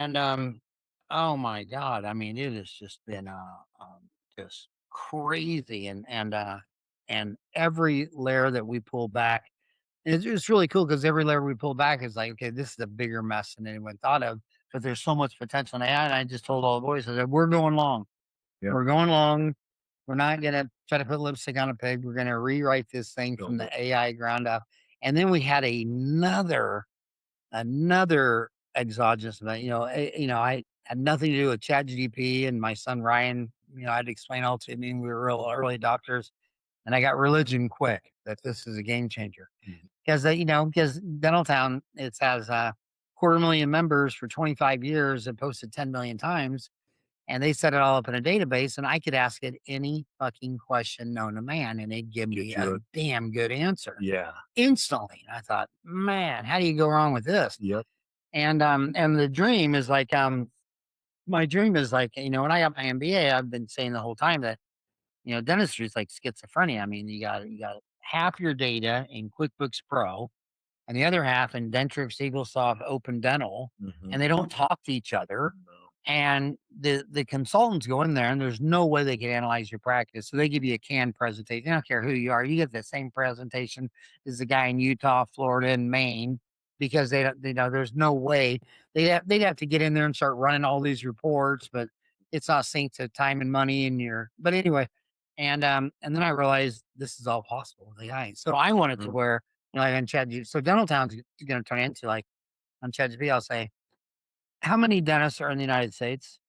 And oh my God, I mean, it has just been just crazy, and every layer that we pull back, it's really cool because every layer we pull back is like, okay, this is a bigger mess than anyone thought of, but there's so much potential in AI. And I just told all the boys, I said, we're going long. Yep. We're going long. We're not gonna try to put lipstick on a pig. We're gonna rewrite this thing from Build the it. AI ground up. And then we had another exogenous event. I had nothing to do with ChatGPT, and my son Ryan. I had to explain all to me. We were real early adopters, and I got religion quick that this is a game changer Mhm. because Dentaltown it has 250,000 members for 25 years and posted 10 million times, and they set it all up in a database, and I could ask it any fucking question known to man, and it'd give me Get a you a damn good answer yeah. instantly. And I thought, man, how do you go wrong with this? Yep. And the dream is like, my dream is like, when I got my MBA, I've been saying the whole time that, dentistry is like schizophrenia. I mean, you got half your data in QuickBooks Pro and the other half in Dentrix, Eaglesoft, Open Dental, and Mhm. they don't talk to each other. No. And the consultants go in there, and there's no way they can analyze your practice. So they give you a canned presentation. I don't care who you are, you get the same presentation as the guy in Utah, Florida, and Maine, because they know there's no way they'd have to get in there and start running all these reports, but it's not synced to time and money and your. But anyway, and then I realized this is all possible with AI. So I want it to Mhm. where like on ChatGPT. So Dental Town's going to turn into like on ChatGPT. I'll say, how many dentists are in the United States?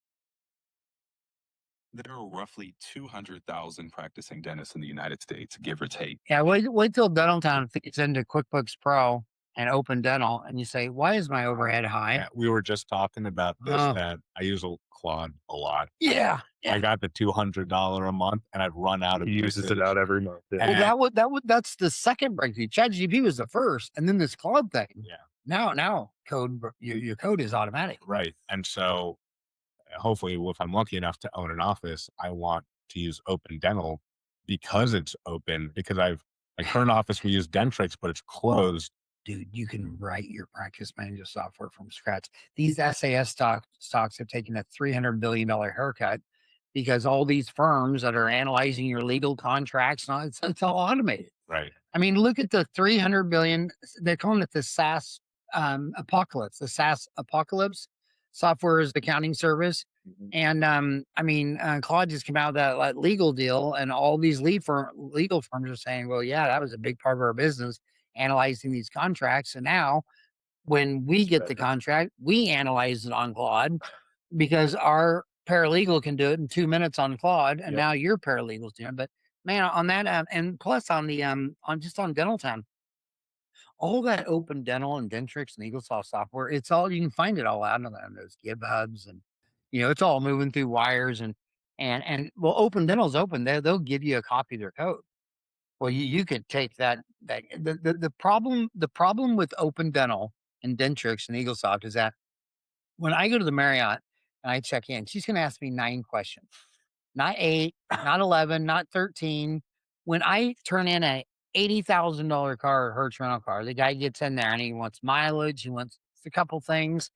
There are roughly 200,000 practicing dentists in the United States, give or take. Yeah, wait till Dental Town gets into QuickBooks Pro and Open Dental, and you say, why is my overhead high? Yeah, we were just talking about this, Oh, that I use a Claude a lot. yeah, yeah. I got the $200 a month, and I've run out of He uses it usage. out every month. Yeah. Well, And that's the second breakthrough. ChatGPT was the first, and then this Claude thing. yeah, Now, your code is automatic. right. And so hopefully, if I'm lucky enough to own an office, I want to use Open Dental because it's open. Because my current office we use Dentrix, but it's closed. Dude, you can write your practice management software from scratch. These SAS stocks have taken a $300 billion haircut because all these firms that are analyzing your legal contracts, and it's all automated. Right. I mean, look at the 300 billion. They're calling it the SaaS apocalypse. The SaaS apocalypse, software as accounting service. Mhm. And I mean, Claude just came out of that legal deal, and all these legal firms are saying, "Well, yeah, that was a big part of our business, analyzing these contracts." And now, when we It's get the better. contract, we analyze it on Claude because our paralegal can do it in 2 minutes on Claude, and Yep. now your paralegal's doing it. But man, on that, and plus on the on just on Dental Town, all that Open Dental and Dentrix and EagleSoft software, it's all you can find it all out on those GitHubs, and it's all moving through wires and well, Open Dental's open. They'll give you a copy of their code. Well, you could take that the problem with Open Dental and Dentrix and EagleSoft is that when I go to the Marriott and I check in, she's going to ask me 9 questions, not eight, not 11, not 13. When I turn in a $80,000 car, Hertz rental car, the guy gets in there and he wants mileage, he wants a couple things.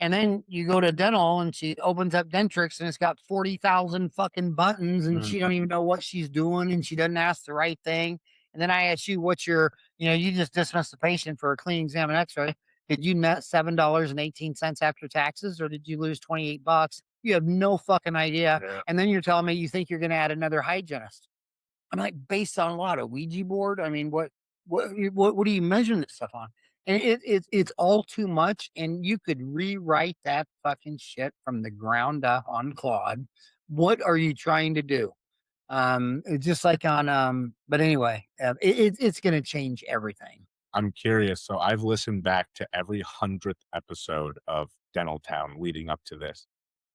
And then you go to dental and she opens up Dentrix and it's got 40,000 fucking buttons and Mhm. she don't even know what she's doing and she doesn't ask the right thing. And then I ask you what's you just dismissed the patient for a clean exam and x-ray. Did you net $7.18 after taxes or did you lose 28 bucks? You have no fucking idea. Yeah. And then you're telling me you think you're going to add another hygienist. I'm like, based on what, a Ouija board? I mean, what are you measuring this stuff on? And it's all too much, and you could rewrite that fucking shit from the ground up on Claude. What are you trying to do? It's just like on but anyway, it's gonna change everything. I'm curious. So I've listened back to every 100th episode of Dental Town leading up to this.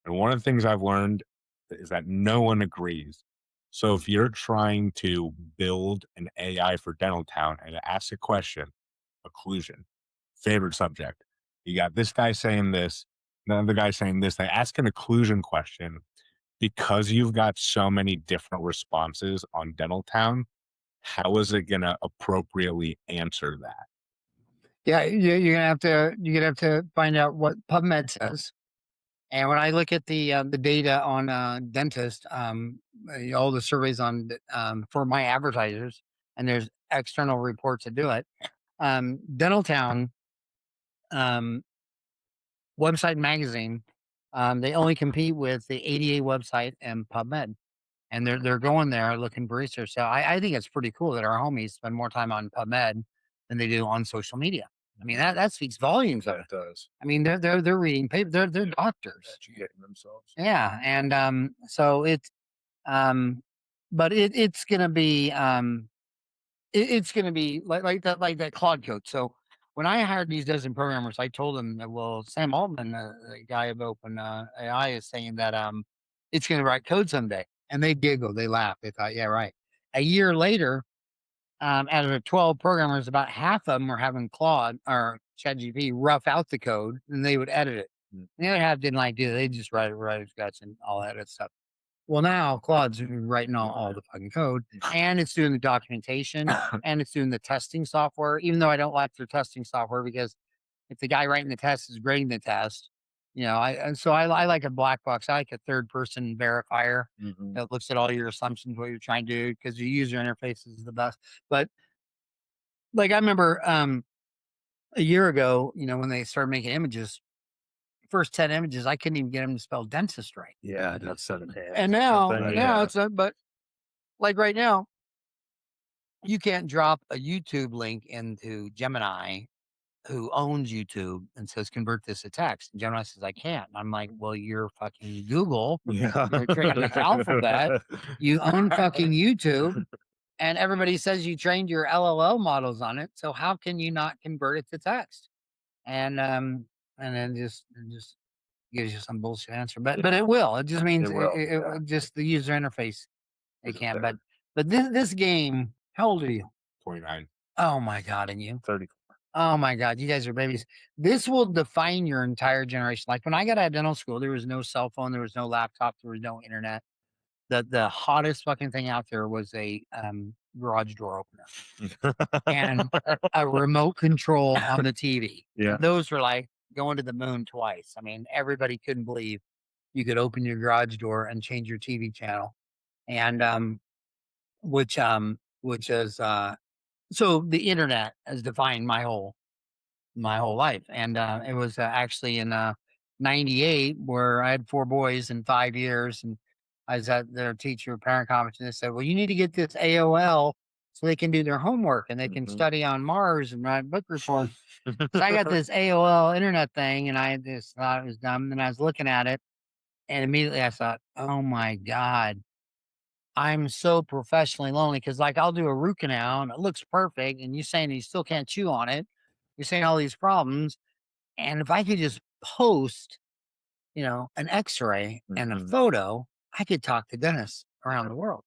And one of the things I've learned is that no one agrees. So if you're trying to build an AI for Dental Town and ask a question, occlusion, favorite subject, you got this guy saying this, another guy saying this. They ask an occlusion question because you've got so many different responses on Dental Town. How is it going to appropriately answer that? Yeah, you're gonna have to find out what PubMed says. And when I look at the data on dentists, all the surveys on for my advertisers, and there's external reports that do it. Dentaltown um, website magazine, they only compete with the ADA website and PubMed, and they're going there looking for research. So I think it's pretty cool that our homies spend more time on PubMed than they do on social media. I mean that speaks volumes of it. That does. I mean they're reading paper. They're doctors. Educating themselves. Yeah, and so it's um, but it's gonna be it's gonna be like that Claude code. So when I hired these dozen programmers, I told them that well, Sam Altman, the guy of Open AI, is saying that it's gonna write code someday, and they giggled, they laughed, they thought, yeah, right. A year later, out of the 12 programmers, about half of them were having Claude or ChatGPT rough out the code, and they would edit it. The other half didn't like do it; they just write it right as guts and all that other stuff. Well, now Claude's writing all the fucking code, and it's doing the documentation, and it's doing the testing software. Even though I don't like their testing software because if the guy writing the test is grading the test, I like a black box. I like a third person verifier that looks at all your assumptions, what you're trying to do, because the user interface is the best. But like I remember a year ago, when they started making images, first 10 images, I couldn't even get them to spell dentist right. Yeah, that's 7 And now it's but like right now, you can't drop a YouTube link into Gemini, who owns YouTube, and says convert this to text. And Gemini says I can't. And I'm like, well, you're fucking Google. Yeah. You're trained with Alphabet. You own fucking YouTube, and everybody says you trained your LLL models on it. So how can you not convert it to text? And then just gives you some bullshit answer, but it will. It just means It will, just the user interface. It Isn't can, there. but this game. How old are you? 29. Oh my god, and you? 30. Oh my god, you guys are babies. This will define your entire generation. Like when I got out of dental school, there was no cell phone, there was no laptop, there was no internet. The hottest fucking thing out there was a garage door opener and a remote control on the TV. Yeah. Those were like going to the moon twice. I mean, everybody couldn't believe you could open your garage door and change your TV channel. And which is so the internet has defined my whole life. And it was actually in 98 where I had 4 boys in 5 years, and I was at their teacher parent conference, and they said, well, you need to get this AOL so they can do their homework and they can study on Mars and write book reports. So I got this AOL internet thing, and I just thought it was dumb. And I was looking at it, and immediately I thought, oh my God, I'm so professionally lonely because, like, I'll do a root canal and it looks perfect, and you're saying you still can't chew on it. You're saying all these problems. And if I could just post, an x ray and a photo, I could talk to dentists around the world.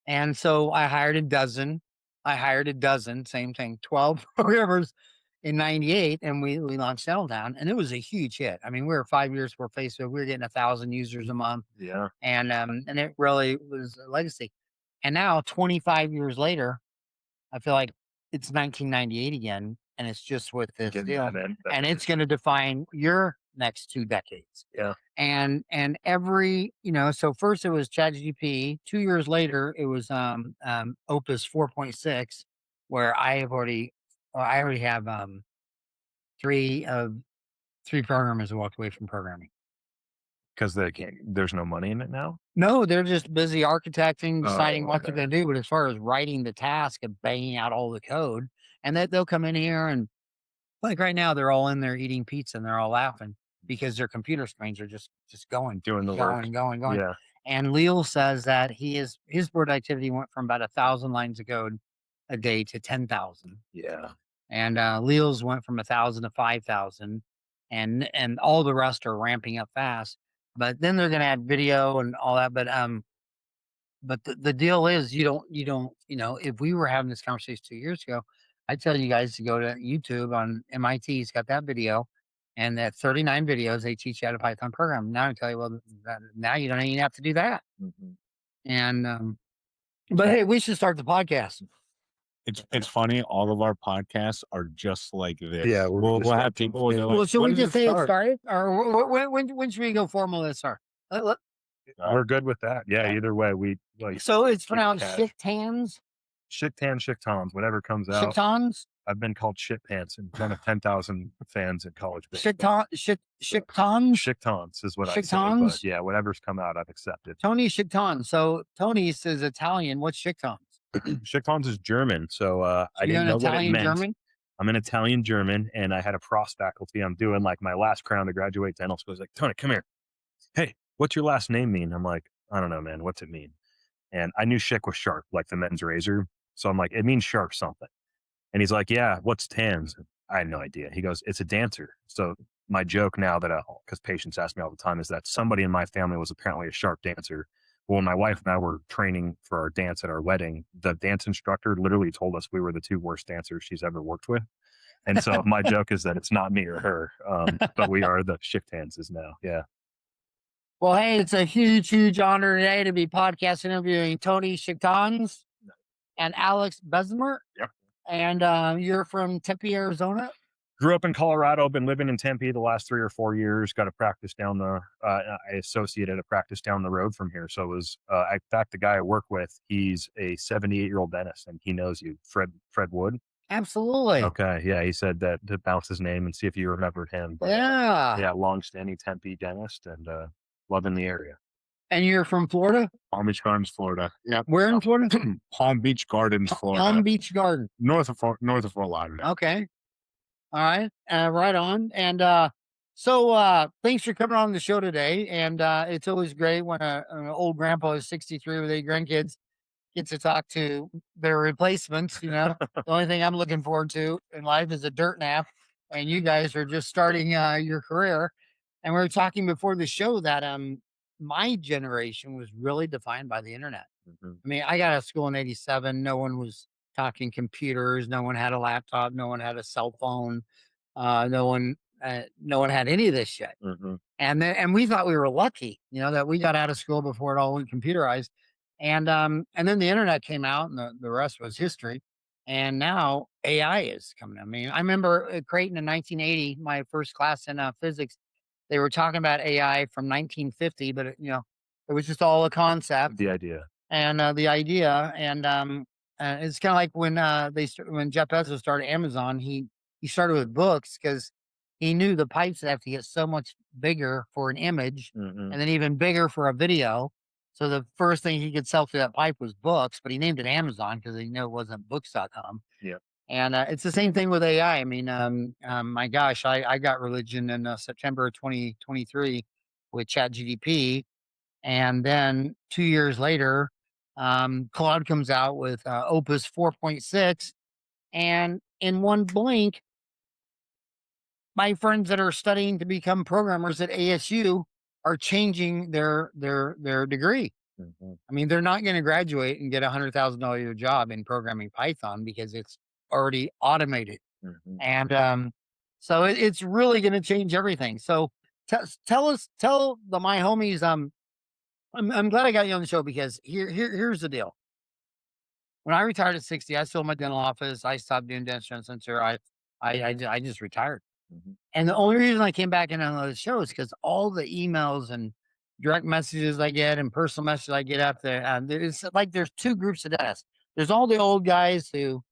And so I hired a dozen. Same thing, 12 programmers in 98, and we launched Dentaltown, and it was a huge hit. I mean, we were 5 years before Facebook. We were getting 1,000 users a month. Yeah. And it really was a legacy. And now 25 years later, I feel like it's 1998 again, and it's just with this Getting deal, that in, and it's going to define your next 2 decades. Yeah. And every, so first it was ChatGPT. 2 years later, it was Opus 4.6, where I already have 3 programmers who walked away from programming. Because there's no money in it now. No, they're just busy architecting, deciding what they're okay. going to do. But as far as writing the task of banging out all the code, and that they'll come in here and, like right now, they're all in there eating pizza and they're all laughing because their computer screens are just going, Doing the work. going. Yeah. And Leal says that his productivity went from about 1,000 lines of code a day to 10,000. Yeah. And Leal's went from 1,000 to 5,000, and all the rest are ramping up fast. But then they're going to add video and all that. But the deal is you don't, if we were having this conversation 2 years ago, I'd tell you guys to go to YouTube on MIT's got that video, and that 39 videos, they teach you how to Python program. Now I tell you, well, now you don't even have to do that. And, but hey, we should start the podcast. It's funny. All of our podcasts are just like this. Yeah, We'll have people. When they're like, Well, should "When we does just say it start?" started, or when should we go formal this? Or We're good with that. Yeah, either way, we like so it's keep pronounced cash. shit tans, Shit tan, shit toms, whatever comes out. shitons, I've been called shit pants in front of 10,000 fans in college. shiton, shittons, Shit tons is what I say, Shitons? but yeah, whatever's come out, I've accepted. Tony Shiton. So Tony's is Italian. What's shitons? Shit tons is German, so I You're didn't an know what it Italian meant. German. I'm an Italian German, and I had a pros faculty. I'm doing like my last crown to graduate dental school. He's like, Tony, come here. Hey, what's your last name mean? I'm like, I don't know, man. What's it mean? And I knew Schick was sharp, like the men's razor. So I'm like, it means sharp something. And he's like, yeah, what's tans? I had no idea. He goes, it's a dancer. So my joke now that because patients ask me all the time, is that somebody in my family was apparently a sharp dancer. Well, when my wife and I were training for our dance at our wedding, the dance instructor literally told us we were the two worst dancers she's ever worked with. And so my joke is that it's not me or her, but we are the shift hands now. Yeah. Well, hey, it's a huge, huge honor today to be podcast interviewing Tony Shitons and Alex Besmer. Yep. And you're from Tempe, Arizona. Grew up in Colorado, been living in Tempe the last 3 or 4 years. Got a practice down I associated a practice down the road from here. So it was, in fact, the guy I work with, he's a 78-year-old dentist, and he knows you, Fred Wood. Absolutely. Okay, yeah, he said that to bounce his name and see if you remembered him. But, Yeah. long-standing Tempe dentist, and loving the area. And you're from Florida? Palm Beach Gardens, Florida. Yeah. Where in Florida? Palm Beach Gardens, Florida. Palm Beach Garden. North of Fort Lauderdale. Okay. All right. Right on. And so thanks for coming on the show today. And it's always great when an old grandpa is 63 with 8 grandkids gets to talk to their replacements. You know, the only thing I'm looking forward to in life is a dirt nap. And you guys are just starting your career. And we were talking before the show that my generation was really defined by the internet. Mm-hmm. I mean, I got out of school in '87. No one was talking computers. No one had a laptop. No one had a cell phone. No one had any of this shit. Mm-hmm. And we thought we were lucky, you know, that we got out of school before it all went computerized. And then the internet came out, and the rest was history. And now AI is coming. I mean, I remember at Creighton in 1980, my first class in physics. They were talking about AI from 1950, but it was just all a concept. The idea. And it's kind of like when when Jeff Bezos started Amazon, he started with books because he knew the pipes would have to get so much bigger for an image, Mm-hmm. and then even bigger for a video. So the first thing he could sell through that pipe was books, but he named it Amazon because he knew it wasn't books.com. Yeah. And it's the same thing with AI. I mean, my gosh, I got religion in September 2023 with ChatGPT. And then 2 years later, Claude comes out with Opus 4.6. And in one blink, my friends that are studying to become programmers at ASU are changing their degree. Mm-hmm. I mean, they're not going to graduate and get $100,000 a year job in programming Python because it's already automated. Mm-hmm. And so it's really going to change everything. So tell the my homies. I'm glad I got you on the show because here's the deal. When I retired at 60, I sold my dental office. I stopped doing Dentistry Uncensored. I just retired. Mm-hmm. And the only reason I came back in on the show is because all the emails and direct messages I get and personal messages I get out there, it's like there's two groups of dentists. There's all the old guys who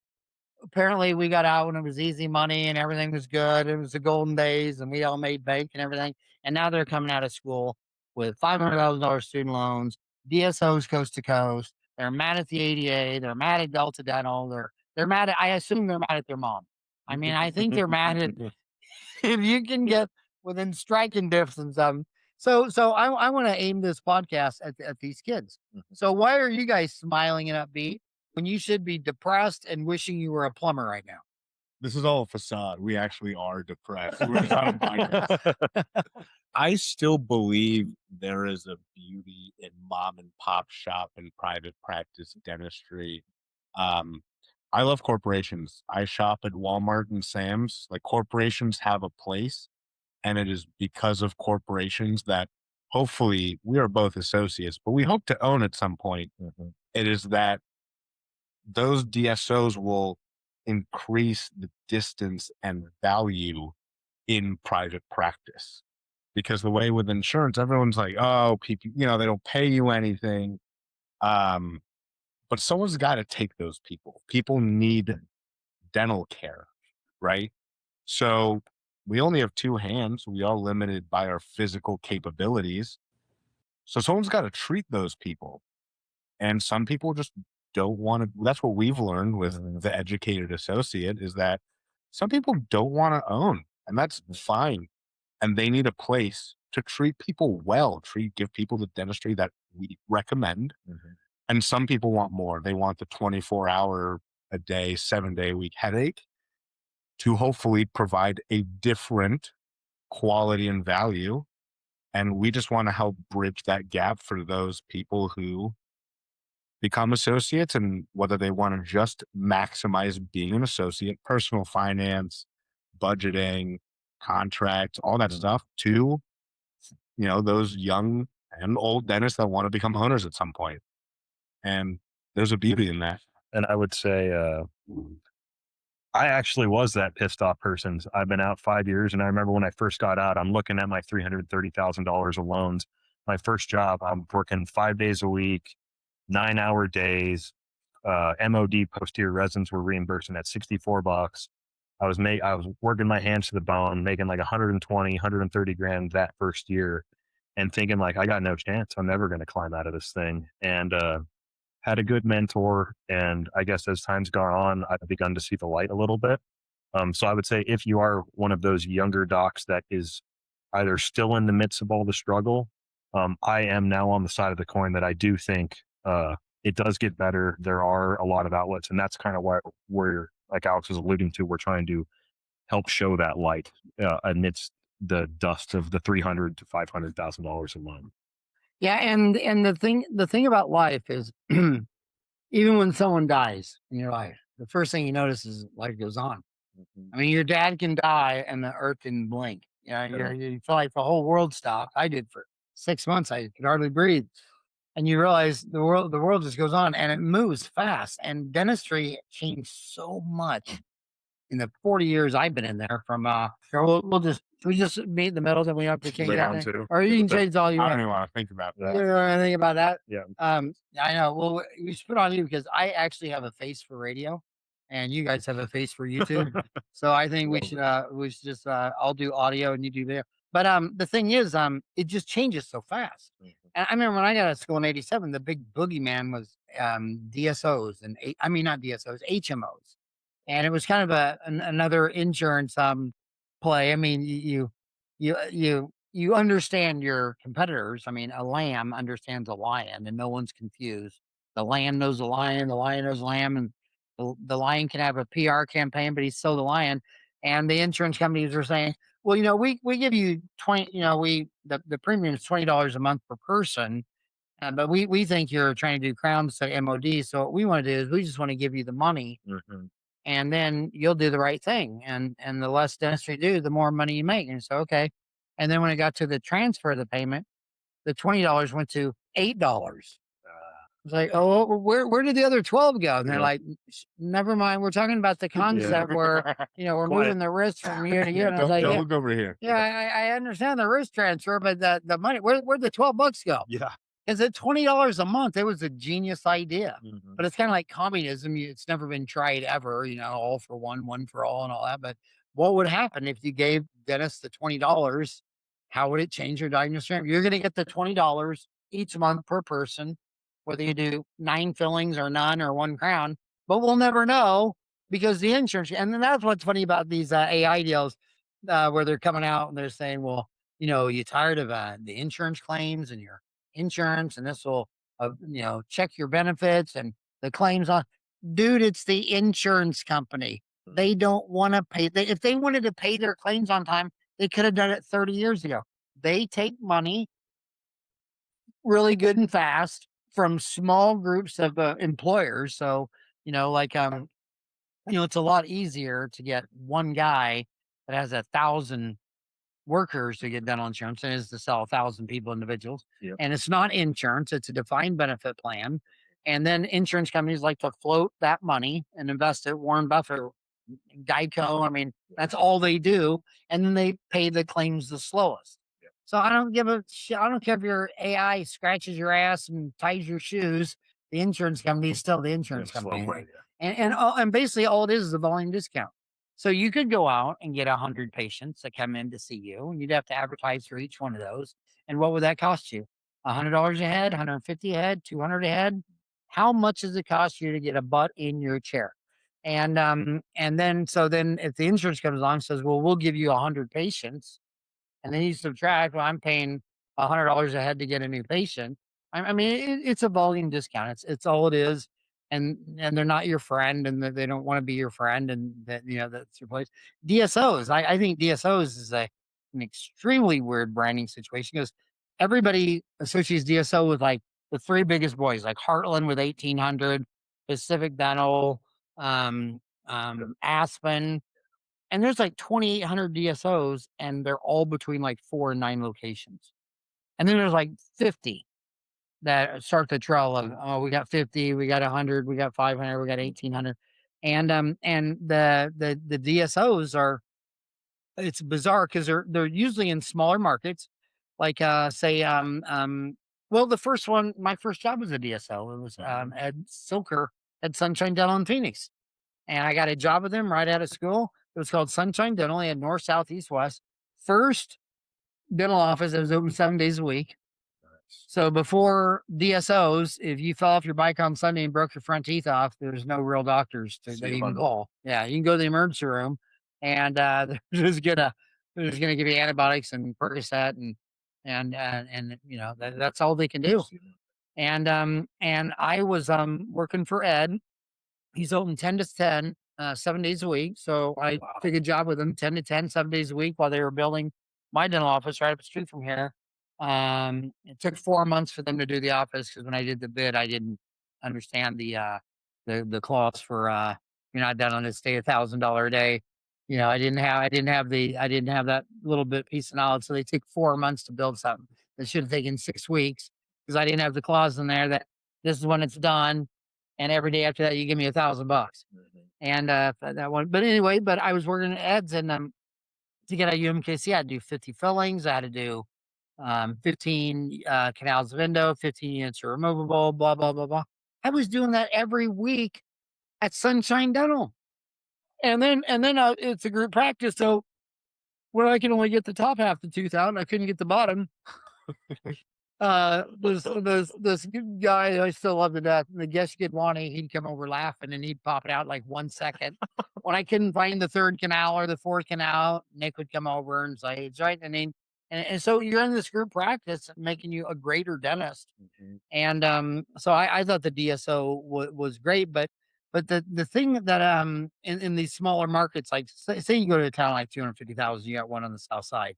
apparently we got out when it was easy money and everything was good. It was the golden days and we all made bank and everything. And now they're coming out of school with $500,000 student loans, DSOs coast to coast. They're mad at the ADA. They're mad at Delta Dental. They're mad at, I assume they're mad at their mom. I mean, I think they're mad at if you can get within striking distance of them. So I want to aim this podcast at these kids. Mm-hmm. So why are you guys smiling and upbeat when you should be depressed and wishing you were a plumber right now? This is all a facade. We actually are depressed. We're not minors. I still believe there is a beauty in mom and pop shop and private practice dentistry. I love corporations. I shop at Walmart and Sam's. Like, corporations have a place, and it is because of corporations that hopefully we are both associates, but we hope to own at some point. Mm-hmm. It is that those DSOs will increase the distance and value in private practice. Because the way with insurance, everyone's like, oh, people, they don't pay you anything. But someone's got to take those people. People need dental care, right? So we only have two hands. We are limited by our physical capabilities. So someone's got to treat those people. And some people just don't want to. That's what we've learned with the educated associate, is that some people don't want to own, and that's fine. And they need a place to treat people well, give people the dentistry that we recommend. And some people want more. They want the 24-hour a day, 7-day a week headache to hopefully provide a different quality and value. And we just want to help bridge that gap for those people who become associates, and whether they want to just maximize being an associate, personal finance, budgeting, contracts, all that stuff, to, those young and old dentists that want to become owners at some point. And there's a beauty in that. And I would say, I actually was that pissed off person. I've been out 5 years, and I remember when I first got out, I'm looking at my $330,000 of loans. My first job, I'm working 5 days a week, 9-hour days. MOD, posterior resins, were reimbursing at $64. I was working my hands to the bone, making like 120, 130 grand that first year, and thinking like, I got no chance. I'm never going to climb out of this thing. And had a good mentor, and I guess as time's gone on, I've begun to see the light a little bit. So I would say, if you are one of those younger docs that is either still in the midst of all the struggle, I am now on the side of the coin that I do think it does get better. There are a lot of outlets, and that's kind of why we're, like Alex was alluding to, we're trying to help show that light amidst the dust of the $300,000 to $500,000 a month. Yeah, and the thing about life is, even when someone dies in your life, the first thing you notice is life goes on. I mean, your dad can die and the earth can blink. You feel like the whole world stopped. I did for 6 months. I could hardly breathe. And you realize the world just goes on, and it moves fast. And dentistry changed so much in the 40 years I've been in there. From sure, we just meet in the middle, then we have to change that thing? Or you can change all you I want. don't even want to think about that. You don't know anything about that? Yeah. I know. Well, we should put on you, because I actually have a face for radio, and you guys have a face for YouTube. So I think we should just I'll do audio and you do video. But the thing is, it just changes so fast. And I remember when I got out of school in '87, the big boogeyman was DSOs, and not DSOs, HMOs, and it was kind of another insurance play. I mean, you understand your competitors. I mean, a lamb understands a lion, and no one's confused. The lamb knows the lion knows the lamb, and the lion can have a PR campaign, but he's still the lion. And the insurance companies are saying, well, we give you 20, the premium is $20 a month per person. But we think you're trying to do crowns to MOD. So what we want to do is we just want to give you the money, and then you'll do the right thing. And the less dentistry you do, the more money you make. And so, okay. And then when it got to the transfer of the payment, the $20 went to $8. It's like, oh, where did the other 12 go? And they're like, never mind. We're talking about the concept where, we're moving the wrist from year to year. And I was like, Don't look over here. yeah, I understand the wrist transfer, but the money, where'd the $12 go? Yeah. Is it $20 a month? It was a genius idea, but it's kind of like communism. It's never been tried ever, all for one for all and all that. But what would happen if you gave dentists the $20? How would it change your diagnosis? You're going to get the $20 each month per person, whether you do 9 fillings or none or 1 crown, but we'll never know, because the insurance. And then that's what's funny about these AI deals, where they're coming out and they're saying, well, you tired of the insurance claims and your insurance, and this will, check your benefits and the claims on. Dude, it's the insurance company. They don't want to pay. If they wanted to pay their claims on time, they could have done it 30 years ago. They take money really good and fast from small groups of employers. So, it's a lot easier to get one guy that has 1,000 workers to get dental insurance than it is to sell 1,000 people, individuals. Yep. And it's not insurance; it's a defined benefit plan. And then insurance companies like to float that money and invest it. Warren Buffett, Geico, I mean, that's all they do. And then they pay the claims the slowest. So I don't give a shit. I don't care if your AI scratches your ass and ties your shoes. The insurance company is still the insurance company. And basically all it is a volume discount. So you could go out and get 100 patients that come in to see you, and you'd have to advertise for each one of those. And what would that cost you? $100 a head, 150 a head, 200 a head. How much does it cost you to get a butt in your chair? And then if the insurance comes along and says, well, we'll give you 100 patients, and then you subtract, well, I'm paying $100 a head to get a new patient. I mean, it's a volume discount. It's all it is. And they're not your friend, and they don't want to be your friend, and that's your place. DSOs. I think DSOs is an extremely weird branding situation because everybody associates DSO with like the three biggest boys, like Heartland with 1,800, Pacific Dental, Aspen, and there's like 2,800 DSOs, and they're all between like 4 and 9 locations. And then there's like 50 that start the trail of, oh, we got 50, we got 100, we got 500, we got 1,800. And the DSOs are, it's bizarre because they're usually in smaller markets, like well, the first one, my first job was a DSO. It was Ed Silker at Sunshine Dental in Phoenix. And I got a job with him right out of school. It was called Sunshine Dental. He had north, south, east, west. First dental office that was open 7 days a week. So before DSOs, if you fell off your bike on Sunday and broke your front teeth off, there's no real doctors that you can call. Yeah, you can go to the emergency room, and they're just gonna give you antibiotics and Percocet, and that's all they can do. And I was working for Ed. He's open 10 to 10, 7 days a week. So I took a job with him 10 to 10, 7 days a week while they were building my dental office right up the street from here. It took 4 months for them to do the office because when I did the bid, I didn't understand the clause for you're not done on this day $1,000 a day. I didn't have that little bit piece of knowledge. So they took 4 months to build something that should have taken 6 weeks because I didn't have the clause in there that this is when it's done. And every day after that, you give me $1,000. And that one, but anyway, I was working at Ed's, and to get a UMKC, I had to do 50 fillings. I had to do 15 canals of endo, 15 units are removable, blah, blah, blah, blah. I was doing that every week at Sunshine Dental. And then it's a group practice. So when I can only get the top half of the tooth out, and I couldn't get the bottom. This guy I still love to death. The guest get wanting, he'd come over laughing and he'd pop it out like 1 second. When I couldn't find the third canal or the fourth canal, Nick would come over and say, it's right. And so you're in this group practice making you a greater dentist. And so I thought the DSO was great, but the thing that in these smaller markets, like say you go to a town like 250,000, you got one on the south side,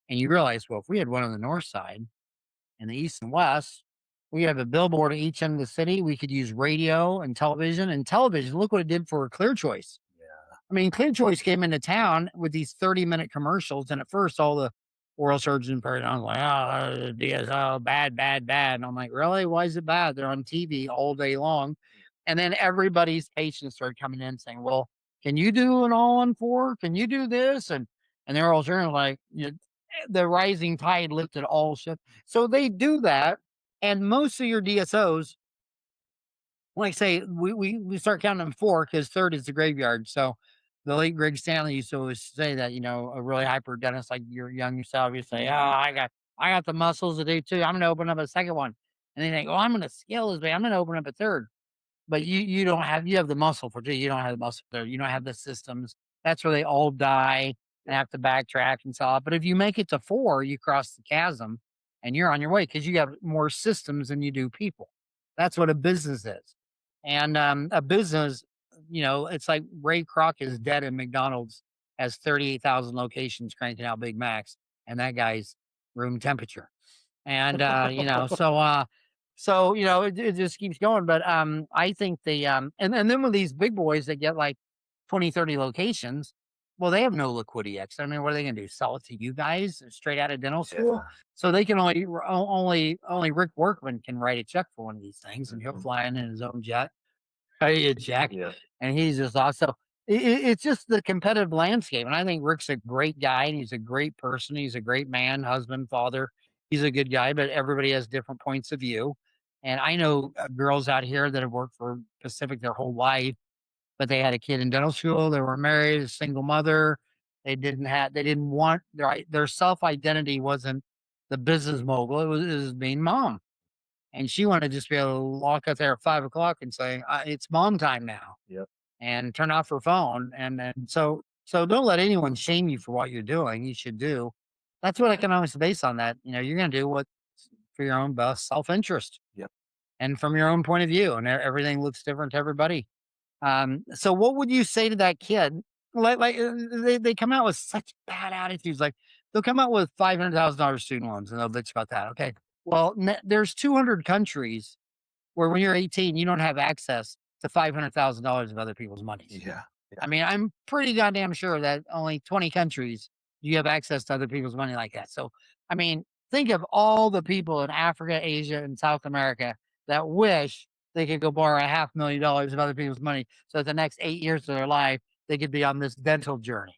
and you realize, well, if we had one on the north side, in the east and west, we have a billboard at each end of the city. We could use radio and television. And television, look what it did for Clear Choice. Yeah. I mean, Clear Choice came into town with these 30-minute commercials. And at first, all the oral surgeons were like, oh, DSO, bad, bad, bad. And I'm like, really? Why is it bad? They're on TV all day long. And then everybody's patients started coming in saying, well, can you do an all-on-4? Can you do this? And they're all turning like, the rising tide lifted all ships. So they do that. And most of your DSOs, like say, we start counting them 4 because third is the graveyard. So the late Greg Stanley used to always say that, a really hyper dentist like you're young yourself, you say, oh, I got the muscles to do too. I'm going to open up a second one. And they think, oh, I'm going to scale this way. I'm going to open up a third. But you have the muscle for 2. You don't have the muscle there. You don't have the systems. That's where they all die and have to backtrack and so on. But if you make it to 4, you cross the chasm and you're on your way because you have more systems than you do people. That's what a business is. And a business, it's like Ray Kroc is dead and McDonald's has 38,000 locations cranking out Big Macs, and that guy's room temperature. And, so, it just keeps going. But I think and then with these big boys that get like 20, 30 locations, Well, they have no liquidity X. I mean, what are they going to do? Sell it to you guys straight out of dental school? So they can only Rick Workman can write a check for one of these things, and he'll fly in his own jet, pay a check, and he's just awesome. So it's just the competitive landscape, and I think Rick's a great guy, and he's a great person. He's a great man, husband, father. He's a good guy, but everybody has different points of view. And I know girls out here that have worked for Pacific their whole life, but they had a kid in dental school. They were married, a single mother. They didn't want their self identity wasn't the business mogul. It was being mom. And she wanted to just be able to walk up there at 5 o'clock and say, it's mom time now, Yep. and turn off her phone. So don't let anyone shame you for what you're doing. You should do. That's what economics is based on that. You're going to do what for your own best self-interest. Yep. And from your own point of view, and everything looks different to everybody. So what would you say to that kid? They come out with such bad attitudes. Like they'll come out with $500,000 student loans and they'll bitch about that. Okay. Well, there's 200 countries where when you're 18, you don't have access to $500,000 of other people's money. Yeah. I mean, I'm pretty goddamn sure that only 20 countries you have access to other people's money like that. So, I mean, think of all the people in Africa, Asia, and South America that wish they could go borrow $500,000 of other people's money. So that the next 8 years of their life, they could be on this dental journey.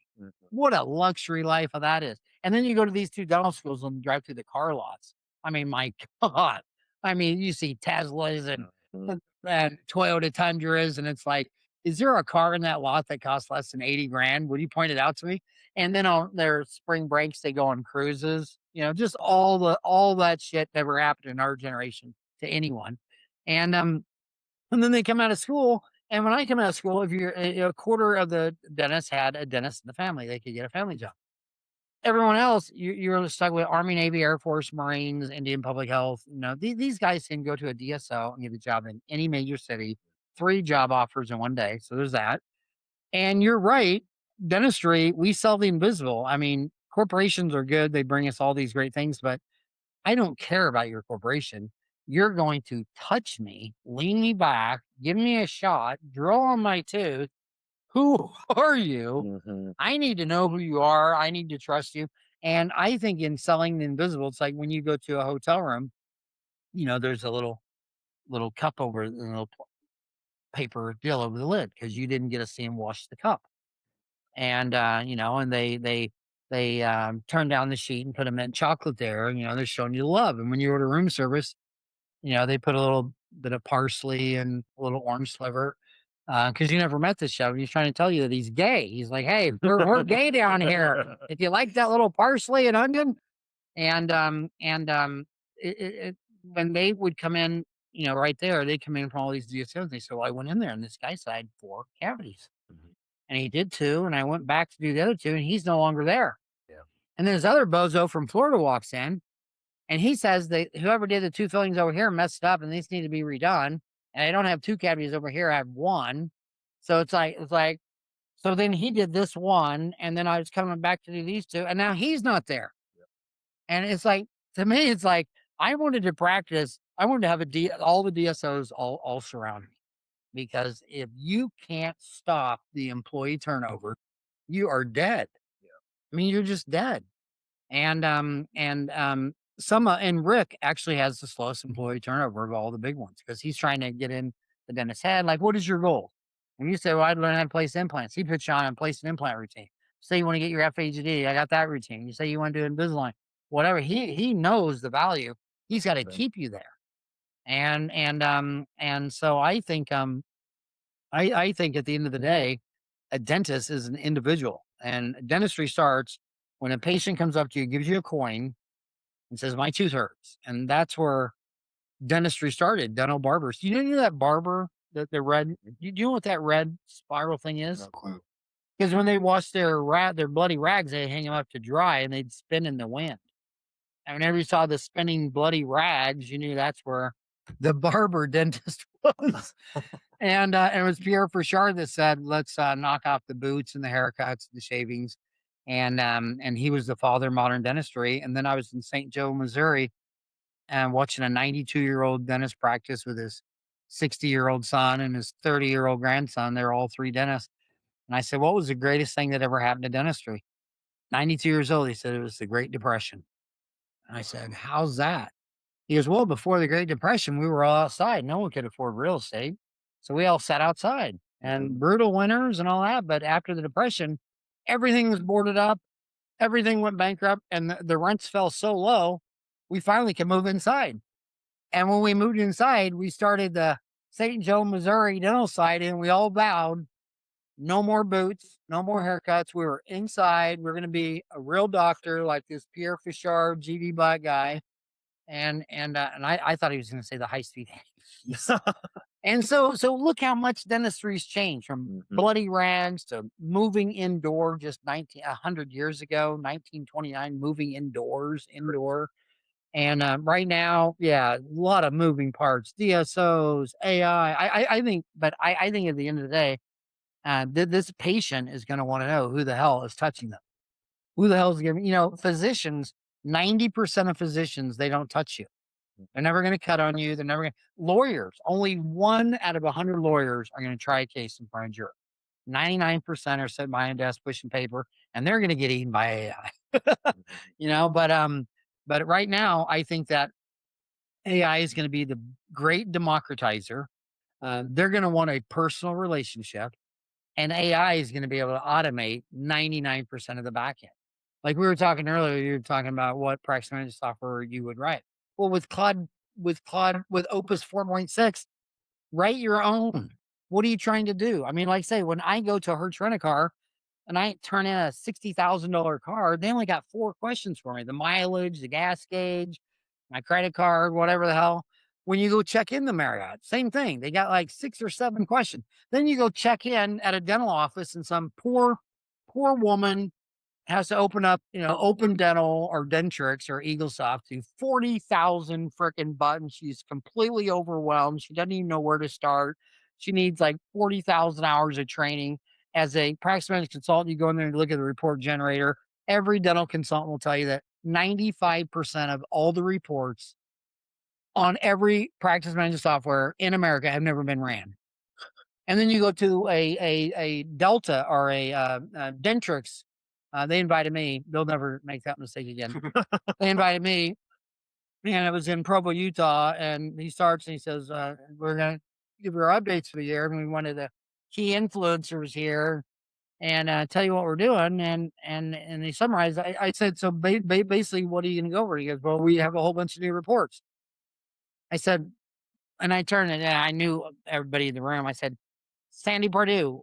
What a luxury life that is. And then you go to these two dental schools and drive through the car lots. I mean, my God. I mean, you see Teslas and Toyota Tundras, and it's like, is there a car in that lot that costs less than 80 grand? Would you point it out to me? And then on their spring breaks, they go on cruises, just all that shit never happened in our generation to anyone. And then they come out of school. And when I come out of school, if you're a quarter of the dentists had a dentist in the family, they could get a family job. Everyone else, you're stuck with Army, Navy, Air Force, Marines, Indian Public Health. These guys can go to a DSO and get a job in any major city, 3 job offers in one day. So there's that. And you're right. Dentistry, we sell the invisible. I mean, corporations are good. They bring us all these great things, but I don't care about your corporation. You're going to touch me, lean me back, give me a shot, drill on my tooth. Who are you? I need to know who you are. I need to trust you. And I think in selling the invisible, it's like when you go to a hotel room, there's a little cup over the little paper deal over the lid because you didn't get to see him wash the cup. And and they turn down the sheet and put a mint chocolate there. They're showing you love. And when you order room service, they put a little bit of parsley and a little orange sliver. Because you never met this show, and he's trying to tell you that he's gay. He's like, "Hey, we're gay down here. If you like that little parsley and onion," when they would come in, right there, they come in from all these DSOs. They said, "Well, I went in there, and this guy said I had 4 cavities, and he did 2, and I went back to do the other 2, and he's no longer there." Yeah. And then this other bozo from Florida walks in, and he says that whoever did the 2 fillings over here messed up, and these need to be redone. And I don't have 2 cavities over here. I have 1. So it's like, so then he did this 1, and then I was coming back to do these 2, and now he's not there. Yep. And it's like, to me, it's like, I wanted to practice. I wanted to have all the DSOs all surround me, because if you can't stop the employee turnover, you are dead. Yeah. I mean, you're just dead. And Rick actually has the slowest employee turnover of all the big ones because he's trying to get in the dentist's head. Like, what is your goal? And you say, well, I'd learn how to place implants. He puts you on and place an implant routine. Say you want to get your FHD. I got that routine. You say you want to do Invisalign, whatever. He knows the value. He's got to keep you there. And so I think I think at the end of the day, a dentist is an individual, and dentistry starts when a patient comes up to you, gives you a coin, and says, "My tooth hurts," and that's where dentistry started. Dental barbers. You know that barber, the red. You know what that red spiral thing is? No clue. Because when they wash their bloody rags, they hang them up to dry, and they'd spin in the wind. And whenever you saw the spinning bloody rags, you knew that's where the barber dentist was. And it was Pierre Fauchard that said, "Let's knock off the boots and the haircuts, the shavings," and he was the father of modern dentistry. And then I was in St. Joe, Missouri, and watching a 92-year-old dentist practice with his 60-year-old son and his 30-year-old grandson. They're all 3 dentists, And I said, what was the greatest thing that ever happened to dentistry? 92 years old. He said, it was the Great Depression. And I said, how's that? He goes, well, before the Great Depression, we were all outside. No one could afford real estate. So we all sat outside and brutal winters and all that. But after the Depression, everything was boarded up, everything went bankrupt, and the rents fell so low, we finally could move inside. And when we moved inside, we started the St. Joe, Missouri dental site, and we all vowed no more boots, no more haircuts. We were inside. We're going to be a real doctor like this Pierre Fichard, GD Black guy. And I thought he was going to say the high speed. And so look how much dentistry's changed from bloody rags to moving indoor just 100 years ago, 1929, moving indoor. And right now, yeah, a lot of moving parts, DSOs, AI. I think, but I think at the end of the day, this patient is going to want to know who the hell is touching them. Who the hell is giving, physicians, 90% of physicians, they don't touch you. They're never going to cut on you. They're never going to. Lawyers, only 1 out of 100 lawyers are going to try a case in front of a jury. 99% are sitting behind a desk pushing paper, and they're going to get eaten by AI. But right now, I think that AI is going to be the great democratizer. They're going to want a personal relationship, and AI is going to be able to automate 99% of the back end. Like we were talking earlier, you were talking about what practice management software you would write. Well, with Opus 4.6, write your own. What are you trying to do? I mean, like say, when I go to Hertz Rent a Car and I turn in a $60,000 car, they only got 4 questions for me: the mileage, the gas gauge, my credit card, whatever the hell. When you go check in the Marriott, same thing. They got like 6 or 7 questions. Then you go check in at a dental office, and some poor woman has to open up, Open Dental or Dentrix or Eaglesoft to 40,000 freaking buttons. She's completely overwhelmed. She doesn't even know where to start. She needs like 40,000 hours of training. As a practice management consultant, you go in there and look at the report generator. Every dental consultant will tell you that 95% of all the reports on every practice management software in America have never been ran. And then you go to a Delta or a Dentrix. They invited me. They'll never make that mistake again. They invited me, and it was in Provo, Utah. And he starts and he says, we're going to give you our updates for the year. And we wanted the key influencers here and tell you what we're doing. And he summarized. I said, so basically, what are you going to go over? He goes, well, we have a whole bunch of new reports. I said, and I turned and I knew everybody in the room. I said, Sandy Purdue,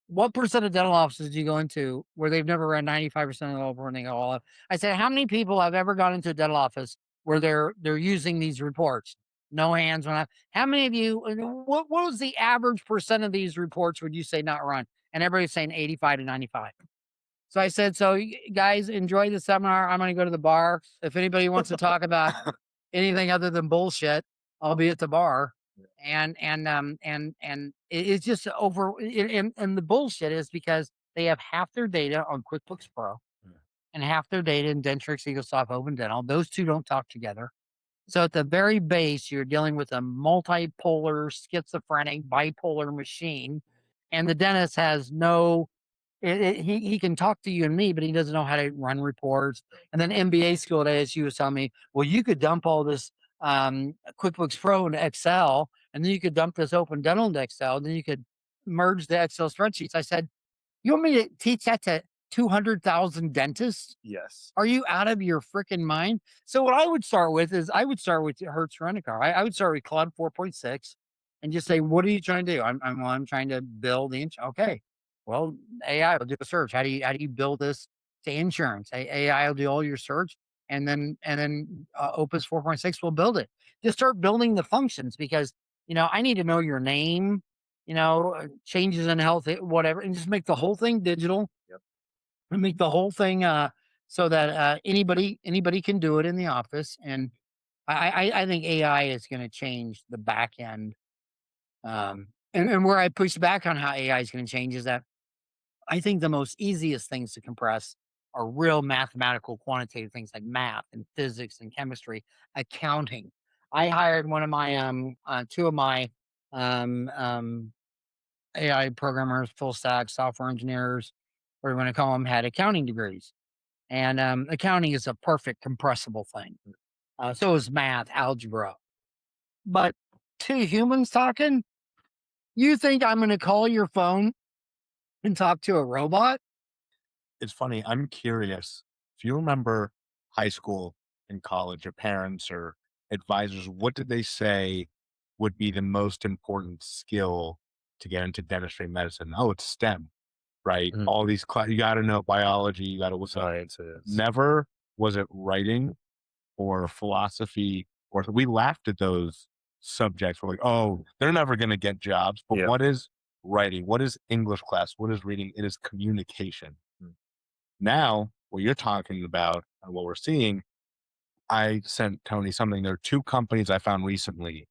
what percent of dental offices do you go into where they've never read 95% of the report and they go all up? I said, how many people have ever gone into a dental office where they're using these reports? No hands went up. How many of you, what was the average percent of these reports would you say not run? And everybody's saying 85 to 95. So I said, so guys, enjoy the seminar. I'm going to go to the bar. If anybody wants to talk about anything other than bullshit, I'll be at the bar. And it's just and the bullshit is because they have half their data on QuickBooks Pro and half their data in Dentrix, Eaglesoft, Open Dental. Those two don't talk together. So at the very base, you're dealing with a multipolar, schizophrenic, bipolar machine, and the dentist has no. He can talk to you and me, but he doesn't know how to run reports. And then MBA school at ASU was telling me, well, you could dump all this QuickBooks Pro into Excel, and then you could dump this Open Dental into Excel, and then you could merge the Excel spreadsheets. I said, you want me to teach that to 200,000 dentists? Yes. Are you out of your freaking mind? So what I would start with is I would start with Hertz Rent a Car. I would start with Claude 4.6 and just say, what are you trying to do? I'm trying to build the okay. Well, AI will do a search. How do you build this to insurance? AI will do all your search, and then Opus 4.6 will build it. Just start building the functions because I need to know your name, changes in health, whatever, and just make the whole thing digital. Yep. And make the whole thing so that anybody can do it in the office. And I think AI is going to change the back end. And where I push back on how AI is going to change is that I think the most easiest things to compress are real mathematical, quantitative things like math and physics and chemistry, accounting. I hired one of my 2 of my AI programmers, full stack software engineers, or you want to call them, had accounting degrees. And accounting is a perfect compressible thing. So is math, algebra. But two humans talking, you think I'm going to call your phone and talk to a robot? It's funny. I'm curious. If you remember high school and college, your parents or advisors, what did they say would be the most important skill to get into dentistry medicine? Oh, it's STEM, right? Mhm. All these you got to know biology, you got to look up. Sciences. Never was it writing or philosophy, or we laughed at those subjects. We're like, oh, they're never going to get jobs. But Yeah. what is writing? What is English class? What is reading? It is communication. Now, what you're talking about and what we're seeing, I sent Tony something. There are two companies I found recently,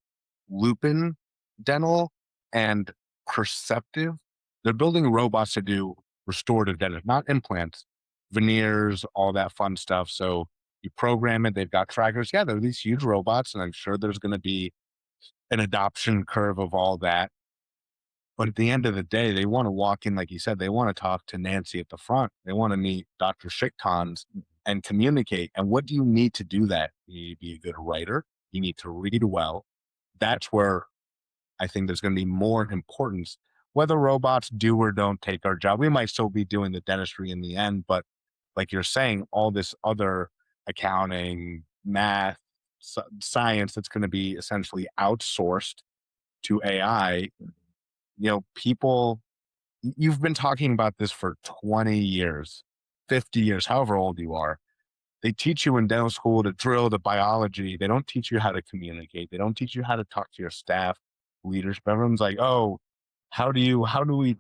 Lupin Dental and Perceptive. They're building robots to do restorative dental, not implants, veneers, all that fun stuff. So you program it, they've got trackers. Yeah, they're these huge robots, and I'm sure there's going to be an adoption curve of all that. But at the end of the day, they want to walk in, like you said, they want to talk to Nancy at the front. They want to meet Dr. Shiktons and communicate. And what do you need to do that? You need to be a good writer. You need to read well. That's where I think there's going to be more importance. Whether robots do or don't take our job, we might still be doing the dentistry in the end. But like you're saying, all this other accounting, math, science that's going to be essentially outsourced to AI, people, you've been talking about this for 20 years, 50 years, however old you are. They teach you in dental school to drill the biology. They don't teach you how to communicate. They don't teach you how to talk to your staff, leadership. Everyone's like, oh, how do we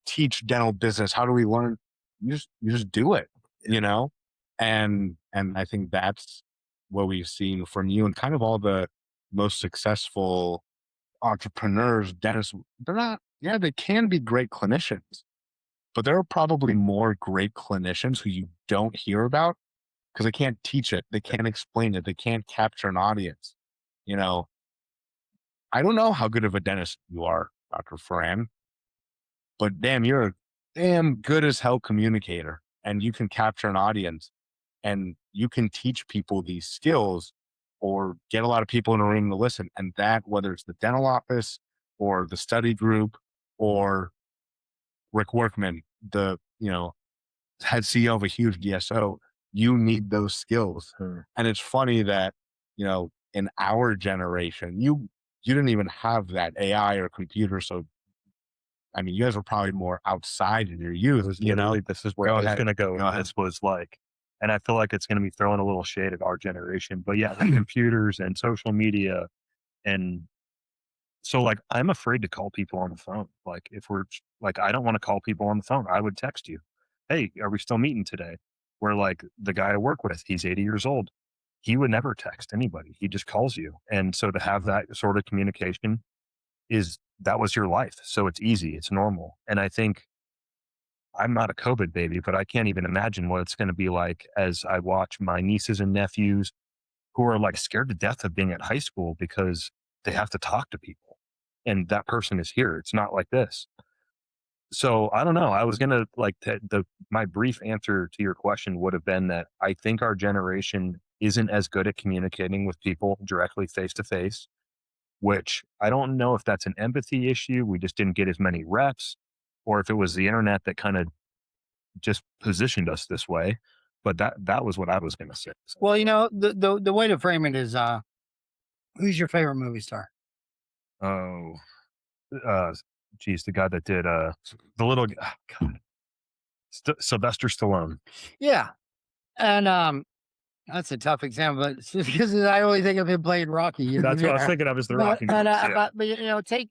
teach dental business? How do we learn? You just do it, you know? And I think that's what we've seen from you and kind of all the most successful entrepreneurs, dentists. They're not, yeah, they can be great clinicians, but there are probably more great clinicians who you don't hear about because they can't teach it, they can't explain it, they can't capture an audience. You know, I don't know how good of a dentist you are, Dr. Farran, but damn, you're a damn good as hell communicator and you can capture an audience and you can teach people these skills or get a lot of people in a room to listen. And that, whether it's the dental office or the study group or Rick Workman, the, head CEO of a huge DSO, you need those skills. And it's funny that, in our generation, you didn't even have that AI or computer. So, I mean, you guys were probably more outside in your youth, This is where I was going to go. Go ahead. This was like, and I feel like it's going to be throwing a little shade at our generation, but yeah, the computers and social media. And so like, I'm afraid to call people on the phone. Like if we're like, I don't want to call people on the phone. I would text you, hey, are we still meeting today? Where like the guy I work with, he's 80 years old. He would never text anybody. He just calls you. And so to have that sort of communication that was your life. So it's easy. It's normal. And I think I'm not a COVID baby, but I can't even imagine what it's going to be like as I watch my nieces and nephews who are like scared to death of being at high school because they have to talk to people and that person is here. It's not like this. So I don't know. I was going to like my brief answer to your question would have been that I think our generation isn't as good at communicating with people directly face to face, which I don't know if that's an empathy issue. We just didn't get as many reps, or if it was the internet that kind of just positioned us this way. But that was what I was going to say. Well, the way to frame it is, who's your favorite movie star? Oh, geez, the guy that did the little God, Sylvester Stallone. Yeah, and that's a tough example, but it's just because I only think of him playing Rocky. That's what I was thinking of, is the Rocky movies, yeah. But take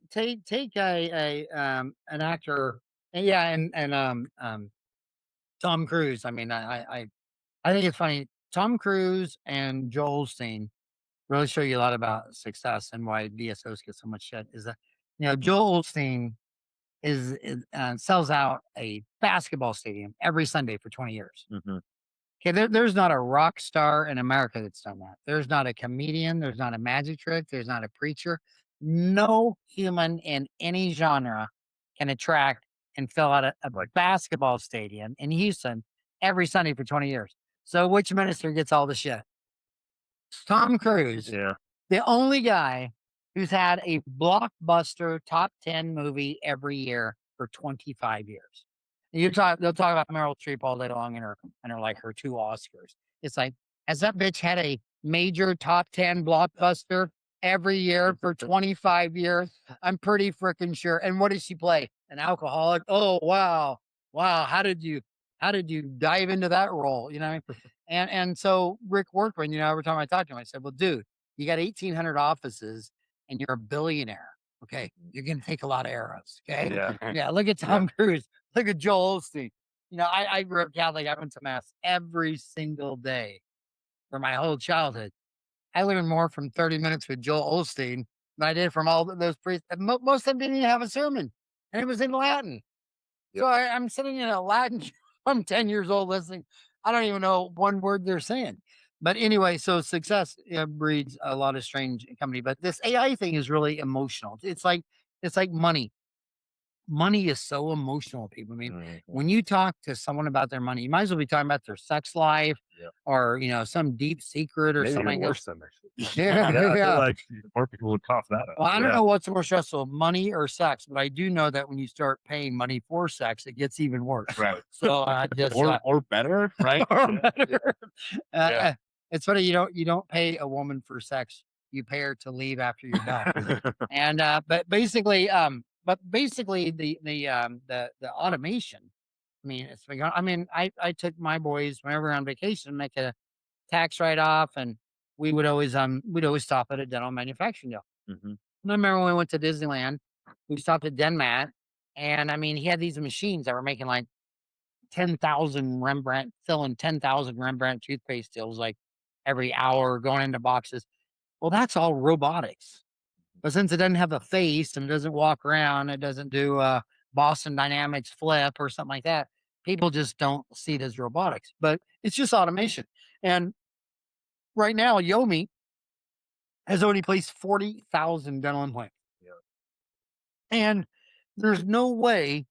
an actor, and yeah, and Tom Cruise. I mean, I think it's funny. Tom Cruise and Joel Osteen really show you a lot about success and why DSOs get so much shit. Is that Joel Osteen sells out a basketball stadium every Sunday for 20 years. Mhm. Okay, there's not a rock star in America that's done that. There's not a comedian. There's not a magic trick. There's not a preacher. No human in any genre can attract and fill out a basketball stadium in Houston every Sunday for 20 years. So which minister gets all the shit? Tom Cruise, Yeah. the only guy who's had a blockbuster top 10 movie every year for 25 years. They'll talk about Meryl Streep all day long and her like her 2 Oscars. It's like, has that bitch had a major top 10 blockbuster every year for 25 years? I'm pretty freaking sure. And what does she play? An alcoholic? Oh wow. Wow. How did you dive into that role? You know? And so Rick Workman, every time I talked to him, I said, well, dude, you got 1,800 offices and you're a billionaire. Okay. You're going to take a lot of arrows. Okay. Yeah. Yeah. Look at Tom Cruise. Look at Joel Osteen. I grew up Catholic. I went to mass every single day for my whole childhood. I learned more from 30 minutes with Joel Osteen than I did from all those priests. Most of them didn't even have a sermon, and it was in Latin. I'm sitting in a Latin. I'm 10 years old listening. I don't even know one word they're saying. But anyway, so success breeds a lot of strange company. But this AI thing is really emotional. It's like money. Money is so emotional, people. I mean, when you talk to someone about their money, you might as well be talking about their sex life or, some deep secret or Maybe something. even worse than that. Yeah, I feel yeah. like more people would cough that up. Well, I don't know what's more stressful, money or sex, but I do know that when you start paying money for sex, it gets even worse. Right. So I just Or better, right? or better. It's funny, you don't pay a woman for sex. You pay her to leave after you're done. And but basically the automation. I mean, it's been I mean, I took my boys whenever we're on vacation, make a tax write off, and we'd always stop at a dental manufacturing deal. And I remember when we went to Disneyland, we stopped at Denmat, and I mean, he had these machines that were making like 10,000 Rembrandt, filling 10,000 Rembrandt toothpaste stills like every hour, going into boxes. Well, that's all robotics. But since it doesn't have a face and it doesn't walk around, it doesn't do a Boston Dynamics flip or something like that, people just don't see it as robotics. But it's just automation. And right now, Yomi has only placed 40,000 dental implants. And there's no way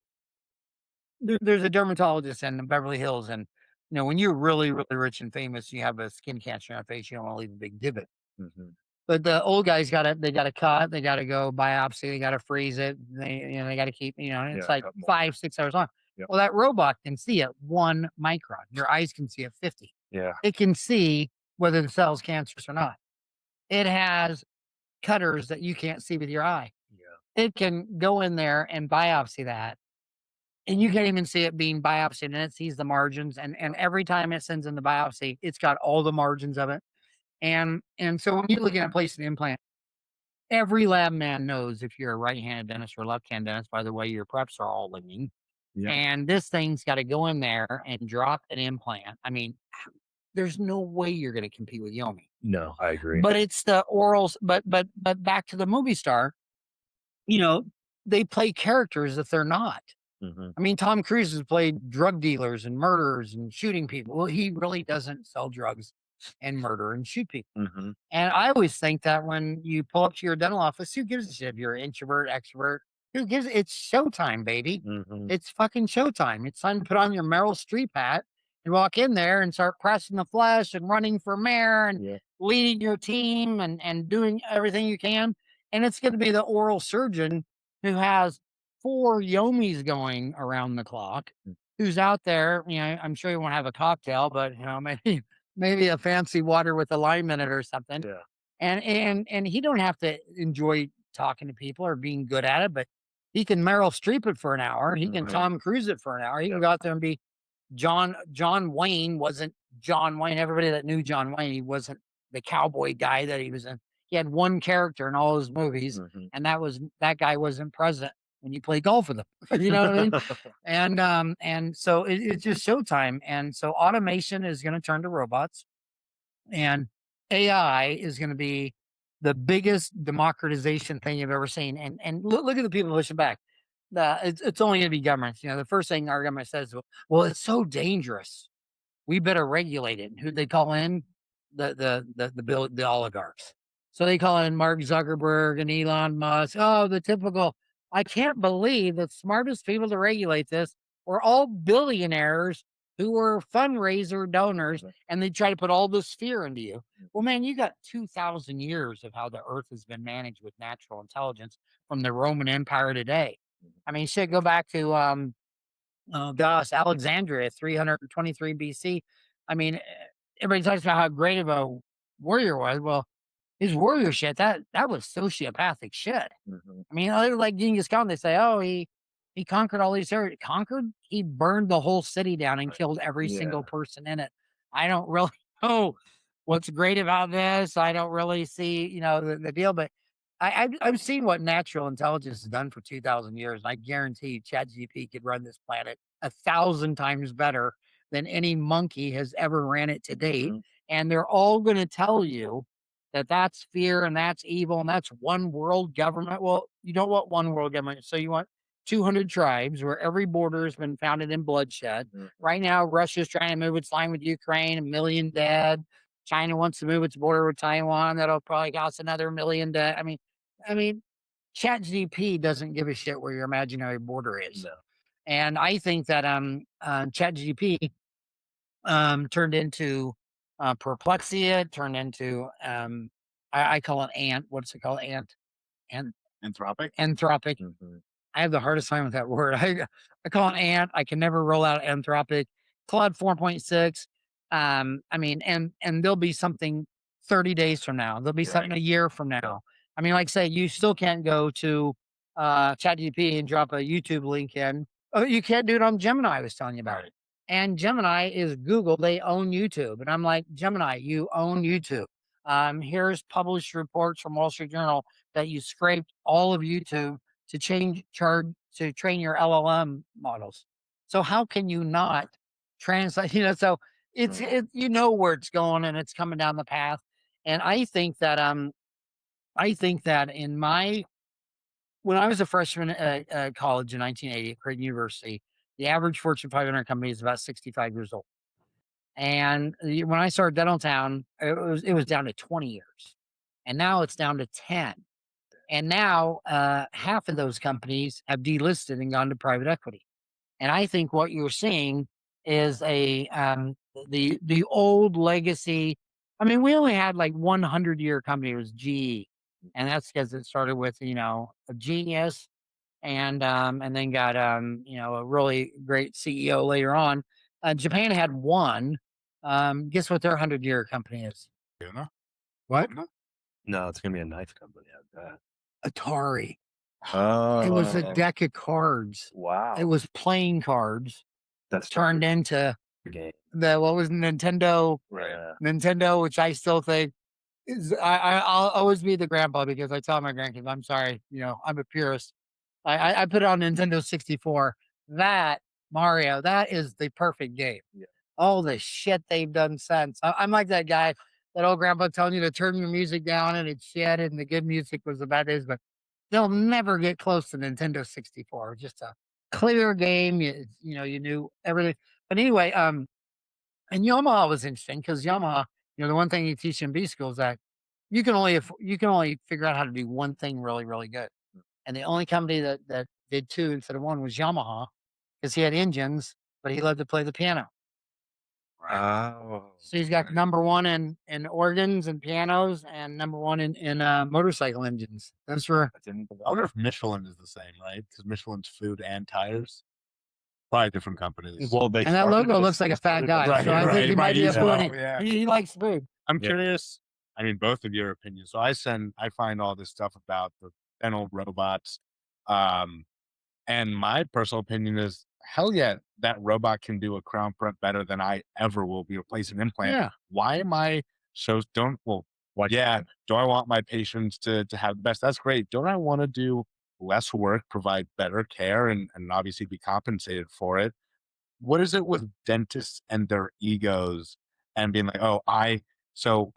there's a dermatologist in Beverly Hills. And, when you're really, really rich and famous, you have a skin cancer on your face, you don't want to leave a big divot. But the old guys they got to cut, they got to go biopsy, they got to freeze it. They got to keep, it's like 5-6 hours long. Well, that robot can see at 1 micron. Your eyes can see at 50. Yeah. It can see whether the cell's cancerous or not. It has cutters that you can't see with your eye. Yeah. It can go in there and biopsy that. And you can't even see it being biopsied, and it sees the margins. And every time it sends in the biopsy, it's got all the margins of it. And so when you're looking at placing the implant, every lab man knows if you're a right-handed dentist or left-handed dentist by the way your preps are all leaning. Yeah. And this thing's got to go in there and drop an implant. I mean, there's no way you're going to compete with Yomi. No, I agree. But it's the orals. But back to the movie star, they play characters that they're not. I mean, Tom Cruise has played drug dealers and murderers and shooting people. Well, he really doesn't sell drugs and murder and shoot people. And I always think that when you pull up to your dental office, who gives a shit if you're an introvert, extrovert? Who gives? It's showtime, baby. It's fucking showtime. It's time to put on your Meryl Streep hat and walk in there and start pressing the flesh and running for mayor and leading your team and doing everything you can. And it's going to be the oral surgeon who has 4 Yomis going around the clock, who's out there. I'm sure you won't have a cocktail, but maybe a fancy water with a lime in it or something. Yeah. And he don't have to enjoy talking to people or being good at it, but he can Meryl Streep it for an hour. He can Tom Cruise it for an hour. He can go out there and be John Wayne. Wasn't John Wayne. Everybody that knew John Wayne, he wasn't the cowboy guy that he was in. He had one character in all his movies, and that guy wasn't present when you play golf with him. You know what I mean? And so it's just showtime. And so automation is going to turn to robots, and AI is going to be the biggest democratization thing you've ever seen. And look at the people pushing back. It's only going to be governments. The first thing our government says, well, it's so dangerous. We better regulate it. Who they call in? The oligarchs. So they call in Mark Zuckerberg and Elon Musk. Oh, the typical I can't believe the smartest people to regulate this were all billionaires who were fundraiser donors, and they try to put all this fear into you. Well, man, you got 2,000 years of how the earth has been managed with natural intelligence from the Roman Empire today. I mean, shit, go back to oh gosh, Alexandria, 323 BC. I mean, everybody talks about how great of a warrior was. Well, his warrior shit, that was sociopathic shit. I mean, like Genghis Khan, they say, oh, he conquered all these areas. Conquered? He burned the whole city down and killed every single person in it. I don't really know what's great about this. I don't really see, the deal, but I've seen what natural intelligence has done for 2,000 years. And I guarantee you, ChatGPT could run this planet 1,000 times better than any monkey has ever ran it to date. And they're all going to tell you that that's fear and that's evil and that's one world government. Well, you don't want one world government. So you want 200 tribes where every border has been founded in bloodshed. Right now, Russia's trying to move its line with Ukraine, 1 million dead. China wants to move its border with Taiwan. That'll probably cost another 1 million dead. I mean, ChatGPT doesn't give a shit where your imaginary border is. No. And I think that ChatGPT turned into Perplexia, turned into I call it Ant. What's it called? Anthropic. Anthropic. I have the hardest time with that word. I call it Ant. I can never roll out Anthropic. Claude 4.6. I mean, and there'll be something 30 days from now. There'll be something a year from now. I mean, like say, you still can't go to ChatGPT and drop a YouTube link in. Oh, you can't do it on Gemini. I was telling you about it. And Gemini is Google. They own YouTube. And I'm like, Gemini, you own YouTube. Here's published reports from Wall Street Journal that you scraped all of YouTube to train your LLM models. So how can you not translate? So it's where it's going and it's coming down the path. And I think that when I was a freshman at college in 1980 at Creighton University, the average Fortune 500 company is about 65 years old. And when I started Dentaltown, it was down to 20 years, and now it's down to 10. And now half of those companies have delisted and gone to private equity. And I think what you're seeing is the old legacy. I mean, we only had like 100-year company. It was GE, and that's because it started with a genius, and then got a really great CEO later on. Japan had one. Guess what their 100-year company is? What? No, it's gonna be a knife company. I bet. Atari. Oh, It was a deck of cards. wow. It was playing cards That's turned into game. what was Nintendo? Right. Nintendo, which I still think is I'll always be the grandpa because I tell my grandkids, I'm sorry, I'm a purist. I put it on Nintendo 64. That Mario, that is the perfect game. Yeah. All the shit they've done since. I'm like that guy, that old grandpa telling you to turn your music down and it's shit and the good music was the bad days, but they'll never get close to Nintendo 64. Just a clear game. You knew everything. But anyway, and Yamaha was interesting because Yamaha, the one thing you teach in B school is that you can only figure out how to do one thing really, really good. And the only company that did two instead of one was Yamaha, because he had engines, but he loved to play the piano. Oh. So he's got number one in organs and pianos, and number one in motorcycle engines. That's where I wonder if Michelin is the same, right? Because Michelin's food and tires. Probably different companies. Well, and that logo looks like a fat guy. Right, so I think he might be a use well, foodie. yeah. He likes food. I'm curious. I mean, both of your opinions. So I find all this stuff about the dental robots. And my personal opinion is, hell yeah, that robot can do a crown prep better than I ever will be replacing an implant. Yeah. Why am I do I want my patients to have the best? That's great. Don't I want to do less work, provide better care, and obviously be compensated for it? What is it with dentists and their egos and being like, so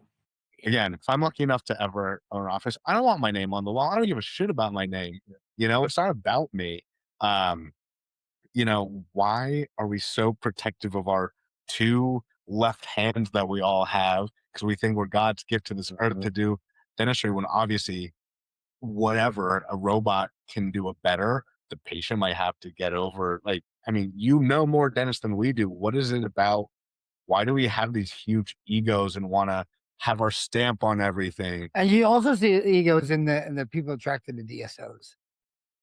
again, if I'm lucky enough to ever own an office, I don't want my name on the wall. I don't give a shit about my name. It's not about me. Why are we so protective of our two left hands that we all have? Because we think we're God's gift to this earth to do dentistry, when obviously a robot can do it better. The patient might have to get over, like, I mean, you know more dentists than we do. What is it about? Why do we have these huge egos and want to have our stamp on everything? And you also see egos in the people attracted to DSOs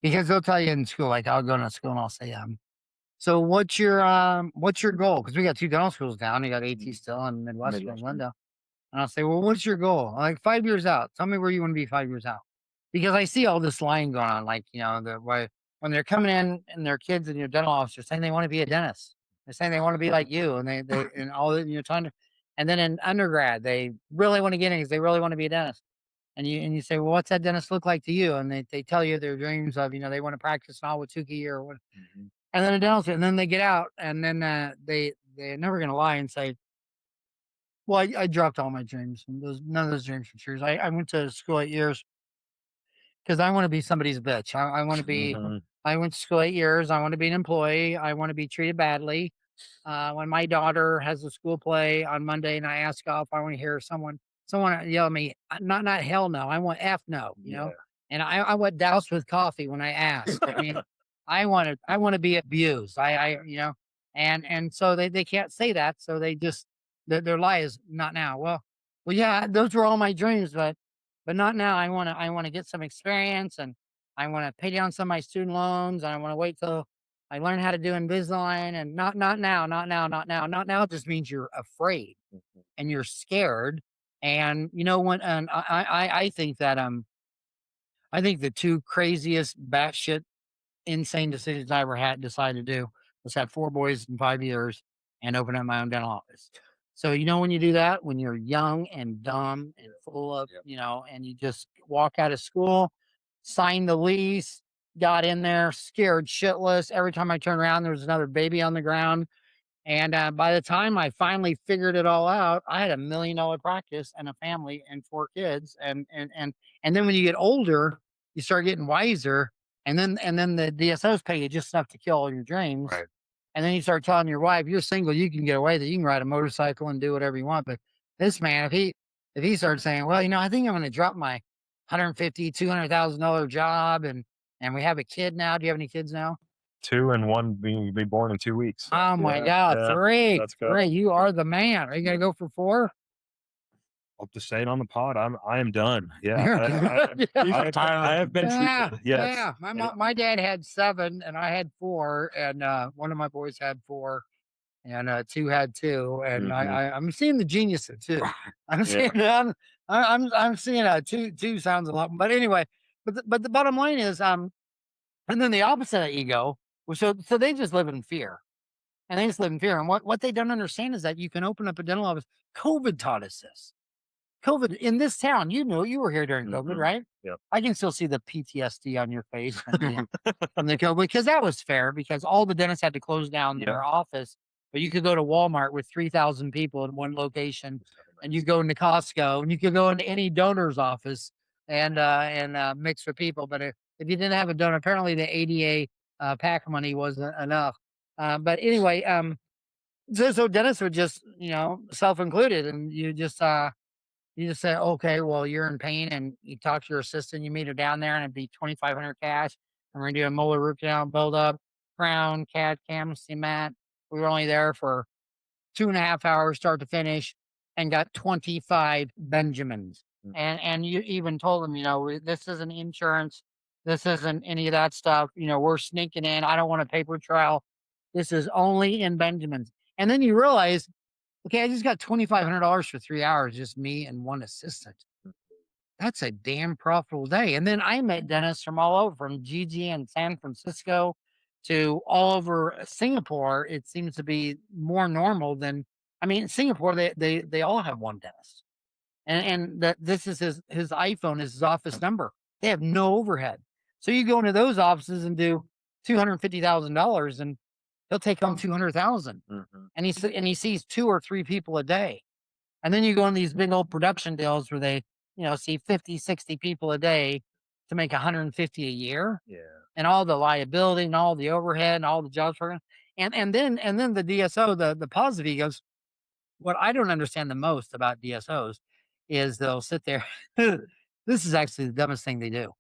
because they'll tell you in school, like I'll go to school and I'll say, so what's your goal? Because we got 2 dental schools down. You got AT still and Midwestern and Glendale. And I'll say, well, what's your goal? Like 5 years out. Tell me where you want to be 5 years out. Because I see all this lying going on, like, when they're coming in and their kids in your dental office are saying they want to be a dentist. They're saying they want to be like you, and they and all that you're trying to. And then in undergrad, they really want to get in because they really want to be a dentist. And you say, well, what's that dentist look like to you? And they tell you their dreams of, they want to practice an Awatuki or what. And then a dental student, and then they get out, and then they're never gonna lie and say, well, I dropped all my dreams. And none of those dreams were true. I went to school 8 years because I want to be somebody's bitch. I want to be. I went to school 8 years. I want to be an employee. I want to be treated badly. When my daughter has a school play on Monday and I ask off, I want to hear someone yell at me, not hell no. I want F no, and I want doused with coffee when I ask. I mean, I want to be abused. And so they can't say that. So they just, their lie is not now. Well, yeah, those were all my dreams, but not now. I want to get some experience, and I want to pay down some of my student loans, and I want to wait till I learn how to do Invisalign, and not now, not now, not now, not now. Just means you're afraid and you're scared. And and I think that I think the 2 craziest batshit insane decisions I ever had decided to do was have 4 boys in 5 years and open up my own dental office. So when you do that, when you're young and dumb and full of, and you just walk out of school, sign the lease, got in there, scared shitless. Every time I turned around, there was another baby on the ground. And by the time I finally figured it all out, I had $1 million practice and a family and 4 kids. And then when you get older, you start getting wiser. And then the DSOs pay you just enough to kill all your dreams. Right. And then you start telling your wife, you're single, you can get away with it. You can ride a motorcycle and do whatever you want. But this man, if he starts saying, well, I think I'm going to drop my $150,000-$200,000 job, and we have a kid now. Do you have any kids now? 2 and 1 being be born in 2 weeks. So, Oh my God, yeah, 3! let's go. 3! You are the man. Are you gonna go for 4? I'll just say it on the pod. I am done. Yeah, You're I have been. Yeah, Yes. yeah. My dad had 7, and I had 4, and one of my boys had 4, and 2 had 2, and I'm seeing the genius of 2. I'm seeing I'm seeing 2 sounds a lot, but anyway. But the bottom line is and then the opposite of ego. So they just live in fear. And they just live in fear. And what they don't understand is that you can open up a dental office. COVID taught us this. COVID in this town, you were here during COVID, right? Yep. I can still see the PTSD on your face from the COVID, because that was fair, because all the dentists had to close down their office. But you could go to Walmart with 3,000 people in one location, and you go into Costco, and you could go into any donor's office and mix with people. But if you didn't have a donor, apparently the ADA pack money wasn't enough. But anyway, so dentists were just, self-included, and you just say, okay, well, you're in pain, and you talk to your assistant, you meet her down there, and it'd be 2,500 cash, and we're gonna do a molar root canal, build up, crown, CAD, cam, cement. We were only there for 2.5 hours, start to finish, and got 25 Benjamins. And you even told them, this isn't insurance, this isn't any of that stuff. We're sneaking in. I don't want a paper trail. This is only in Benjamins. And then you realize, okay, I just got $2,500 for 3 hours, just me and one assistant. That's a damn profitable day. And then I met dentists from all over, from Gigi and San Francisco to all over Singapore. It seems to be more normal than, Singapore, they all have one dentist. And that this is his iPhone is his office number. They have no overhead. So you go into those offices and do $250,000, and he'll take home 200,000. And he sees 2 or 3 people a day. And then you go in these big old production deals where they, see 50, 60 people a day to make 150 a year. Yeah. And all the liability and all the overhead and all the jobs for him. And then the DSO, the positive egos. What I don't understand the most about DSOs is they'll sit there. This is actually the dumbest thing they do.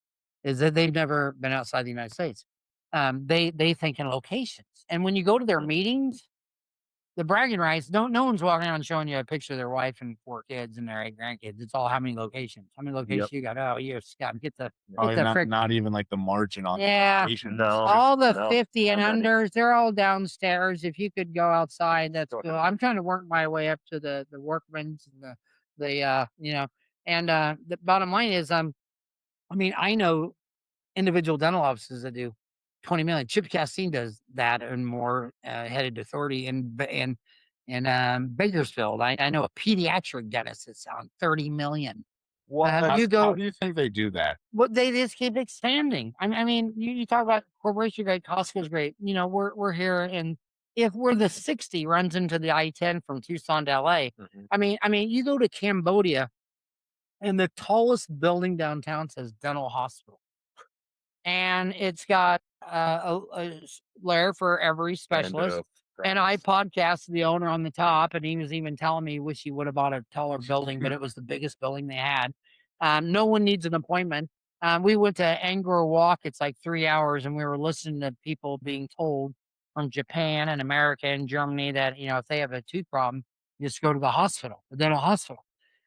is that they've never been outside the United States. They think in locations, and when you go to their meetings, the bragging rights, no one's walking around showing you a picture of their wife and 4 kids and their 8 grandkids. It's all how many locations. How many locations Yep. you got? Oh, you got get the Oh, get the not, frick. not even like the margin on the Yeah. locations. No. All the No, 50 and not many. unders, they're all downstairs. If you could go outside, that's Go cool. ahead. I'm trying to work my way up to the workmen's and the bottom line is I mean, I know individual dental offices that do 20 million. Chip Castine does that and more, headed to 30 in Bakersfield. I know a pediatric dentist that's on 30 million. How, You how go, do you think they do that? well, they just keep expanding. I mean, you talk about corporation great, Costco's great. You know, we're here, and if we're the 60 runs into the I-10 from Tucson to LA, Mhm. I mean, you go to Cambodia, and the tallest building downtown says dental hospital, and it's got layer for every specialist. And I podcasted the owner on the top, and he was even telling me he wish he would have bought a taller building, but it was the biggest building they had. No one needs an appointment. We went to Angkor Walk. It's like 3 hours, and we were listening to people being told from Japan and America and Germany that if they have a tooth problem, just go to the hospital, the dental hospital.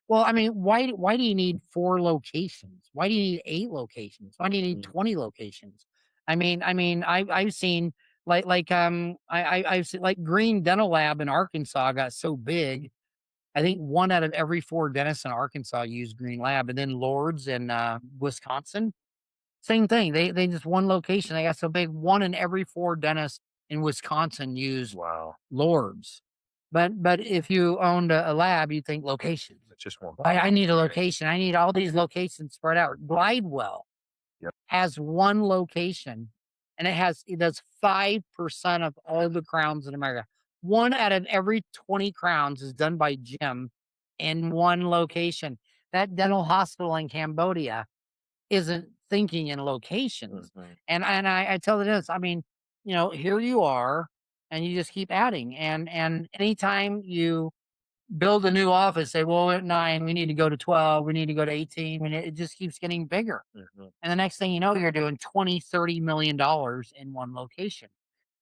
Well, I mean, why do you need 4 locations? Why do you need 8 locations? Why do you need 20 locations? I've seen I've seen like Green Dental Lab in Arkansas got so big. I think 1 out of every 4 dentists in Arkansas use Green Lab, and then Lords in Wisconsin, same thing. They just 1 location. They got so big. 1 in every 4 dentists in Wisconsin use Wow. Lords. But if you owned a lab, you think locations. It's just one. I need a location. I need all these locations spread out. Glidewell Yep. has 1 location, and it does 5% of all the crowns in America. 1 out of every 20 crowns is done by Jim in 1 location. That dental hospital in Cambodia isn't thinking in locations. Mhm. And I tell you this, I mean, here you are, and you just keep adding. And anytime you build a new office, say, well, at 9, we need to go to 12, we need to go to 18, and it just keeps getting bigger. Mhm. And the next thing you know, you're doing 20, $30 million in 1 location.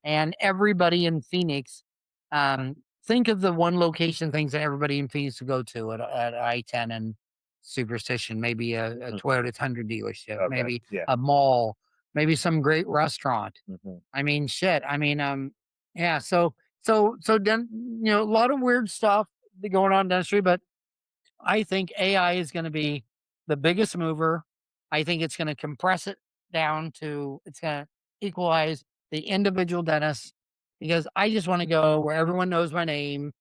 And everybody in Phoenix, think of the 1 location things that everybody in Phoenix will go to at I-10 and Superstition, maybe a Toyota Tundra dealership, Okay. maybe Yeah. a mall, maybe some great restaurant. Mhm. I mean, shit. I mean, yeah. So then, a lot of weird stuff going on in dentistry, but I think AI is going to be the biggest mover. I think it's going to compress it down to, it's going to equalize the individual dentist, because I just want to go where everyone knows my name,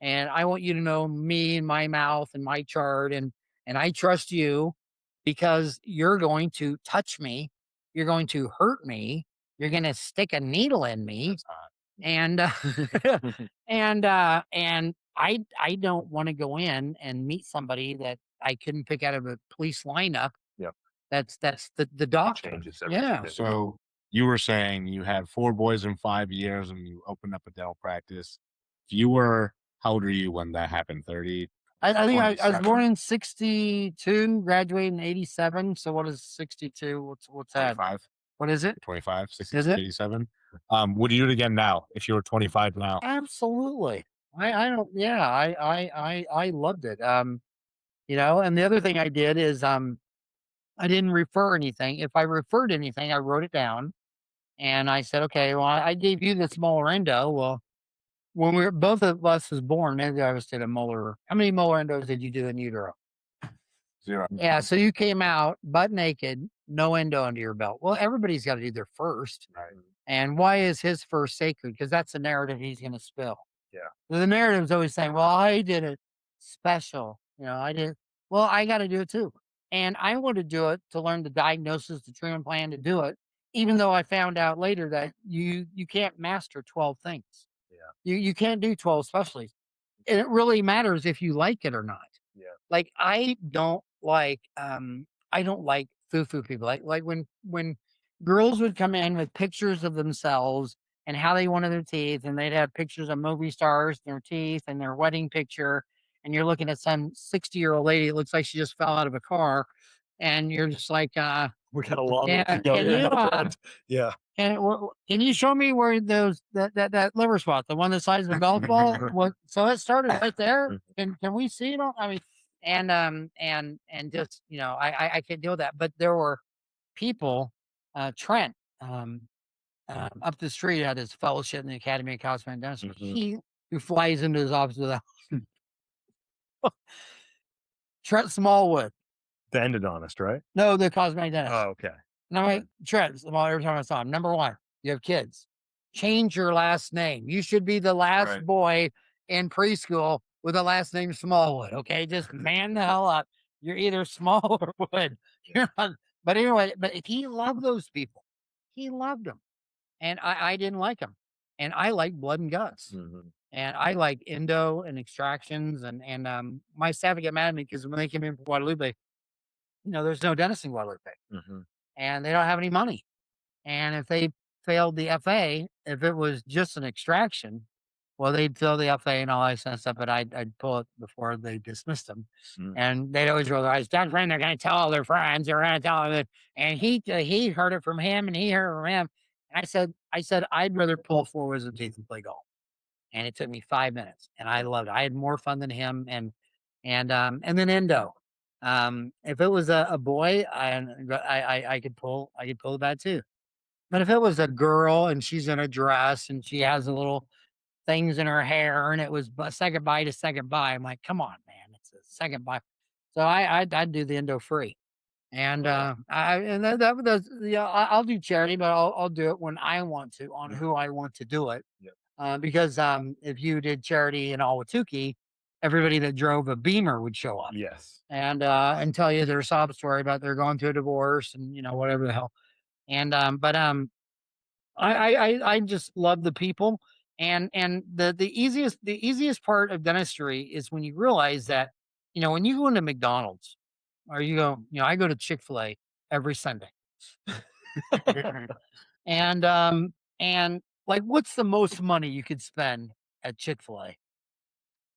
and I want you to know me and my mouth and my chart, and I trust you because you're going to touch me, you're going to hurt me, you're going to stick a needle in me, That's hot. and and I don't want to go in and meet somebody that I couldn't pick out of a police lineup. Yep. That's the doctor. Changes everything. Yeah. So you were saying you had 4 boys in 5 years and you opened up a dental practice. If you were, how old are you when that happened? 30? I think I was 27? born in 62, graduated in 87. So what is 62? What's that? 25? What is it? 25, Is 66, it? 87. Would you do it again now if you were 25 now? Absolutely. I don't, yeah, I loved it. And the other thing I did is I didn't refer anything. If I referred anything, I wrote it down, and I said, okay, well, I gave you this molar endo. Well, when both of us was born, maybe I was did a molar. How many molar endos did you do in utero? 0. Yeah, so you came out butt naked, no endo under your belt. Well, everybody's got to do their first. Right. And why is his first sacred? Because that's the narrative he's going to spill. Yeah. The narrative is always saying, well, I did it special. I did. Well, I got to do it too. And I want to do it to learn the diagnosis, the treatment plan to do it, even though I found out later that you can't master 12 things. Yeah. You can't do 12 specialties. And it really matters if you like it or not. Yeah. Like I don't like foo-foo people. Like when girls would come in with pictures of themselves and how they wanted their teeth, and they'd have pictures of movie stars, their teeth, and their wedding picture, and you're looking at some 60-year-old lady, it looks like she just fell out of a car, and you're just like, We got a long way yeah, to go. can Yeah, you, my friend. Yeah. can you show me where that liver spot, the one the size of a golf ball? What? So it started right there. Can we see it? I mean, and just I can't deal with that. But there were people, Trent, up the street at his fellowship in the Academy of Cosmetic Dentistry. He who flies into his office without Trent Smallwood. The endodontist, right? No, the cosmetic dentist. Oh, okay. And I'm like, Trent, every time I saw him, number one, you have kids. Change your last name. You should be the last Right. boy in preschool with the last name Smallwood. Okay. Just man the hell up. You're either Small or Wood. You're not, but anyway, but if he loved those people, he loved them. And I didn't like them. And I like blood and guts. And I like endo and extractions. And my staff would get mad at me because when they came in from Guadalupe, there's no dentist in Guadalupe and they don't have any money. And if they failed the FA, if it was just an extraction, well, they'd fill the FA and all that kind of stuff, but I'd pull it before they dismissed them. And they'd always roll their eyes. That friend, they're going to tell all their friends. They're going to tell them. And he heard it from him, and he heard it from him. And I said, I'd rather pull 4 wisdom teeth and play golf. And it took me 5 minutes, and I loved it. I had more fun than him. And then endo. If it was a boy, I could pull the bad too. But if it was a girl and she's in a dress and she has a little things in her hair and it was second bite to second bite, I'm like, come on, man, it's a second bite. So I'd do the endo free. And I'll do charity, but I'll do it when I want to, on who I want to do it. Because if you did charity in Awatuki, everybody that drove a Beamer would show up. Yes. And tell you their sob story about they're going through a divorce and whatever the hell. And I just love the people. And the easiest part of dentistry is when you realize that, when you go into McDonald's or I go to Chick-fil-A every Sunday. And like, what's the most money you could spend at Chick-fil-A?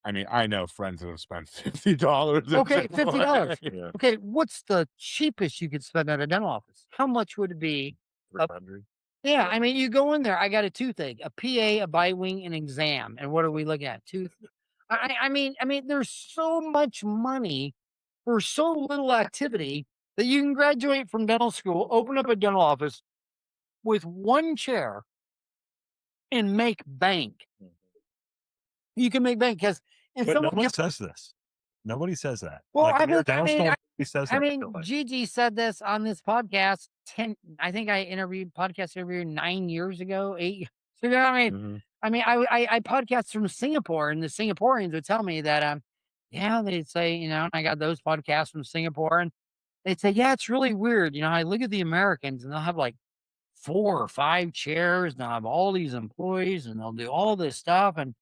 I mean, I know friends that have spent $50. Okay, $50. Yeah. Okay, what's the cheapest you could spend at a dental office? How much would it be? 300. Yeah, I mean, you go in there. I got a toothache, a PA, a bite wing, an exam, and what are we looking at? I mean, there's so much money for so little activity that you can graduate from dental school, open up a dental office with one chair, and make bank. You can make bank because if But someone nobody says this. Nobody says that. Well, like, I in your mean- dental I mean, school, nobody says that. I I mean, feel like. Gigi said this on this podcast. I think I podcast interviewed 9 years ago, 8 years ago. I mean, I podcast from Singapore, and the Singaporeans would tell me that, yeah, they'd say, I got those podcasts from Singapore, and they'd say, yeah, it's really weird. I look at the Americans, and they'll have like 4 or 5 chairs, and they'll have all these employees, and they'll do all this stuff, and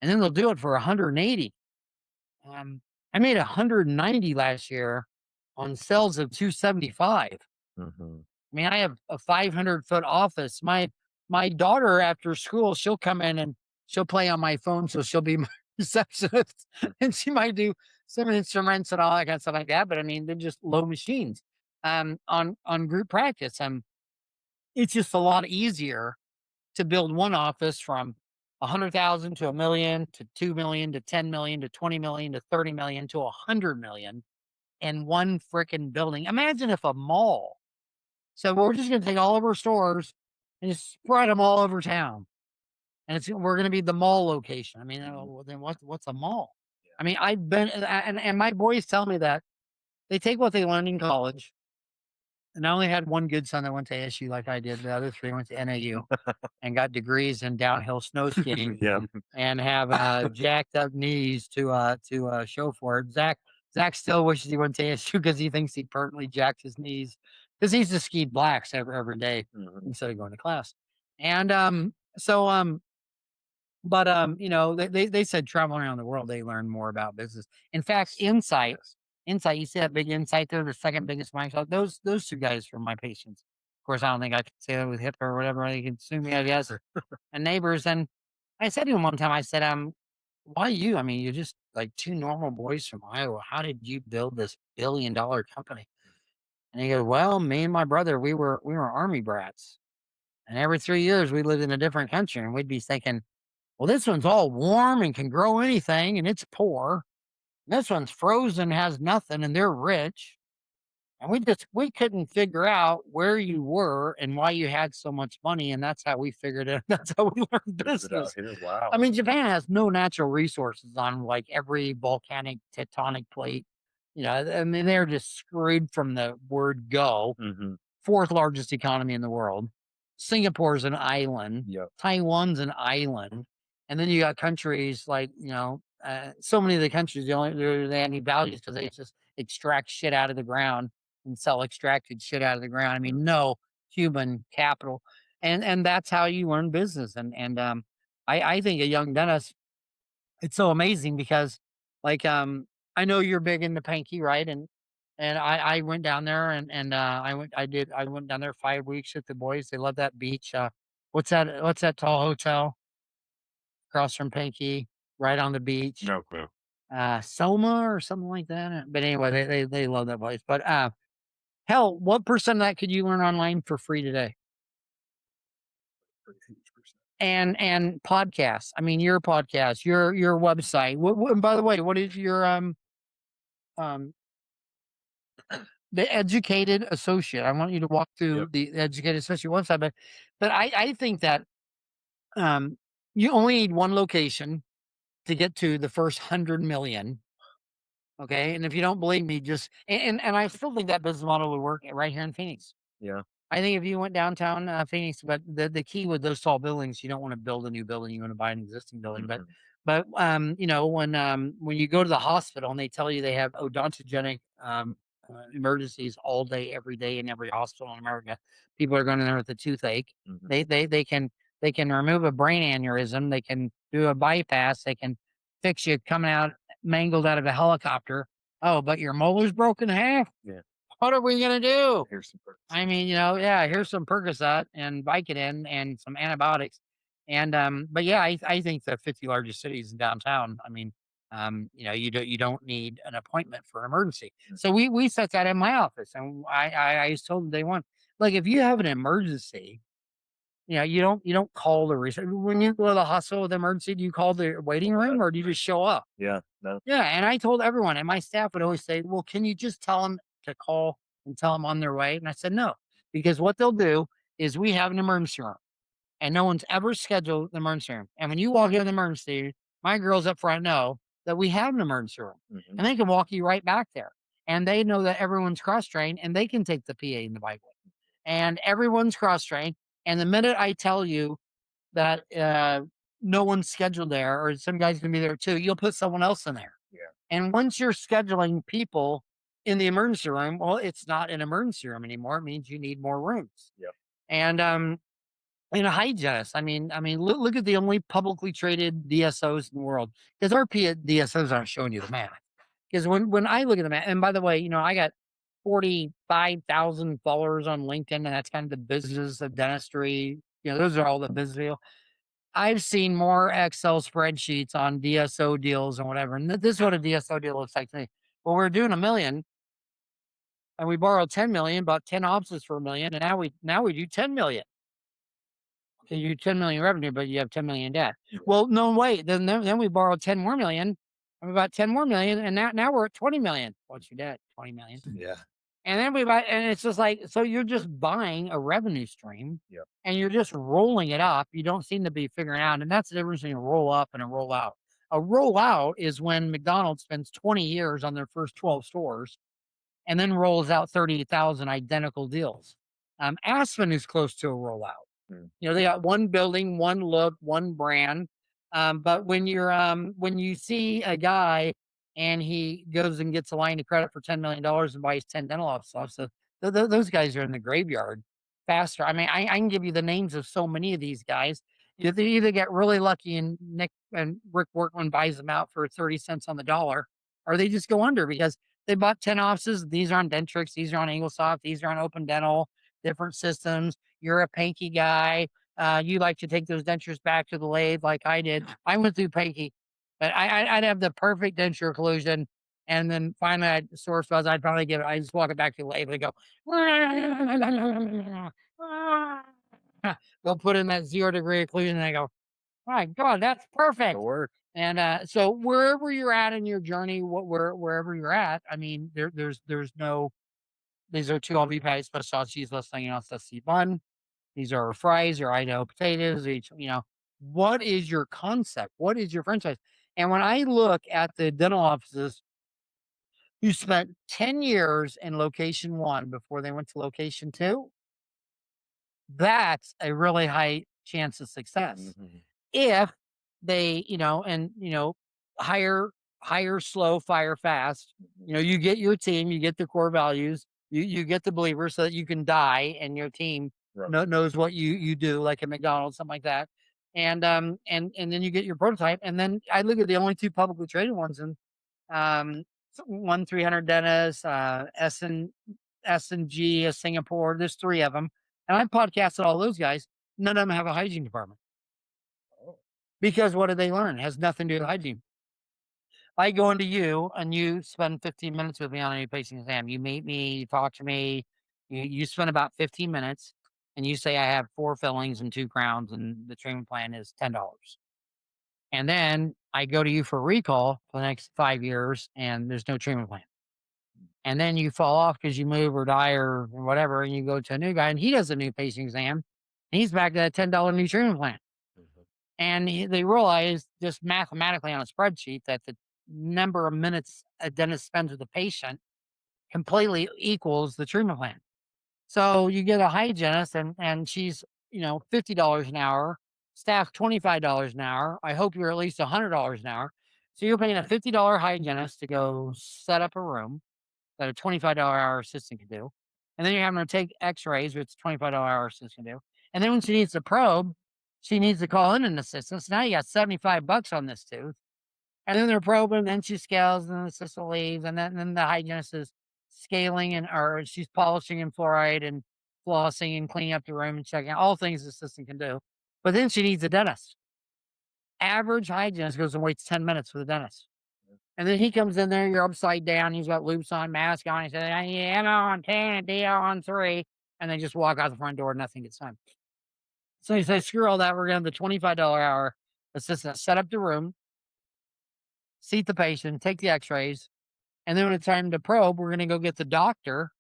then they'll do it for 180. I made 190 last year on sales of 275. I mean, I have a 500-foot office. My daughter after school, she'll come in and she'll play on my phone, so she'll be my receptionist, and she might do some instruments and all that kind of stuff like that. But I mean, they're just low machines. On group practice, it's just a lot easier to build one office from 100,000 to 1,000,000 to 2,000,000 to 10,000,000 to 20,000,000 to 30,000,000 to 100,000,000 in one freaking building. Imagine if a mall. So we're just going to take all of our stores and just spread them all over town, and we're going to be the mall location. I mean, well, then what's a mall? I mean, I've been and my boys tell me that they take what they learned in college. And I only had one good son that went to ASU like I did. The other 3 went to NAU and got degrees in downhill snow skiing. Yeah. And have jacked up knees to show for it. Zach still wishes he went to ASU because he thinks he permanently jacked his knees because he's just skied blacks every day instead of going to class. And they said traveling around the world, they learn more about business. In fact, Insight, you see that big Insight there, the second biggest Microsoft. Those 2 guys were my patients. Of course, I don't think I could say that with Hitler or whatever. They can sue me, I guess, and neighbors. And I said to him one time, I said, why you? I mean, you're just like 2 normal boys from Iowa. How did you build this $1 billion company? And he goes, well, me and my brother, we were army brats. And every 3 years we lived in a different country. And we'd be thinking, well, this one's all warm and can grow anything and it's poor. This one's frozen, has nothing, and they're rich. And we couldn't figure out where you were and why you had so much money. And that's how we figured it. That's how we learned business. Wow. I mean, Japan has no natural resources on like every volcanic tectonic plate. I mean, they're just screwed from the word go. Mm-hmm. Fourth largest economy in the world. Singapore's an island. Yep. Taiwan's an island. And then you got countries like, so many of the countries, they have any values because they just extract shit out of the ground and sell extracted shit out of the ground. I mean, no human capital. And that's how you learn business. I think a young dentist, it's so amazing because like I know you're big into Panky, right? And I went down there and I went down there 5 weeks with the boys. They love that beach. What's that tall hotel across from Panky, right on the beach? No clue. Soma or something like that. But anyway, they love that place. But hell, what percent of that could you learn online for free today? And podcasts. I mean, your podcast, your website. And by the way, what is your um the educated associate? I want you to walk through Yep. the educated associate website, but I think that you only need one location to get to the first 100 million. Okay, and if you don't believe me, just and I still think that business model would work right here in Phoenix. Yeah. I think if you went downtown Phoenix, but the key with those tall buildings, you don't want to build a new building, you want to buy an existing building. Mhm. But when you go to the hospital and they tell you they have odontogenic emergencies all day, every day in every hospital in America, people are going in there with a toothache. Mhm. They can remove a brain aneurysm, they can do a bypass, they can fix you coming out mangled out of a helicopter. Oh, but your molar's broken in half. Yeah. What are we gonna do? Here's some perks. I mean, here's some Percocet and Vicodin and some antibiotics. But yeah, I think the 50 largest cities in downtown, I mean, you don't need an appointment for an emergency. So we set that in my office and I just told them day one, like if you have an emergency, you don't call the research when you go to the hospital with emergency, do you call the waiting room or do you just show up? Yeah. No. Yeah, and I told everyone, and my staff would always say, "Well, can you just tell them to call and tell them on their way?" And I said, "No, because what they'll do is we have an emergency room, and no one's ever scheduled the emergency room. And when you walk in the emergency, my girls up front know that we have an emergency room, Mhm. and they can walk you right back there. And they know that everyone's cross trained, and they can take the PA and the bike with, and everyone's cross trained. And the minute I tell you that no one's scheduled there, or some guy's gonna be there too, you'll put someone else in there. Yeah. And once you're scheduling people in the emergency room, well, it's not an emergency room anymore. It means you need more rooms. Yep. And a hygienist, look at the only publicly traded DSOs in the world. Because our DSOs aren't showing you the math. Because when I look at the math, and by the way, I got 45,000 followers on LinkedIn, and that's kind of the business of dentistry. Those are all the business deal. I've seen more Excel spreadsheets on DSO deals and whatever. And this is what a DSO deal looks like to me. Well, we're doing 1 million and we borrowed 10 million, bought 10 offices for 1 million. And now we do 10 million. Okay, you do 10 million revenue, but you have 10 million debt. Yeah. Well, no, wait. Then we borrowed 10 more million and we bought 10 more million. And now we're at 20 million. What's your debt? 20 million. Yeah. And then we buy, and it's just like, so you're just buying a revenue stream. Yep. And you're just rolling it up. You don't seem to be figuring out. And that's the difference between a roll up and a roll out. A roll out is when McDonald's spends 20 years on their first 12 stores and then rolls out 30,000 identical deals. Aspen is close to a rollout. Mm. They got one building, one look, one brand. But when you see a guy and he goes and gets a line of credit for $10 million and buys 10 dental offices, so those guys are in the graveyard faster. I mean, I can give you the names of so many of these guys. They either get really lucky and Nick and Rick Workman buys them out for 30 cents on the dollar, or they just go under because they bought 10 offices. These are on Dentrix, these are on Inglesoft, these are on Open Dental, different systems. You're a Panky guy. You like to take those dentures back to the lathe like I did. I went through Panky, but I'd have the perfect denture occlusion. And then finally, sore spells, I'd probably give it, I just walk it back to the lab and go, go put in that 0-degree occlusion. And I go, my God, that's perfect. It'll work. And so wherever you're at in your journey, wherever you're at, I mean, there's no, these are 2 all-beef special cheese, anything else that's C1. These are fries or Idaho potatoes. Each, what is your concept? What is your franchise? And when I look at the dental offices who spent 10 years in location 1 before they went to location 2, that's a really high chance of success. If they, hire slow, fire fast. You get your team, you get the core values, you get the believers so that you can die and your team knows what you do, like at McDonald's, something like that. And then you get your prototype. And then I look at the only 2 publicly traded ones, and one 300 dentist, S&G, Singapore. There's 3 of them, and I podcasted all those guys. None of them have a hygiene department. Because what did they learn? It has nothing to do with hygiene. I go into you and you spend 15 minutes with me on a patient exam. You meet me, you talk to me, you spend about 15 minutes and you say, I have 4 fillings and 2 crowns and the treatment plan is $10. And then I go to you for recall for the next 5 years and there's no treatment plan. And then you fall off because you move or die or whatever, and you go to a new guy and he does a new patient exam and he's back to that $10 new treatment plan. And they realized just mathematically on a spreadsheet that the number of minutes a dentist spends with the patient completely equals the treatment plan. So you get a hygienist and she's, $50 an hour, staff $25 an hour. I hope you're at least $100 an hour. So you're paying a $50 hygienist to go set up a room that a $25 hour assistant can do. And then you're having to take x-rays, which a $25 hour assistant can do. And then when she needs to probe, she needs to call in an assistant. So now you got $75 on this tooth. And then they're probing, then she scales, and the assistant leaves, and then the hygienist is scaling or she's polishing and fluoride and flossing and cleaning up the room and checking out all things the assistant can do. But then she needs a dentist. Average hygienist goes and waits 10 minutes for the dentist. And then he comes in there, you're upside down, he's got loops on, mask on, he says, M on 10 and D on 3, and they just walk out the front door, nothing gets done. So he says, screw all that, we're going to the $25 hour assistant set up the room, seat the patient, take the x-rays, and then when it's time to probe, we're going to go get the doctor.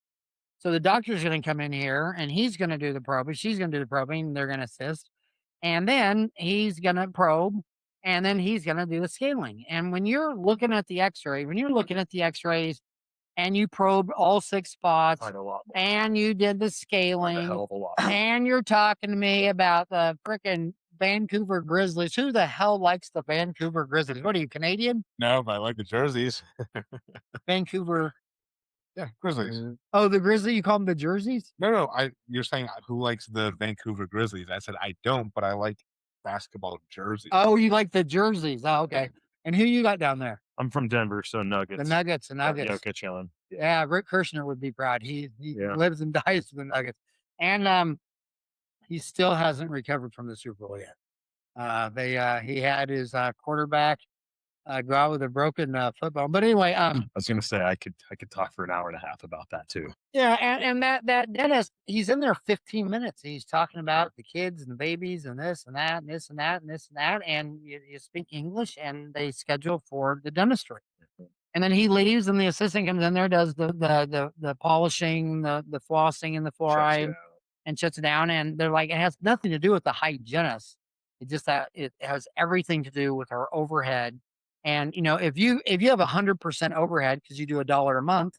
So the doctor's going to come in here, and he's going to do the probing, she's going to do the probing, and they're going to assist. And then he's going to probe, and then he's going to do the scaling. And when you're looking at the x-rays and you probed all 6 spots and you did the scaling and you're talking to me about the freaking Vancouver Grizzlies. Who the hell likes the Vancouver Grizzlies? What are you, Canadian? No, but I like the jerseys. Vancouver. Yeah, Grizzlies. Oh, the Grizzly? You call them the jerseys? No. You're saying who likes the Vancouver Grizzlies? I said I don't, but I like basketball jerseys. Oh, you like the jerseys. Oh, okay. And who you got down there? I'm from Denver, so Nuggets. The Nuggets. Jokic chilling. Yeah, Rick Kirshner would be proud. He lives and dies for the Nuggets. And he still hasn't recovered from the Super Bowl yet. He had his quarterback go out with a broken football. But anyway, I was gonna say I could talk for an hour and a half about that too. Yeah, and that dentist, he's in there 15 minutes. He's talking about the kids and the babies and this and that and this and that and this and that. And you speak English, and they schedule for the dentistry. And then he leaves, and the assistant comes in there, does the polishing, the flossing, and the fluoride, and shuts it down. And they're like, it has nothing to do with the hygienist. It just it has everything to do with our overhead. And if you have 100% overhead because you do $1 a month,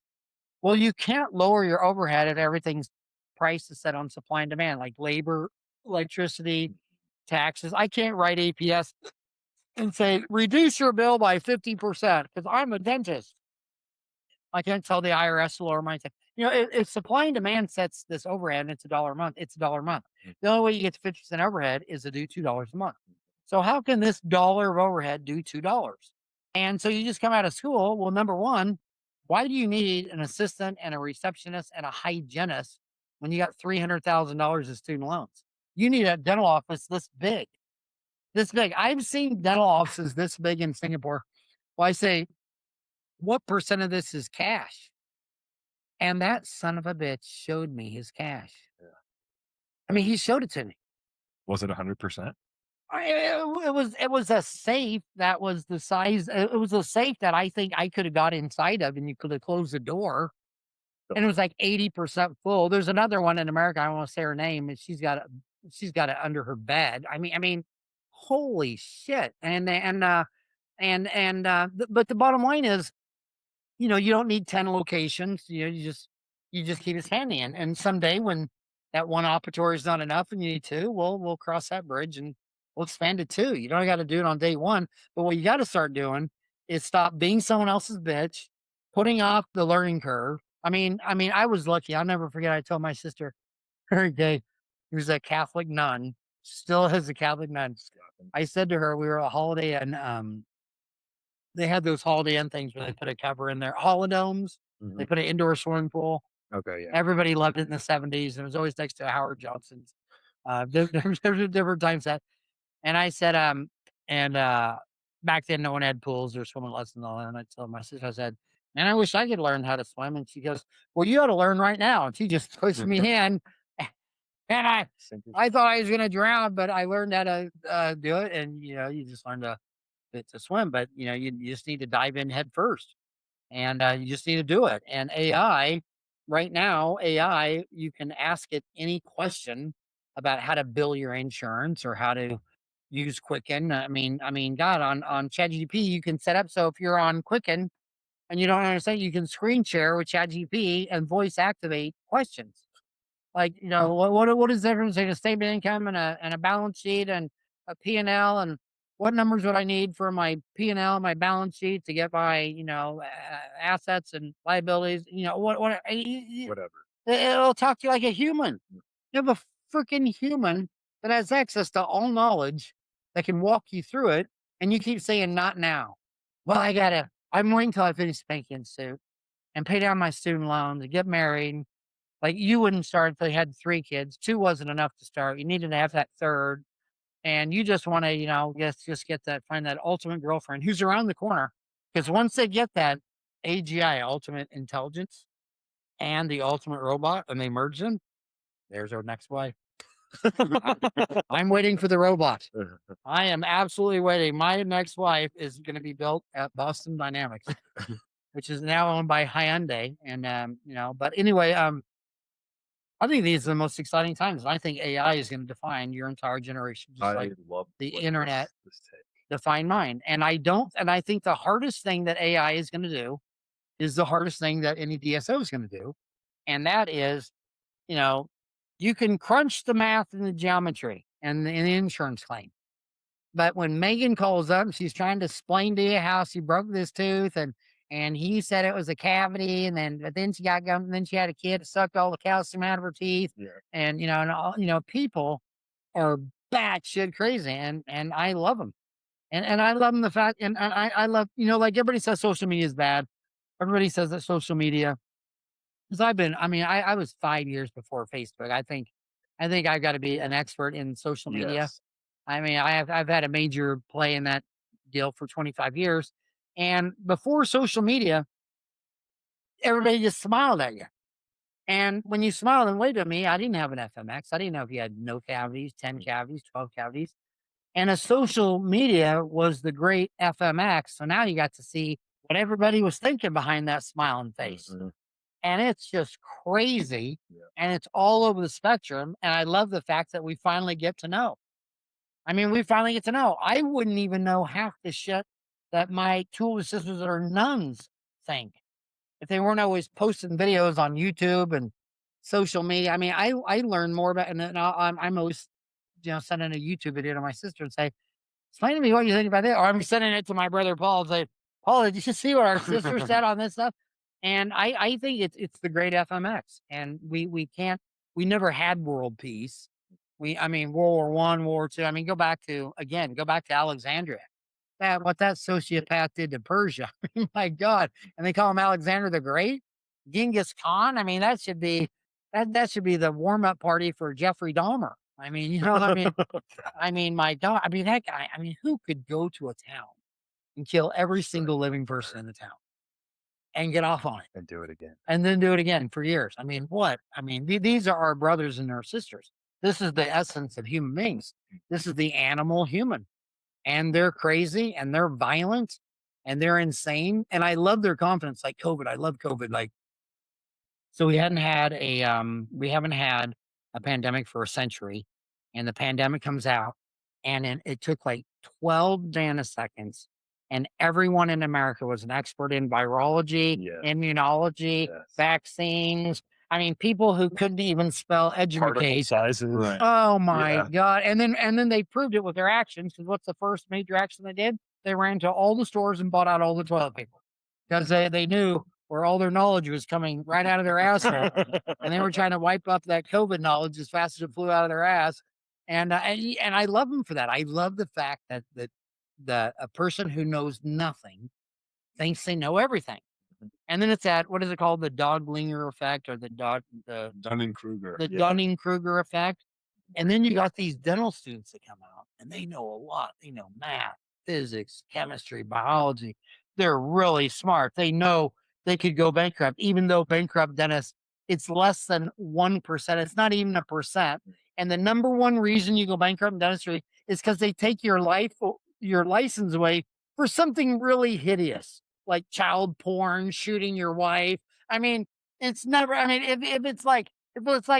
well, you can't lower your overhead if everything's price is set on supply and demand, like labor, electricity, taxes. I can't write APS and say, reduce your bill by 50% because I'm a dentist. I can't tell the IRS to lower my tax. If supply and demand sets this overhead and it's $1 a month, it's $1 a month. The only way you get to 50% overhead is to do $2 a month. So how can this dollar of overhead do $2? And so you just come out of school. Well, number one, why do you need an assistant and a receptionist and a hygienist when you got $300,000 of student loans? You need a dental office this big. This big. I've seen dental offices this big in Singapore. Well, I say what percent of this is cash? And that son of a bitch showed me his cash. Yeah. I mean, he showed it to me. Was it 100%? It was a safe that was the size. It was a safe that I think I could have got inside of, and you could have closed the door. And it was like 80% full. There's another one in America. I won't say her name, and she's got it under her bed. I mean, holy shit! But the bottom line is, you don't need 10 locations. You just keep expanding. And someday when that one operatory is not enough and you need two, we'll cross that bridge and we'll expand it too. You don't got to do it on day one. But what you got to start doing is stop being someone else's bitch, putting off the learning curve. I was lucky. I'll never forget. I told my sister her day, who's a Catholic nun, still is a Catholic nun. I said to her, we were at a Holiday and they had those Holiday Inn things where they put a cover in there. Holodomes. They put an indoor swimming pool. Okay, yeah. Everybody loved it in the 70s. And it was always next to Howard Johnson's. There were times that, and I said, back then no one had pools or swimming lessons and all that. And I told my sister, I said, man, I wish I could learn how to swim. And she goes, well, you ought to learn right now. And she just pushed me in. And I thought I was going to drown, but I learned how to do it. And, you just learn to swim, but you just need to dive in head first, and you just need to do it. And AI, right now, AI, you can ask it any question about how to bill your insurance or how to use Quicken. God, on ChatGPT, you can set up so if you're on Quicken and you don't understand, you can screen share with ChatGPT and voice activate questions. Like, what is the difference between a statement of income and a balance sheet and a P&L, and what numbers would I need for my P&L, my balance sheet to get my, assets and liabilities, Whatever. it'll talk to you like a human. You have a freaking human that has access to all knowledge that can walk you through it. And you keep saying, not now. Well, I'm waiting till I finish the banking suit and pay down my student loans and get married. Like, you wouldn't start until you had 3 kids. 2 wasn't enough to start. You needed to have that third. And you just want to, just get find that ultimate girlfriend who's around the corner. Because once they get that AGI, ultimate intelligence, and the ultimate robot, and they merge them, there's our next wife. I'm waiting for the robot. I am absolutely waiting. My next wife is going to be built at Boston Dynamics, which is now owned by Hyundai. And, but anyway, I think these are the most exciting times. I think AI is going to define your entire generation, just like love the what internet this take. define mine. And I think the hardest thing that AI is going to do is the hardest thing that any DSO is going to do. And that is, you can crunch the math and the geometry and the insurance claim. But when Megan calls up, she's trying to explain to you how she broke this tooth and he said it was a cavity, and then she got gum, and then she had a kid that sucked all the calcium out of her teeth. Yeah. And people are batshit crazy, and I love them. And I love them the fact, and I love, like everybody says social media is bad. Everybody says that social media, because I was 5 years before Facebook. I think I've got to be an expert in social media. Yes. I've had a major play in that deal for 25 years. And before social media, everybody just smiled at you. And when you smiled and waved at me, I didn't have an FMX. I didn't know if you had no cavities, 10 cavities, 12 cavities. And a social media was the great FMX. So now you got to see what everybody was thinking behind that smiling face. And it's just crazy. Yeah. And it's all over the spectrum. And I love the fact that we finally get to know. We finally get to know. I wouldn't even know half the shit that my two older sisters that are nuns think if they weren't always posting videos on YouTube and social media. I learn more about, and then I'm always, sending a YouTube video to my sister and say, explain to me what you think about that. Or I'm sending it to my brother Paul and say, Paul, did you see what our sister said on this stuff? And I think it's the great FMX, and we never had world peace. World War I, World War II. Go back to Alexandria. What that sociopath did to Persia. My God. And they call him Alexander the Great, Genghis Khan. That should be the warm-up party for Jeffrey Dahmer. My God. That guy, who could go to a town and kill every single living person in the town? and get off on it And do it again. and then do it again for years. I mean, what? I mean, these are our brothers and our sisters. This is the essence of human beings. This is the animal human. And they're crazy and they're violent and they're insane. And I love their confidence, like COVID. I love COVID. Like, so we haven't had a pandemic for a century, and the pandemic comes out, and then it took like 12 nanoseconds, and everyone in America was an expert in virology, Yes. immunology, Yes. vaccines. I mean, people who couldn't even spell Particle educate. sizes. Right. Oh my Yeah. God. And then they proved it with their actions. Because what's the first major action they did? They ran to all the stores and bought out all the toilet paper. Because they knew where all their knowledge was coming right out of their asshole. And they were trying to wipe up that COVID knowledge as fast as it flew out of their ass. And I love them for that. I love the fact that a person who knows nothing thinks they know everything. And then it's that, what is it called? The Doglinger effect, or the Dunning-Kruger. the Yeah. Dunning-Kruger effect. And then you got these dental students that come out and they know a lot. They know math, physics, chemistry, biology. They're really smart. They know they could go bankrupt, even though bankrupt dentists, it's less than 1%. It's not even a percent. And the number one reason you go bankrupt in dentistry is because they take your license away for something really hideous, like child porn, shooting your wife. I mean, it's never, I mean, if it's like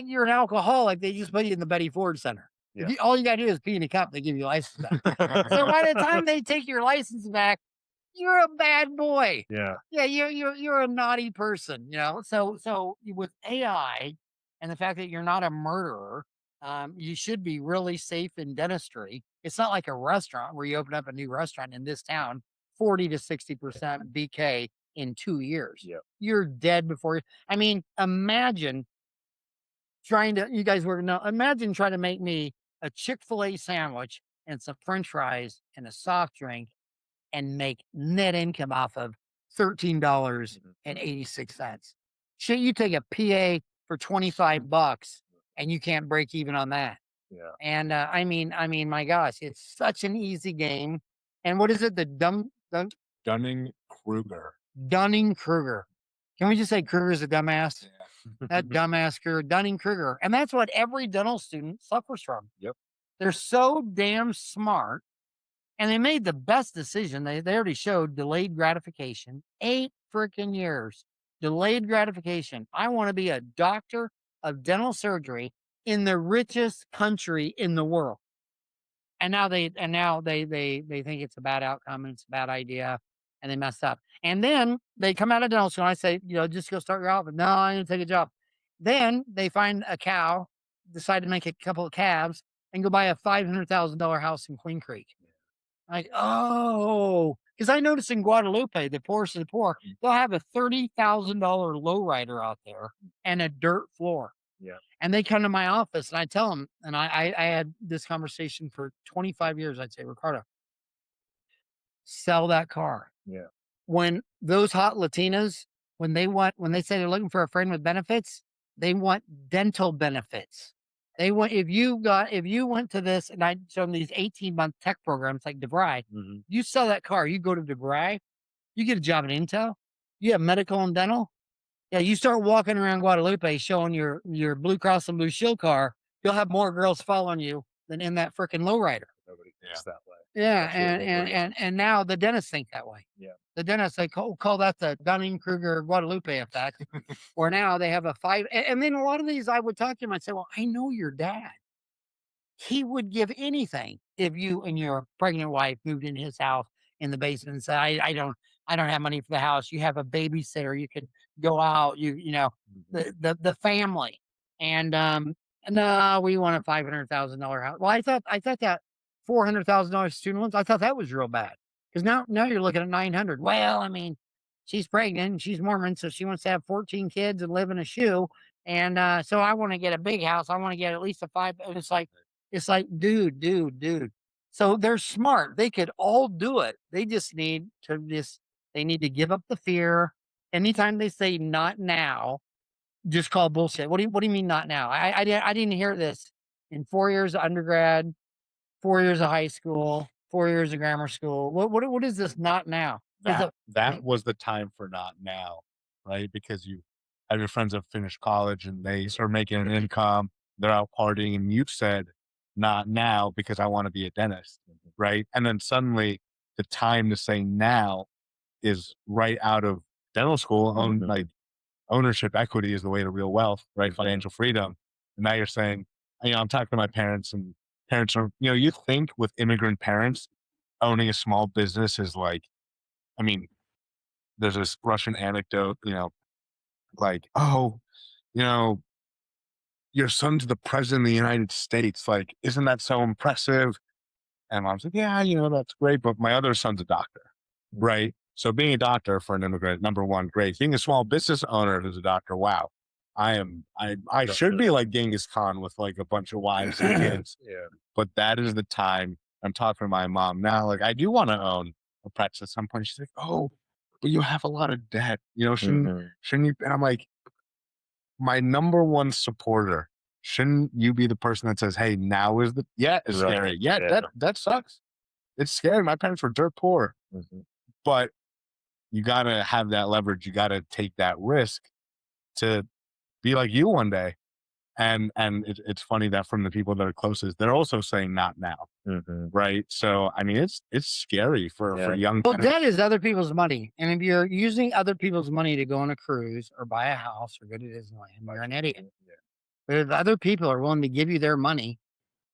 you're an alcoholic, they just put you in the Betty Ford Center. Yeah. All you got to do is pee in a cup, they give you a license back. So by the time they take your license back, you're a bad boy. Yeah. Yeah, you're a naughty person, you know. So with AI and the fact that you're not a murderer, you should be really safe in dentistry. It's not like a restaurant where you open up a new restaurant in this town, 40 to 60% BK in 2 years. Yep. You're dead before you. I mean, imagine imagine trying to make me a Chick-fil-A sandwich and some French fries and a soft drink and make net income off of $13.86. Shit, you take a PA for $25 and you can't break even on that. Yeah. And I mean, my gosh, it's such an easy game. And what is it? The Dunning-Kruger. Dunning-Kruger. Can we just say Kruger's a dumbass? Yeah. That dumbass Kruger, Dunning-Kruger. And that's what every dental student suffers from. Yep. They're so damn smart. And they made the best decision. They already showed delayed gratification. 8 freaking years. Delayed gratification. I want to be a doctor of dental surgery in the richest country in the world. And now they think it's a bad outcome and it's a bad idea, and they messed up. And then they come out of dental school and I say, just go start your office. No, I'm gonna take a job. Then they find a cow, decide to make a couple of calves, and go buy a $500,000 house in Queen Creek. Like, oh, because I noticed in Guadalupe, the poorest of the poor, they'll have a $30,000 lowrider out there and a dirt floor. Yeah. And they come to my office and I tell them, and I had this conversation for 25 years. I'd say, Ricardo, sell that car. Yeah. When those hot Latinas, when they say they're looking for a friend with benefits, they want dental benefits. They want, if you went to this, and I showed them these 18-month tech programs like DeVry, you sell that car, you go to DeVry, you get a job at Intel, you have medical and dental. Yeah, you start walking around Guadalupe showing your Blue Cross and Blue Shield car, you'll have more girls following you than in that freaking lowrider. Nobody thinks that way. Yeah, Absolutely. and now the dentists think that way. Yeah. The dentists, they call that the Dunning-Kruger Guadalupe effect. Or now they have a 5, and then a lot of these I would talk to him, I'd say, well, I know your dad. He would give anything if you and your pregnant wife moved into his house in the basement and said, I don't have money for the house. You have a babysitter. You could go out, the family. And no, we want a $500,000 house. Well, I thought that $400,000 student loans, I thought that was real bad. Because now you're looking at 900. Well, I mean, she's pregnant and she's Mormon, so she wants to have 14 kids and live in a shoe. And so I want to get a big house. I want to get at least a 5. And it's like, dude. So they're smart. They could all do it. They just need to give up the fear. Anytime they say not now, just call bullshit. What do you mean not now? I didn't hear this in 4 years of undergrad, 4 years of high school, 4 years of grammar school. What is this not now? That was the time for not now. right? Because you have your friends that finished college and they start making an income, they're out partying, and you've said, not now because I want to be a dentist, right? And then suddenly the time to say now is right out of dental school. Like ownership equity is the way to real wealth, right? Financial freedom. And now you're saying, I'm talking to my parents, and parents are, you think with immigrant parents, owning a small business is like, I mean, there's this Russian anecdote, like, oh, you know, your son's the president of the United States. Like, isn't that so impressive? And I was like, yeah, that's great. But my other son's a doctor, right? So being a doctor for an immigrant, number one, great. Being a small business owner who's a doctor, wow. I should be like Genghis Khan with like a bunch of wives and kids. But that is the time I'm talking to my mom now. Like, I do want to own a practice at some point. She's like, oh, but you have a lot of debt. Shouldn't you? And I'm like, my number one supporter. Shouldn't you be the person that says, hey, now is it's scary. Yeah, that sucks. It's scary. My parents were dirt poor. But you got to have that leverage. You got to take that risk to be like you one day. And it's funny that from the people that are closest, they're also saying not now. Right. So, I mean, it's scary for young Well, parents. debt is other people's money. And if you're using other people's money to go on a cruise or buy a house or go to Disneyland, you're an idiot. But if other people are willing to give you their money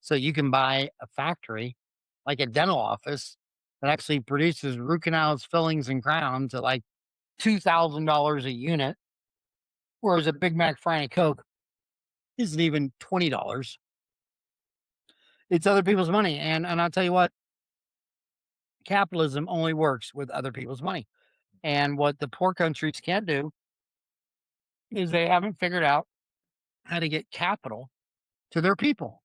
so you can buy a factory, like a dental office that actually produces root canals, fillings, and crowns at like $2,000 a unit, whereas a Big Mac fry and Coke isn't even $20. It's other people's money. And I'll tell you what, capitalism only works with other people's money. And what the poor countries can't do is they haven't figured out how to get capital to their people.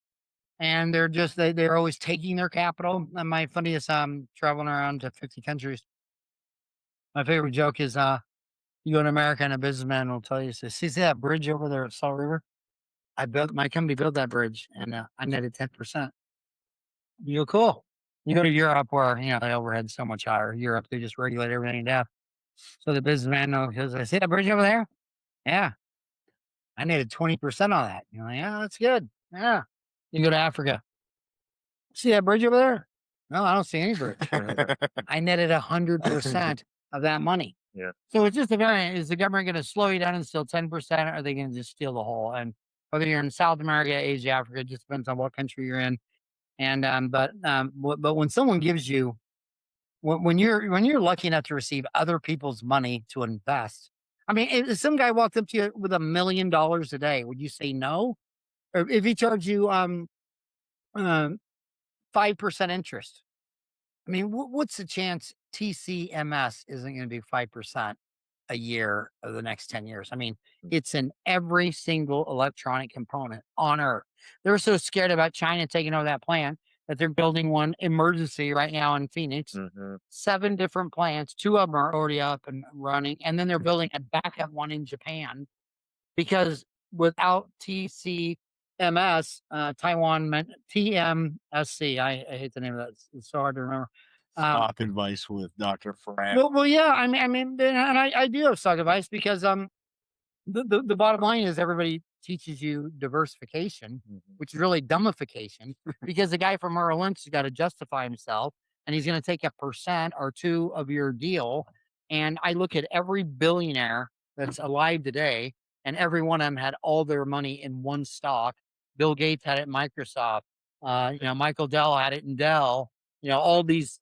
And they're always taking their capital. And my funniest traveling around to 50 countries. My favorite joke is you go to America and a businessman will tell you, says, see that bridge over there at Salt River? My company built that bridge and I netted 10%. You go, cool. You go to Europe where, the overhead's so much higher. Europe, they just regulate everything to death. So the businessman goes, I see that bridge over there? Yeah. I netted 20% on that. You're like, yeah, that's good. Yeah. You go to Africa. See that bridge over there? No, I don't see any bridge. I netted 100% of that money. Yeah. So it's just is the government going to slow you down and steal 10%, or are they going to just steal the whole? And whether you're in South America, Asia, Africa, it just depends on what country you're in. And but when someone gives you when you're lucky enough to receive other people's money to invest, I mean, if some guy walked up to you with $1 million a day, would you say no? Or if he charged you 5% interest, I mean, what's the chance TCMS isn't going to be 5% a year of the next 10 years? I mean, it's in every single electronic component on Earth. They're so scared about China taking over that plant that they're building one emergency right now in Phoenix. 7 different plants, 2 of them are already up and running, and then they're building a backup one in Japan because without TCMS, Taiwan meant TMSC. I hate the name of that. It's so hard to remember. Stock advice with Dr. Farran. Well, yeah. I mean, and I do have stock advice because the bottom line is everybody teaches you diversification, which is really dumbification, because the guy from Merrill Lynch has got to justify himself, and he's going to take 1% or 2% of your deal. And I look at every billionaire that's alive today, and every one of them had all their money in one stock. Bill Gates had it in Microsoft. Michael Dell had it in Dell. All these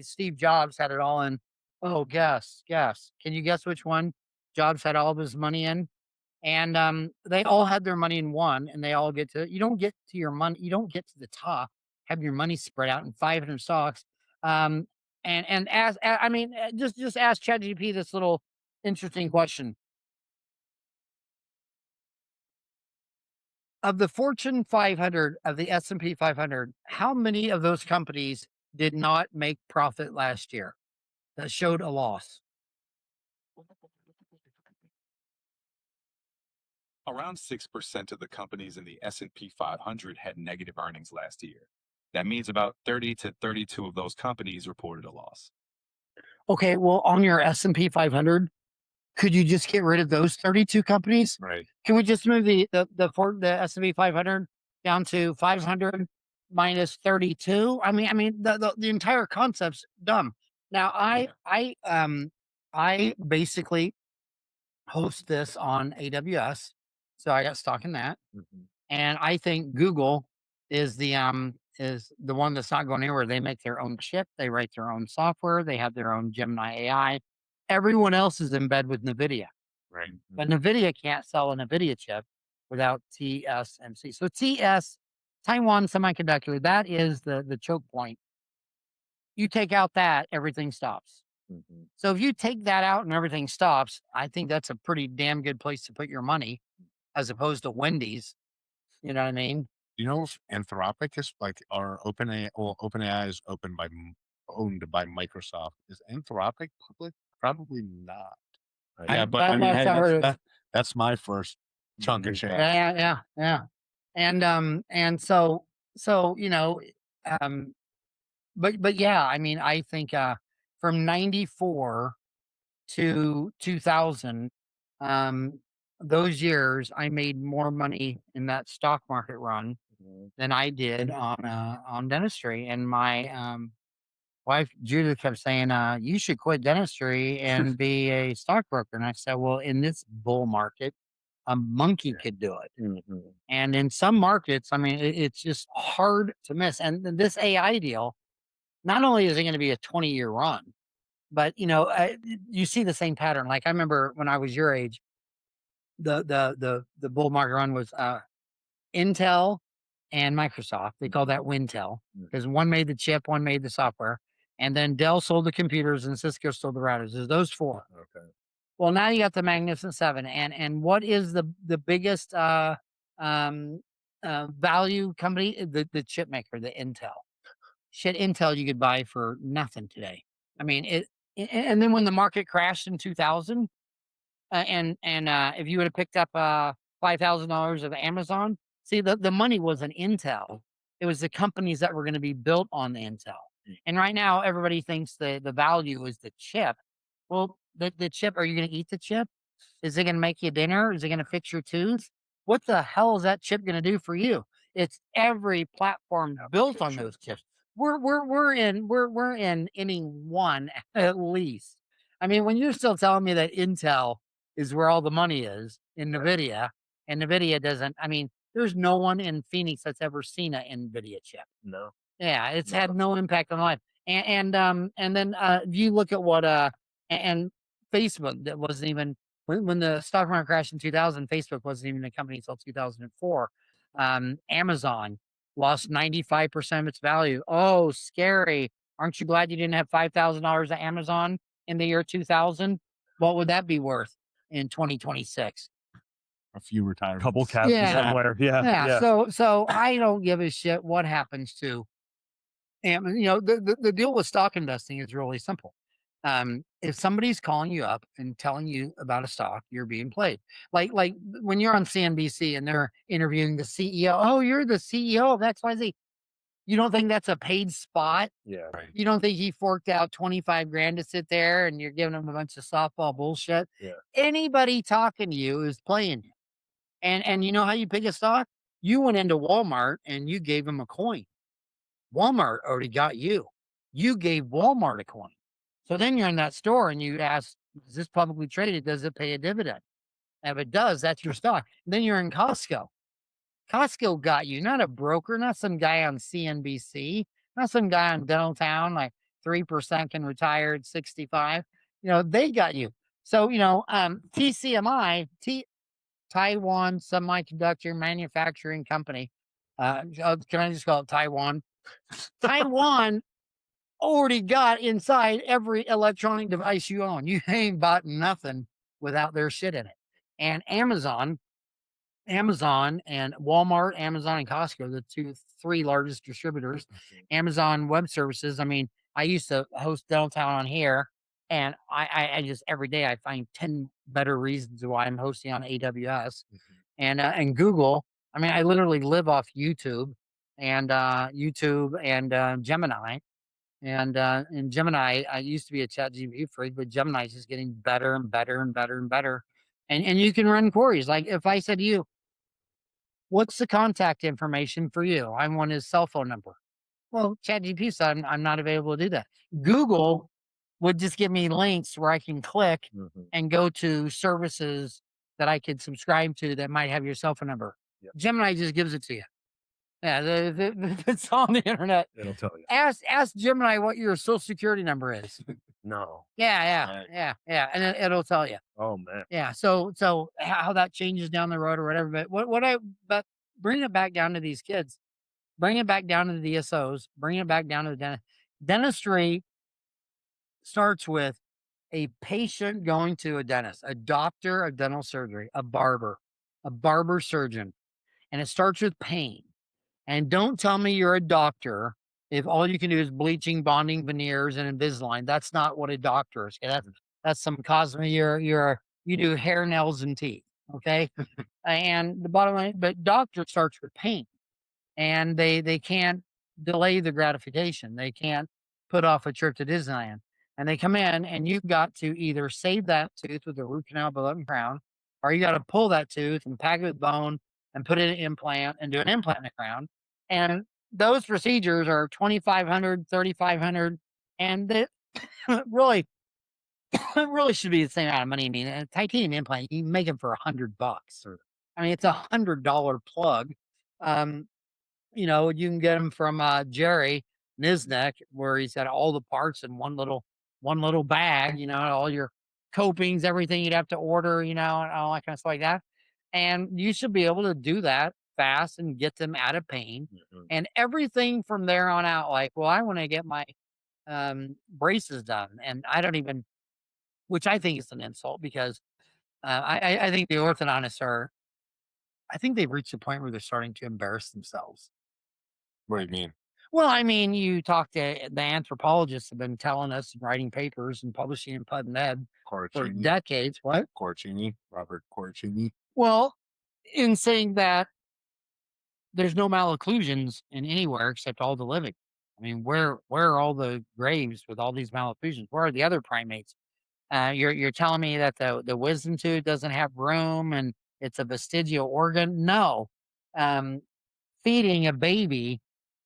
Steve Jobs had it all in. Oh, guess. Can you guess which one Jobs had all of his money in? And they all had their money in one, and they all you don't get to your money. You don't get to the top, have your money spread out in 500 stocks. And just ask ChatGPT this little interesting question. Of the Fortune 500, of the S&P 500, how many of those companies did not make profit last year that showed a loss? Around 6% of the companies in the S&P 500 had negative earnings last year. That means about 30 to 32 of those companies reported a loss. Okay, well, on your S&P 500, Could you just get rid of those 32 companies? Right. Can we just move the S&P 500 down to 500 minus 32? I mean, the entire concept's dumb. Now, I basically host this on AWS, so I got stock in that, Mhm. and I think Google is the one that's not going anywhere. They make their own chip, they write their own software, they have their own Gemini AI. Everyone else is in bed with NVIDIA. Right. But NVIDIA can't sell a NVIDIA chip without TSMC. So Taiwan Semiconductor, that is the choke point. You take out that, everything stops. Mhm. So if you take that out and everything stops, I think that's a pretty damn good place to put your money as opposed to Wendy's. You know what I mean? You know if Anthropic is like our OpenAI, well, OpenAI is owned by Microsoft. Is Anthropic public? Probably not. Yeah, but I mean, Last hey, I heard that's my first chunk of Mhm. change. yeah. And so um but yeah, I mean, I think from 94 to 2000, um those years I made more money in that stock market run Mhm. than I did on dentistry. And my wife Judith kept saying, you should quit dentistry and be a stockbroker. And I said, well, in this bull market, a monkey could do it. Mhm. And in some markets, I mean, it's just hard to miss. And this AI deal, not only is it going to be a 20-year run, but you see the same pattern. Like I remember when I was your age, the bull market run was Intel and Microsoft. They call that Wintel because one made the chip, one made the software, and then Dell sold the computers and Cisco sold the routers. There's those four. Okay. Well, now you got the Magnificent Seven, and what is the biggest um, value company? The chip maker, the Intel. Shit, Intel you could buy for nothing today. I mean and then when the market crashed in 2000, and if you would have picked up $5,000 of Amazon, see the money was an Intel. It was the companies that were going to be built on the Intel. And right now, everybody thinks the value is the chip. Well, the chip, are you going to eat the chip? Is it going to make you dinner? Is it going to fix your tooth? What the hell is that chip going to do for you? It's every platform built on those chips. We're in inning one at least. I mean, when you're still telling me that Intel is where all the money is in NVIDIA, and NVIDIA doesn't. I mean, there's no one in Phoenix that's ever seen an NVIDIA chip. No. Yeah, it's had no impact on life. And then if you look at what and Facebook, that wasn't even when the stock market crashed in 2000, Facebook wasn't even a company until 2004. Amazon lost 95% of its value. Oh, scary. Aren't you glad you didn't have $5,000 at Amazon in the year 2000? What would that be worth in 2026? A few retirements. Couple cabins Yeah. somewhere. Yeah. So I don't give a shit what happens to and the deal with stock investing is really simple. If somebody's calling you up and telling you about a stock, you're being played. Like when you're on CNBC and they're interviewing the CEO. Oh, you're the CEO of XYZ. You don't think that's a paid spot? Yeah. Right. You don't think he forked out 25 grand to sit there and you're giving him a bunch of softball bullshit? Yeah. Anybody talking to you is playing you. And you know how you pick a stock? You went into Walmart and you gave him a coin. Walmart already got you. You gave Walmart a coin. So then you're in that store and you ask, is this publicly traded? Does it pay a dividend? And if it does, that's your stock. Then you're in Costco. Costco got you, not a broker, not some guy on CNBC, not some guy on Dentaltown, like 3% can retire at 65. They got you. So, TCMI, Taiwan Semiconductor Manufacturing Company. Can I just call it Taiwan? Taiwan already got inside every electronic device you own. You ain't bought nothing without their shit in it. And Amazon and Walmart, Amazon and Costco, the three largest distributors. Amazon Web Services. I mean, I used to host Dentaltown on here, and I just every day I find 10 better reasons why I'm hosting on AWS and Google. I mean, I literally live off YouTube and Gemini. And Gemini, I used to be a ChatGPT freak, but Gemini is just getting better and better and better and better. And you can run queries. Like if I said to you, what's the contact information for you? I want his cell phone number. Well, ChatGPT said I'm not available to do that. Google would just give me links where I can click and go to services that I could subscribe to that might have your cell phone number. Yep. Gemini just gives it to you. Yeah, it's on the internet. It'll tell you. Ask Gemini what your social security number is. No. Yeah, and it'll tell you. Oh man. Yeah, so how that changes down the road or whatever. But bring it back down to these kids. Bring it back down to the DSOs. Bring it back down to the dentist. Dentistry starts with a patient going to a dentist, a doctor of dental surgery, a barber surgeon, and it starts with pain. And don't tell me you're a doctor if all you can do is bleaching, bonding, veneers, and Invisalign. That's not what a doctor is. Okay? That's some cosmetic. You do hair, nails, and teeth. Okay, and the bottom line, but doctor starts with pain, and they can't delay the gratification. They can't put off a trip to Disneyland. And they come in, and you've got to either save that tooth with a root canal, billet, and crown, or you got to pull that tooth and pack it with bone and put it in an implant and do an implant in the crown. And those procedures are 2,500, 3,500, and they really, it really should be the same amount of money. I mean, a titanium implant, you can make them for $100. I mean, it's $100 plug. You know, you can get them from Jerry Niznek, where he's got all the parts in one little bag. You know, all your copings, everything you'd have to order. You know, and all that kind of stuff like that. And you should be able to do that fast and get them out of pain. And everything from there on out. Like, well, I want to get my braces done, and I don't even, which I think is an insult because I think the orthodontists are. I think they've reached a point where they're starting to embarrass themselves. What do you mean? Well, I mean, you talk to the anthropologists have been telling us, writing papers and publishing in PubMed for Corcini, decades. What? Robert Corcini. Well, in saying that there's no malocclusions in anywhere except all the living. I mean, where are all the graves with all these malocclusions? Where are the other primates? You're telling me that the wisdom tooth doesn't have room and it's a vestigial organ? No. Feeding a baby,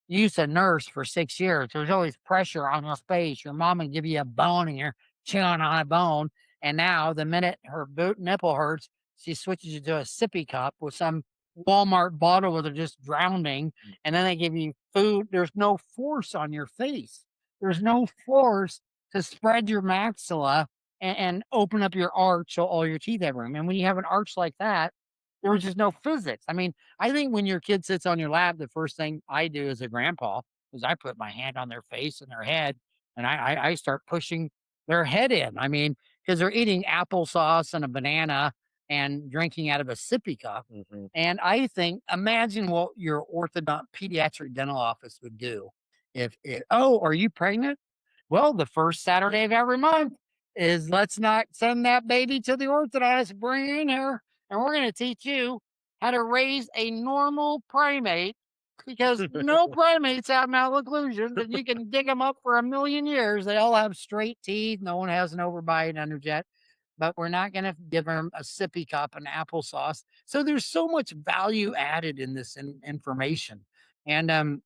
you used to nurse for 6 years. There's always pressure on your face. Your mom would give you a bone and you're chewing on a bone. And now the minute her boot nipple hurts, she switches you to a sippy cup with some Walmart bottle where they're just drowning. And then they give you food. There's no force on your face. There's no force to spread your maxilla and open up your arch so all your teeth have room. And when you have an arch like that, there was just no physics. I mean, I think when your kid sits on your lap, the first thing I do as a grandpa is I put my hand on their face and their head, and I start pushing their head in. I mean, because they're eating applesauce and a banana and drinking out of a sippy cup. And I think, imagine what your orthodont pediatric dental office would do if it, oh, are you pregnant? Well, the first Saturday of every month is let's not send that baby to the orthodontist, bring her in here, and we're going to teach you how to raise a normal primate because no primates have malocclusions and you can dig them up for 1,000,000 years. They all have straight teeth. No one has an overbite underjet, but we're not going to give them a sippy cup and applesauce. So there's so much value added in this information. And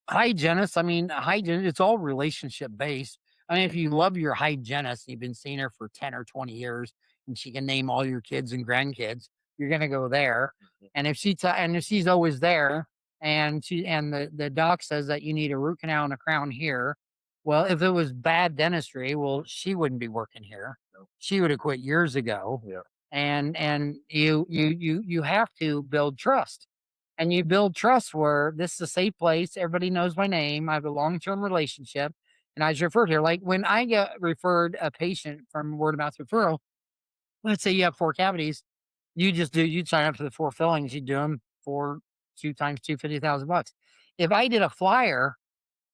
hygienist, I mean, hygiene, it's all relationship based. I mean, if you love your hygienist, you've been seeing her for 10 or 20 years, and she can name all your kids and grandkids, you're gonna go there. And if and if she's always there, and the doc says that you need a root canal and a crown here, well, if it was bad dentistry, well, she wouldn't be working here. She would have quit years ago. Yeah. And you have to build trust. And you build trust where this is a safe place. Everybody knows my name. I have a long-term relationship. And I was referred here. Like when I get referred a patient from word of mouth referral, let's say you have 4 cavities, you'd sign up for the 4 fillings. You do them for 2 times 2, $50,000. If I did a flyer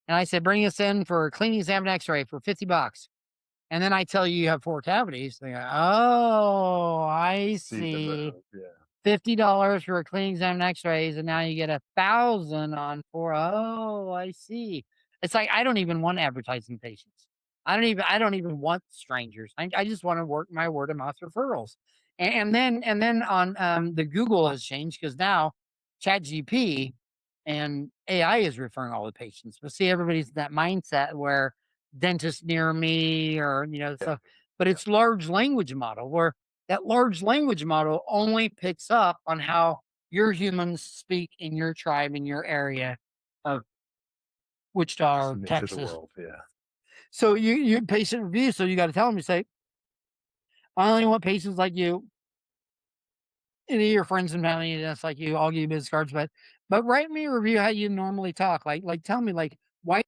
and I said, bring us in for a cleaning exam and x-ray for $50, and then I tell you you have 4 cavities, they go, oh, I see. Yeah. $50 for a cleaning exam and x-rays, and now you get 1,000 on 4. Oh, I see. It's like I don't even want advertising patients. I don't even want strangers. I just want to work my word of mouth referrals. And then on the Google has changed because now ChatGPT and AI is referring all the patients. But see, everybody's in that mindset where dentist near me or Yeah. stuff. But it's large language model where that large language model only picks up on how your humans speak in your tribe in your area of Wichita or Submit to the Texas. world. Yeah. So you patient review. So you got to tell them, you say, I only want patients like you, any of your friends and family that's like you. I'll give you business cards, but write me a review how you normally talk. Like tell me like why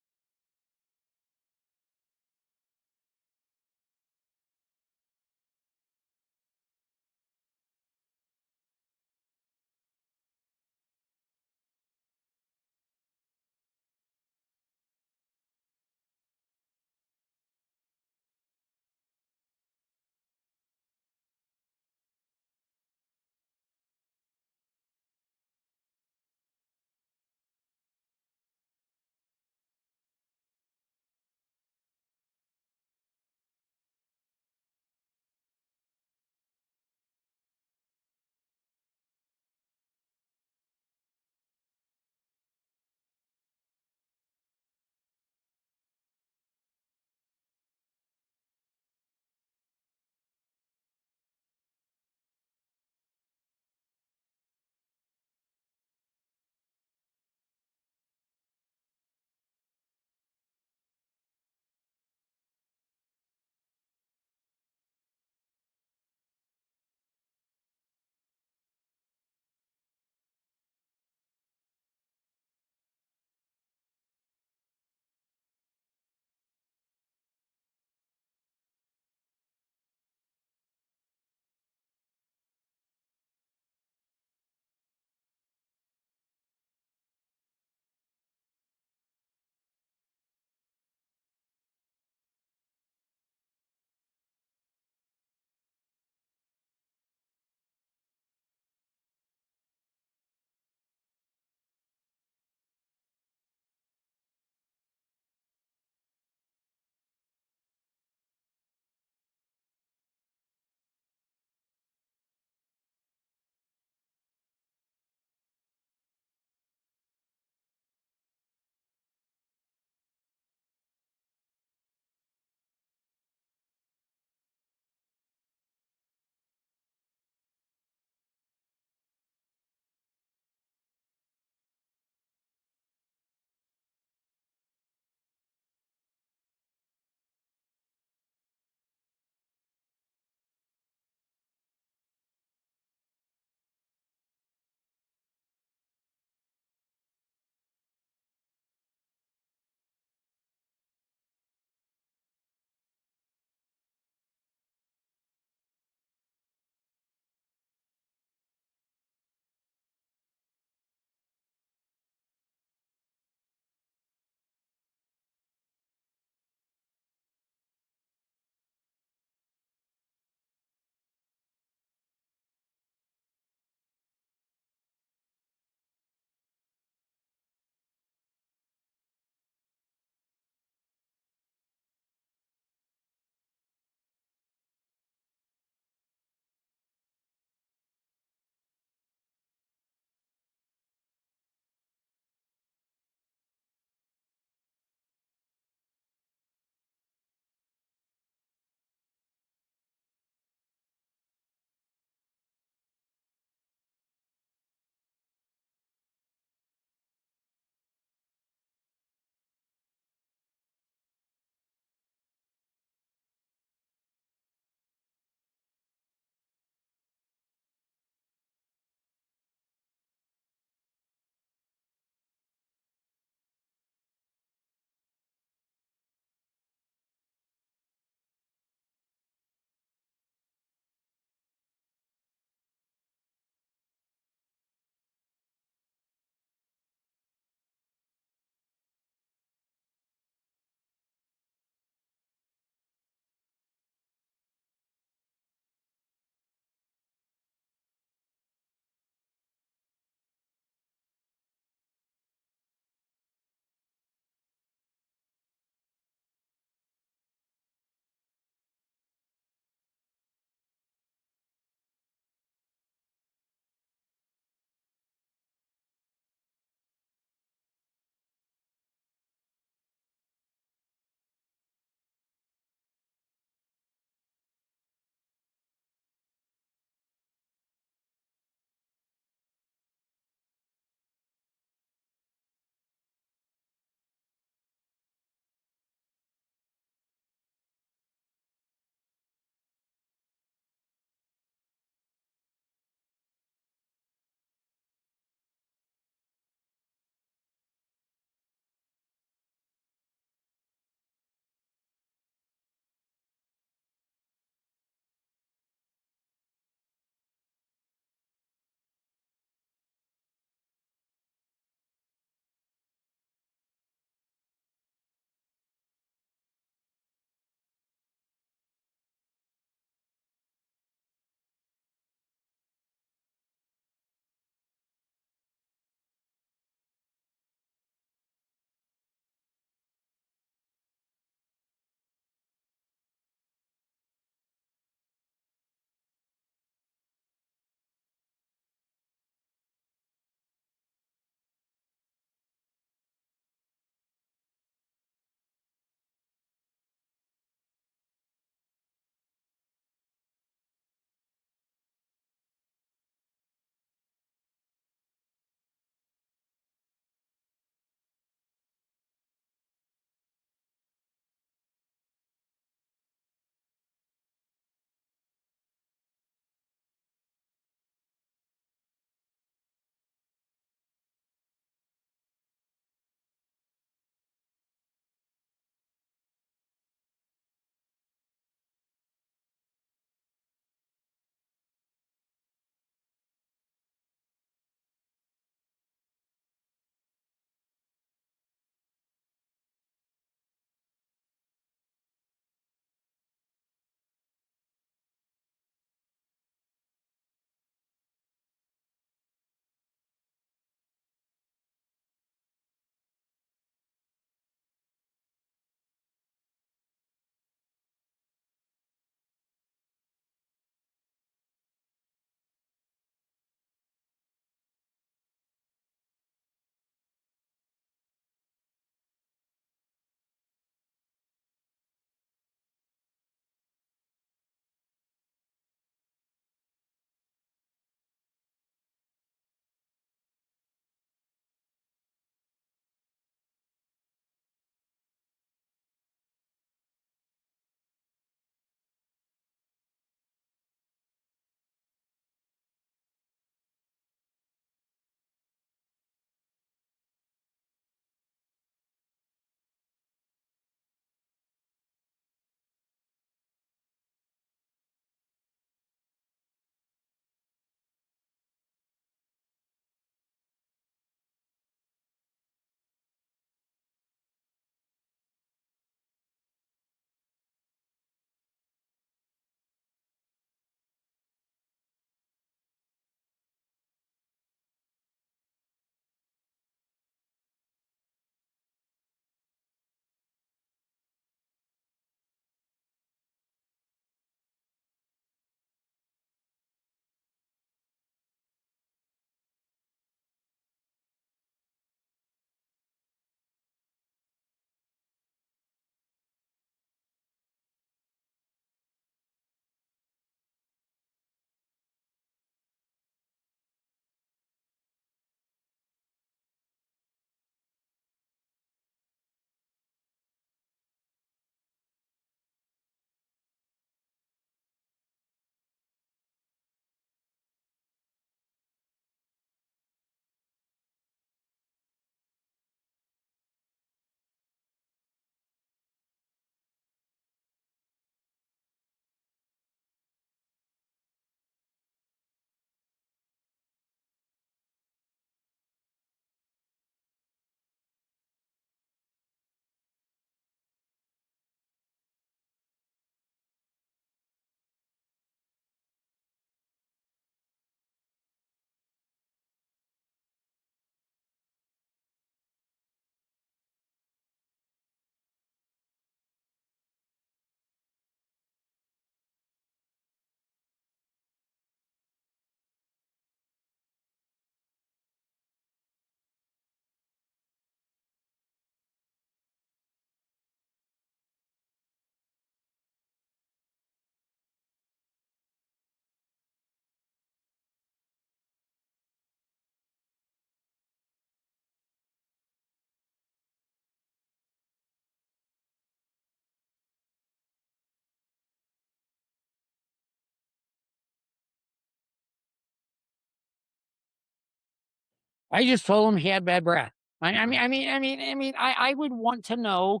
I just told him he had bad breath. I would want to know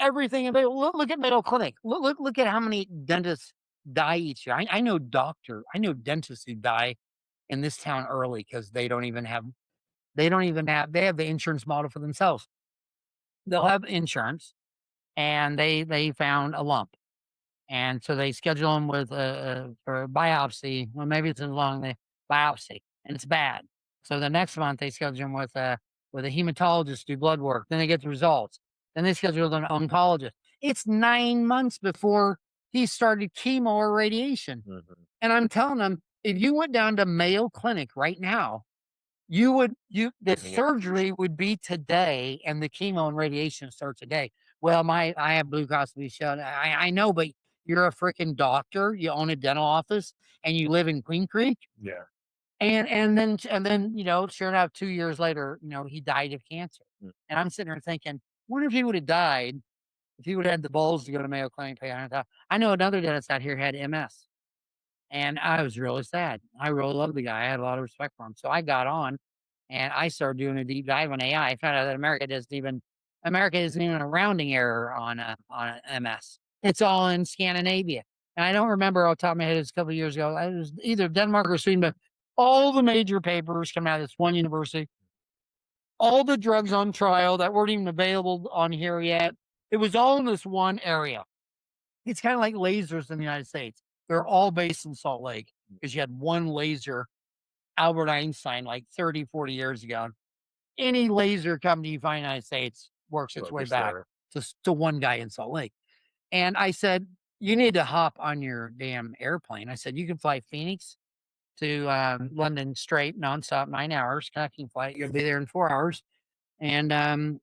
everything about. Look at Middle Clinic. Look at how many dentists die each year. I know dentists who die in this town early because they have the insurance model for themselves. They'll have insurance, and they found a lump, and so they schedule them with for a biopsy. Well, maybe it's a long biopsy, and it's bad. So the next month they schedule them with a hematologist to do blood work. Then they get the results. Then they schedule an oncologist. It's 9 months before he started chemo or radiation. And I'm telling them, if you went down to Mayo Clinic right now, the surgery would be today, and the chemo and radiation starts today. Well, I have Blue Cross Blue Shield. I know, but you're a freaking doctor. You own a dental office, and you live in Queen Creek. Yeah. And then sure enough, 2 years later, he died of cancer. And I'm sitting there thinking, wonder if he would have died if he would have had the balls to go to Mayo Clinic. Pay $100,000. I know another dentist out here had MS. And I was really sad. I really loved the guy. I had a lot of respect for him. So I got on and I started doing a deep dive on AI. I found out that America isn't even a rounding error on a MS. It's all in Scandinavia. And I don't remember off the top of my head, it's a couple of years ago. It was either Denmark or Sweden, but all the major papers come out of this one university. All the drugs on trial that weren't even available on here yet. It was all in this one area. It's kind of like lasers in the United States. They're all based in Salt Lake because you had one laser, Albert Einstein, like 30, 40 years ago. Any laser company you find in the United States works its way back to one guy in Salt Lake. And I said, you need to hop on your damn airplane. I said, you can fly Phoenix to London straight, nonstop, 9 hours, connecting flight. You'll be there in 4 hours. And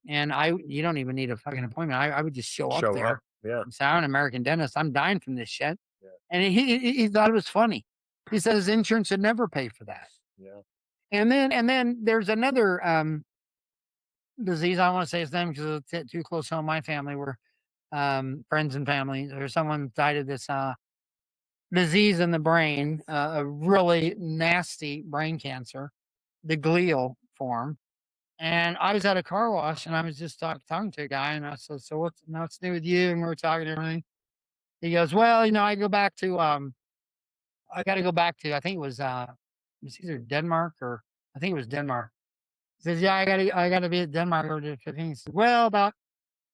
you don't even need a fucking appointment. I would just show up there. Yeah. So I'm an American dentist. I'm dying from this shit. Yeah. And he thought it was funny. He said his insurance would never pay for that. Yeah. And then there's another disease. I don't want to say his name because it's too close home. My family were friends and family. There's someone died of this disease in the brain, a really nasty brain cancer, the glial form. And I was at a car wash and I was just talking to a guy, and I said, so what's new with you? And we were talking and everything. He goes, well, I got to go back to, I think it was either Denmark or I think it was Denmark. He says, yeah, I gotta be at Denmark over the 15. He said, well, about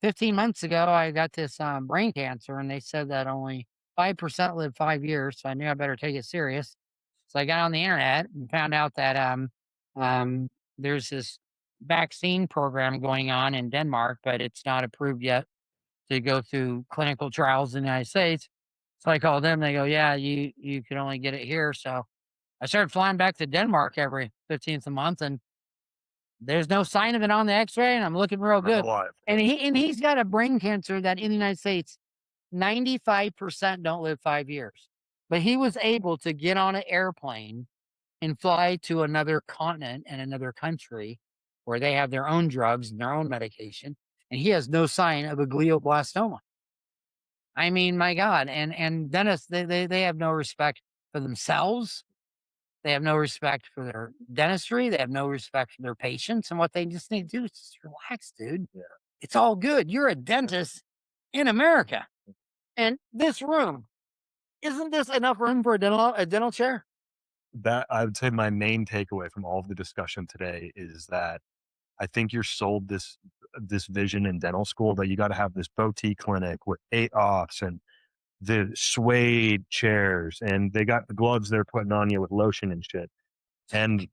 15 months ago, I got this brain cancer, and they said that only 5% live 5 years. So I knew I better take it serious. So I got on the internet and found out that there's this vaccine program going on in Denmark, but it's not approved yet to go through clinical trials in the United States. So I called them. They go, yeah, you can only get it here. So I started flying back to Denmark every 15th of the month, and there's no sign of it on the X-ray, and I'm looking real good. Alive. And he's got a brain cancer that in the United States, 95% don't live 5 years. But he was able to get on an airplane and fly to another continent and another country where they have their own drugs and their own medication, and he has no sign of a glioblastoma. I mean, my God. And dentists, they have no respect for themselves. They have no respect for their dentistry. They have no respect for their patients. And what they just need to do is just relax, dude. Yeah. It's all good. You're a dentist in America. And this room, isn't this enough room for a dental chair? That I would say my main takeaway from all of the discussion today is that I think you're sold this vision in dental school that you got to have this boutique clinic with 8 offs and the suede chairs, and they got the gloves they're putting on you with lotion and shit. And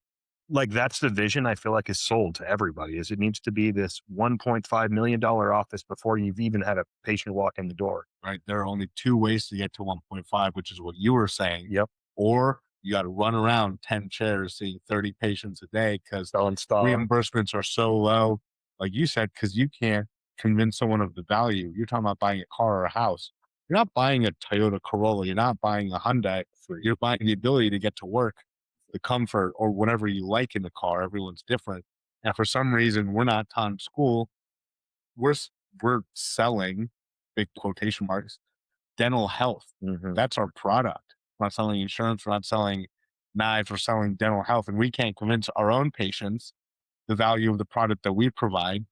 like, that's the vision I feel like is sold to everybody, is it needs to be this $1.5 million office before you've even had a patient walk in the door. Right. There are only 2 ways to get to 1.5, which is what you were saying. Yep. Or you got to run around 10 chairs, seeing 30 patients a day because reimbursements are so low. Like you said, because you can't convince someone of the value. You're talking about buying a car or a house. You're not buying a Toyota Corolla. You're not buying a Hyundai. You're buying the ability to get to work, the comfort, or whatever you like in the car. Everyone's different. And for some reason, we're not taught in school. We're selling, big quotation marks, dental health. Mm-hmm. That's our product. We're not selling insurance. We're not selling knives. We're selling dental health. And we can't convince our own patients the value of the product that we provide.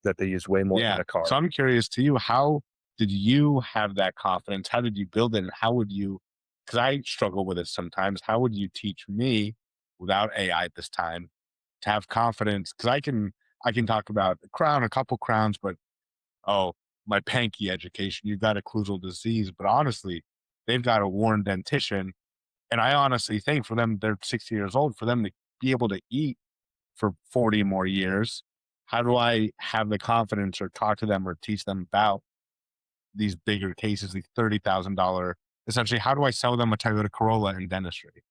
That they use way more than a car. So I'm curious to you, how did you have that confidence? How did you build it? And how would you, because I struggle with it sometimes, how would you teach me without AI this time to have confidence? Because I can talk about a crown, a couple crowns, but oh, my panky education, you've got occlusal disease. But honestly, they've got a worn dentition. And I honestly think for them, they're 60 years old, for them to be able to eat for 40 more years, how do I have the confidence or talk to them or teach them about these bigger cases, these $30,000, essentially, how do I sell them a Toyota Corolla in dentistry?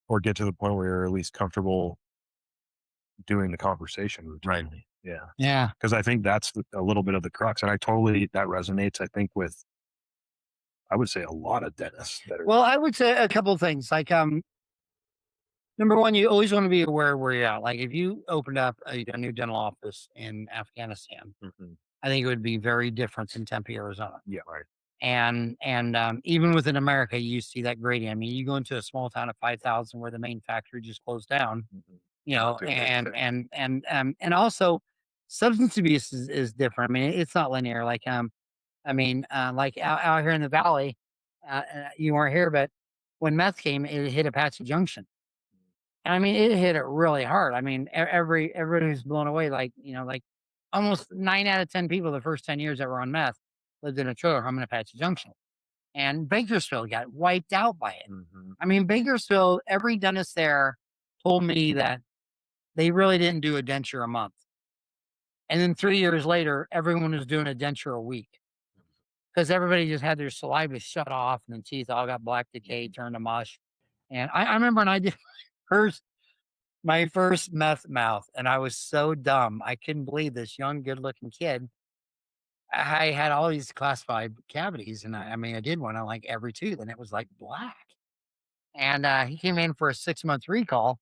Or get to the point where you're at least comfortable doing the conversation routinely. Right. Yeah. Yeah. Because I think that's a little bit of the crux. And that resonates, I think, with, I would say, a lot of dentists that are. Well, I would say a couple of things. Like, number one, you always want to be aware where you're at. Like, if you opened up a new dental office in Afghanistan, I think it would be very different than Tempe, Arizona. Yeah, right. And even within America, you see that gradient. I mean, you go into a small town of 5,000 where the main factory just closed down, you know, and also substance abuse is different. I mean, it's not linear. Like, like out here in the valley, you weren't here, but when meth came, it hit Apache Junction. And I mean, it hit it really hard. I mean, everybody was blown away. Like, like almost 9 out of 10 people the first 10 years that were on meth lived in a trailer home in Apache Junction. And Bakersfield got wiped out by it. I mean, Bakersfield, every dentist there told me that they really didn't do a denture a month. And then 3 years later, everyone was doing a denture a week because everybody just had their saliva shut off and the teeth all got black decay, turned to mush. And I remember when I did my first meth mouth, and I was so dumb. I couldn't believe this young, good-looking kid. I had all these classified cavities, and I did one on like every tooth, and it was like black. And he came in for a 6-month recall,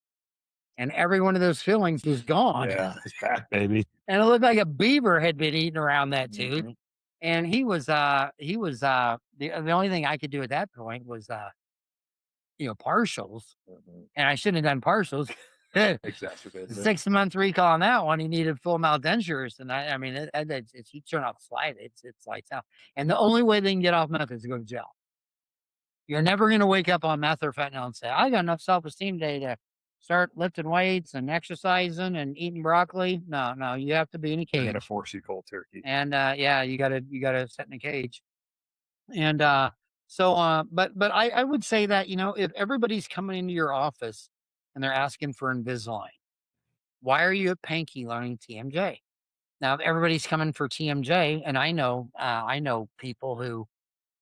and every one of those fillings was gone. Yeah, it's back, baby. And it looked like a beaver had been eating around that tooth. And he was the only thing I could do at that point was partials. And I shouldn't have done partials. Exacerbated. 6-month recall on that one. He needed full mouth dentures, and it's you turn off the slide, it's lights out. And the only way they can get off meth is to go to jail. You're never going to wake up on meth or fentanyl and say, "I got enough self-esteem today to start lifting weights and exercising and eating broccoli." No, you have to be in a cage. They're gonna force you cold turkey. And you gotta sit in a cage. And but I would say that if everybody's coming into your office and they're asking for Invisalign, why are you at Panky learning TMJ? Now, if everybody's coming for TMJ, and I know people who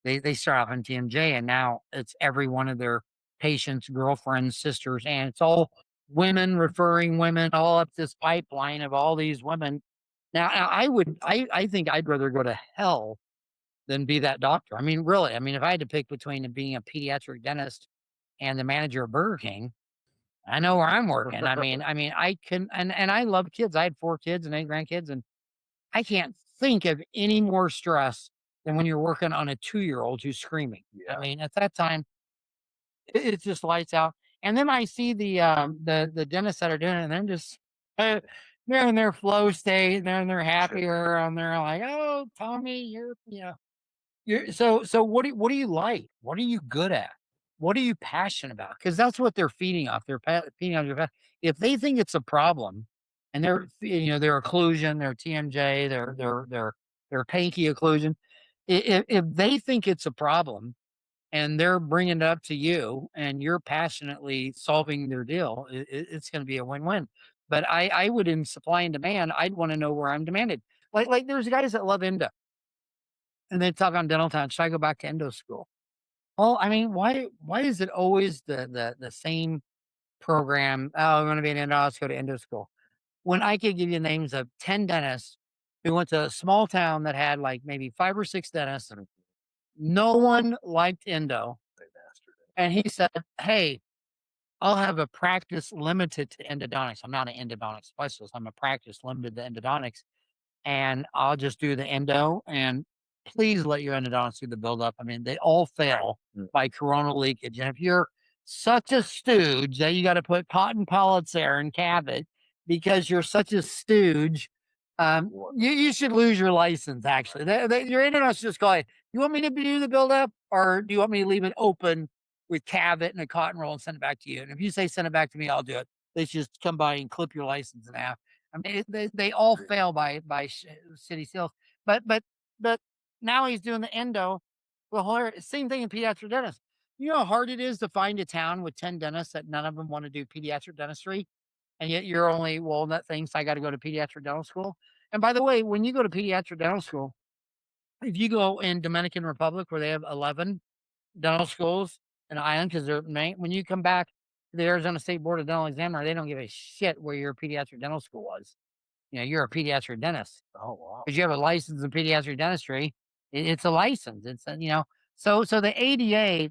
they start off in TMJ, and now it's every one of their patients, girlfriends, sisters, and it's all women referring women all up this pipeline of all these women. Now, I think I'd rather go to hell than be that doctor. I mean, really. I mean, if I had to pick between being a pediatric dentist and the manager of Burger King, I know where I'm working. I can, and I love kids. I had 4 kids and 8 grandkids, and I can't think of any more stress than when you're working on a 2-year-old who's screaming. Yeah. I mean, at that time, it's just lights out. And then I see the dentists that are doing it, and they're just they're in their flow state, they're happier, and they're like, "Oh, Tommy, so what do you like? What are you good at? What are you passionate about?" Because that's what they're feeding off. They're feeding on if they think it's a problem, and their occlusion, their TMJ, their panky occlusion, if they think it's a problem, and they're bringing it up to you, and you're passionately solving their deal, it's going to be a win-win. But I would, in supply and demand, I'd want to know where I'm demanded. Like there's guys that love endo. And they talk on Dentaltown, should I go back to endo school? Well, I mean, why is it always the same program? Oh, I'm going to be an endo, let's go to endo school. When I could give you names of 10 dentists who went to a small town that had like maybe 5 or 6 dentists, and no one liked endo. And he said, "Hey, I'll have a practice limited to endodontics. I'm not an endodontic specialist. I'm a practice limited to endodontics. And I'll just do the endo, and please let your endodontists do the buildup." I mean, they all fail by coronal leakage. And if you're such a stooge that you got to put cotton pellets there and cap it, because you're such a stooge. You should lose your license. Actually, your internet's just going. You want me to do the build up, or do you want me to leave it open with cabinet and a cotton roll and send it back to you? And if you say send it back to me, I'll do it. They should just come by and clip your license in half. I mean, they all fail by city sales. But now he's doing the endo. Well, same thing in pediatric dentists. You know how hard it is to find a town with 10 dentists that none of them want to do pediatric dentistry? And yet you're only walnut things. I got to go to pediatric dental school. And by the way, when you go to pediatric dental school, if you go in Dominican Republic where they have 11 dental schools in an island, because when you come back to the Arizona State Board of Dental Examiner, they don't give a shit where your pediatric dental school was. You know, you're a pediatric dentist. Oh wow. Because you have a license in pediatric dentistry. It's a license. So the ADA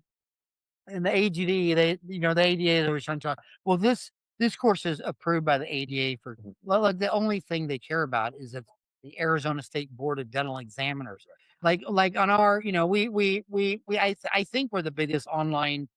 and the AGD, the ADA, they were trying to talk. Well, this course is approved by the ADA for, well, like the only thing they care about is that the Arizona State Board of Dental Examiners, like on our, I think we're the biggest online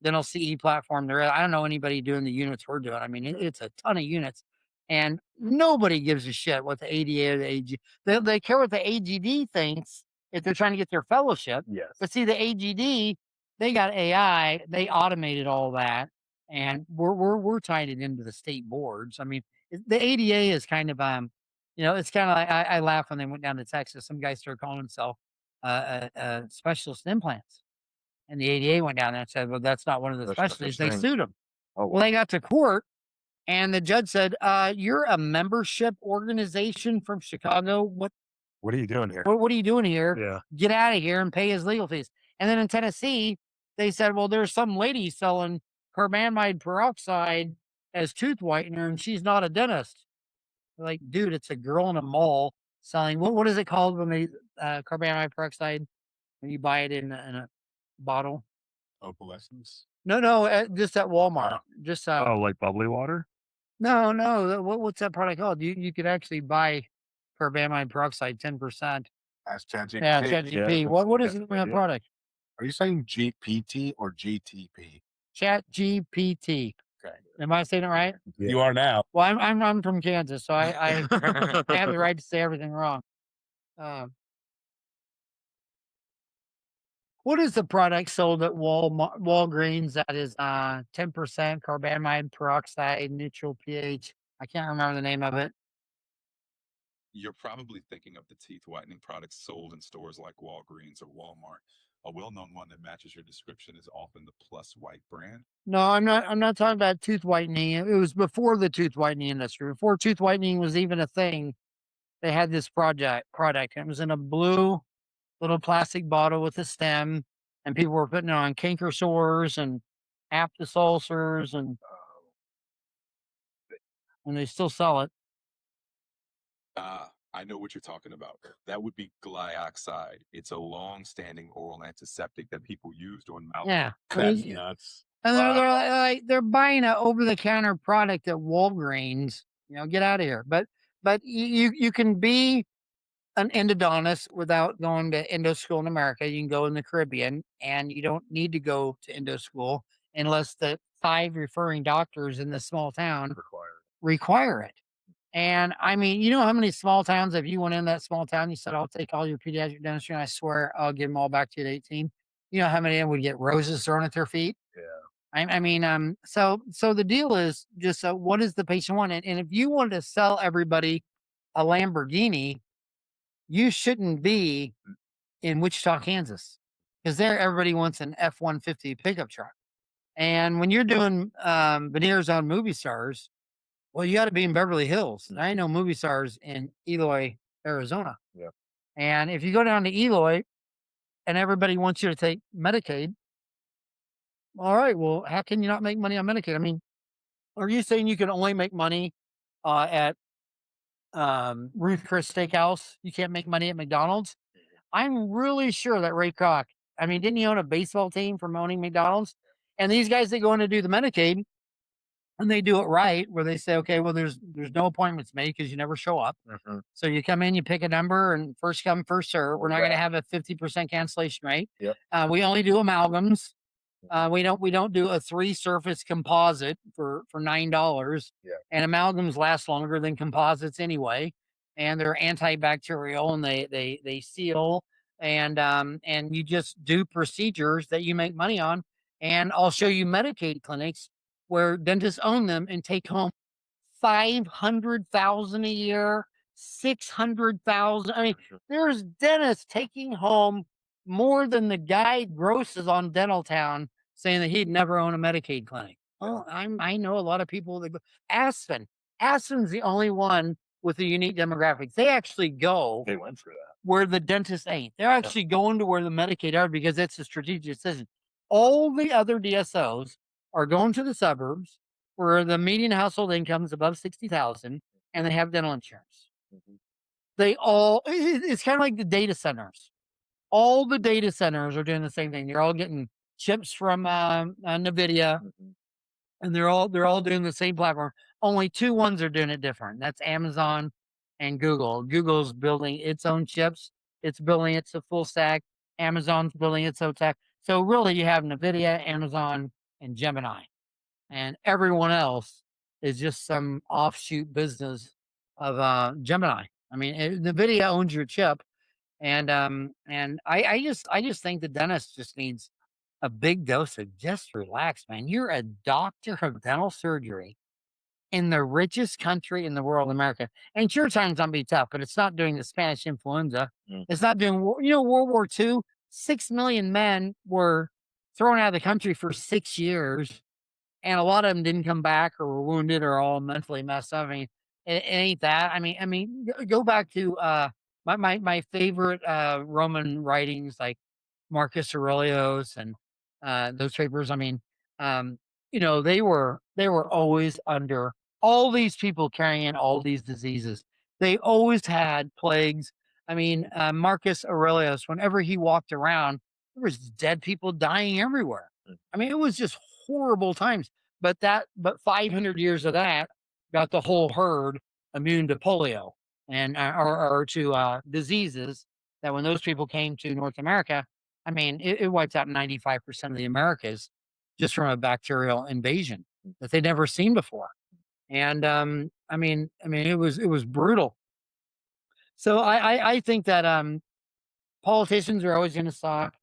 dental CE platform there is. I don't know anybody doing the units we're doing. I mean, it's a ton of units, and nobody gives a shit what the ADA or the AG. They care what the AGD thinks if they're trying to get their fellowship. Yes. But see, the AGD, they got AI, they automated all that, and we're tied it into the state boards. I mean, the ADA is kind of it's kind of like I laugh when they went down to Texas. Some guy started calling himself a specialist in implants, and the ADA went down there and said, "Well, that's not one of the That's not their specialties." They thing. sued him. Oh Well, they got to court, and the judge said, "You're a membership organization from Chicago. what are you doing here? What are you doing here? Yeah. Get out of here and pay his legal fees." And then in Tennessee, they said, well, there's some lady selling carbamide peroxide as tooth whitener, and she's not a dentist. They're like, dude, it's a girl in a mall selling, what is it called when they, carbamide peroxide, when you buy it in a bottle? Opalescence. No, just at Walmart. Just, Oh, like bubbly water? no, what's that product called? You could actually buy carbamide peroxide 10%. Ask ChatGPT. Yeah, ChatGPT. What is the name of that product? Are you saying GPT or GTP? Chat GPT. Okay. Am I saying it right? Yeah. You are now. Well, I'm from Kansas, so I have the right to say everything wrong. What is the product sold at Walgreens that is 10% carbamide peroxide neutral pH? I can't remember the name of it. You're probably thinking of the teeth whitening products sold in stores like Walgreens or Walmart. A well-known one that matches your description is often the Plus White brand. No, I'm not talking about tooth whitening. It was before the tooth whitening industry. Before tooth whitening was even a thing, they had this product. It was in a blue little plastic bottle with a stem, and people were putting it on canker sores and aptus ulcers, and they still sell it. I know what you're talking about. That would be glyoxide. It's a long-standing oral antiseptic that people use during mouth. Yeah, That's nuts. and they're buying an over-the-counter product at Walgreens. Get out of here. But you can be an endodontist without going to endo school in America. You can go in the Caribbean, and you don't need to go to endo school unless the 5 referring doctors in the small town require it. And I mean, you know how many small towns, if you went in that small town, you said, I'll take all your pediatric dentistry, and I swear I'll give them all back to you at 18. You know how many of them would get roses thrown at their feet? Yeah. I mean, so the deal is just, what does the patient want? And if you wanted to sell everybody a Lamborghini, you shouldn't be in Wichita, Kansas, because there everybody wants an F-150 pickup truck. And when you're doing veneers on movie stars, well, you got to be in Beverly Hills. There ain't no movie stars in Eloy, Arizona. Yeah. And if you go down to Eloy and everybody wants you to take Medicaid, all right, well, how can you not make money on Medicaid? I mean, are you saying you can only make money at Ruth Chris Steakhouse? You can't make money at McDonald's? I'm really sure that Ray Kroc, I mean, didn't he own a baseball team from owning McDonald's? And these guys that go in to do the Medicaid, and they do it right, where they say, okay, well, there's no appointments made because you never show up. Mm-hmm. So you come in, you pick a number, and first come, first serve. We're not going to have a 50% cancellation rate. Yep. We only do amalgams. We don't do a 3-surface composite for $9. Yeah. and amalgams last longer than composites anyway, and they're antibacterial, and they seal, and you just do procedures that you make money on. And I'll show you Medicaid clinics where dentists own them and take home 500,000 a year, 600,000. I mean, there's dentists taking home more than the guy grosses on Dentaltown, saying that he'd never own a Medicaid clinic. Well, I know a lot of people that go. Aspen. Aspen's the only one with a unique demographic. They actually go They went for that. where the dentist ain't. They're actually going to where the Medicaid are because it's a strategic decision. All the other DSOs are going to the suburbs where the median household income is above 60,000 and they have dental insurance. They all, it's kind of like the data centers. All the data centers are doing the same thing. They're all getting chips from NVIDIA, and they're all doing the same platform. Only two ones are doing it different. That's Amazon and Google. Google's building its own chips. It's building its a full stack. Amazon's building its own stack. So really, you have NVIDIA, Amazon, and Gemini, and everyone else is just some offshoot business of Gemini. I mean, NVIDIA owns your chip, and I just think the dentist just needs a big dose of just relax, man. You're a doctor of dental surgery in the richest country in the world, America. And sure, times gonna be tough, but it's not doing the Spanish influenza. It's not doing, World War II. 6 million men were thrown out of the country for 6 years, and a lot of them didn't come back or were wounded or all mentally messed up. I mean, it ain't that. I mean, go back to my favorite Roman writings like Marcus Aurelius and those papers. I mean, they were always under all these people carrying in all these diseases. They always had plagues. I mean, Marcus Aurelius, whenever he walked around, there was dead people dying everywhere. I mean, it was just horrible times. But 500 years of that got the whole herd immune to polio and or to diseases that when those people came to North America, I mean, it wiped out 95% of the Americas just from a bacterial invasion that they'd never seen before. And I mean, it was brutal. So I think that politicians are always going to suck.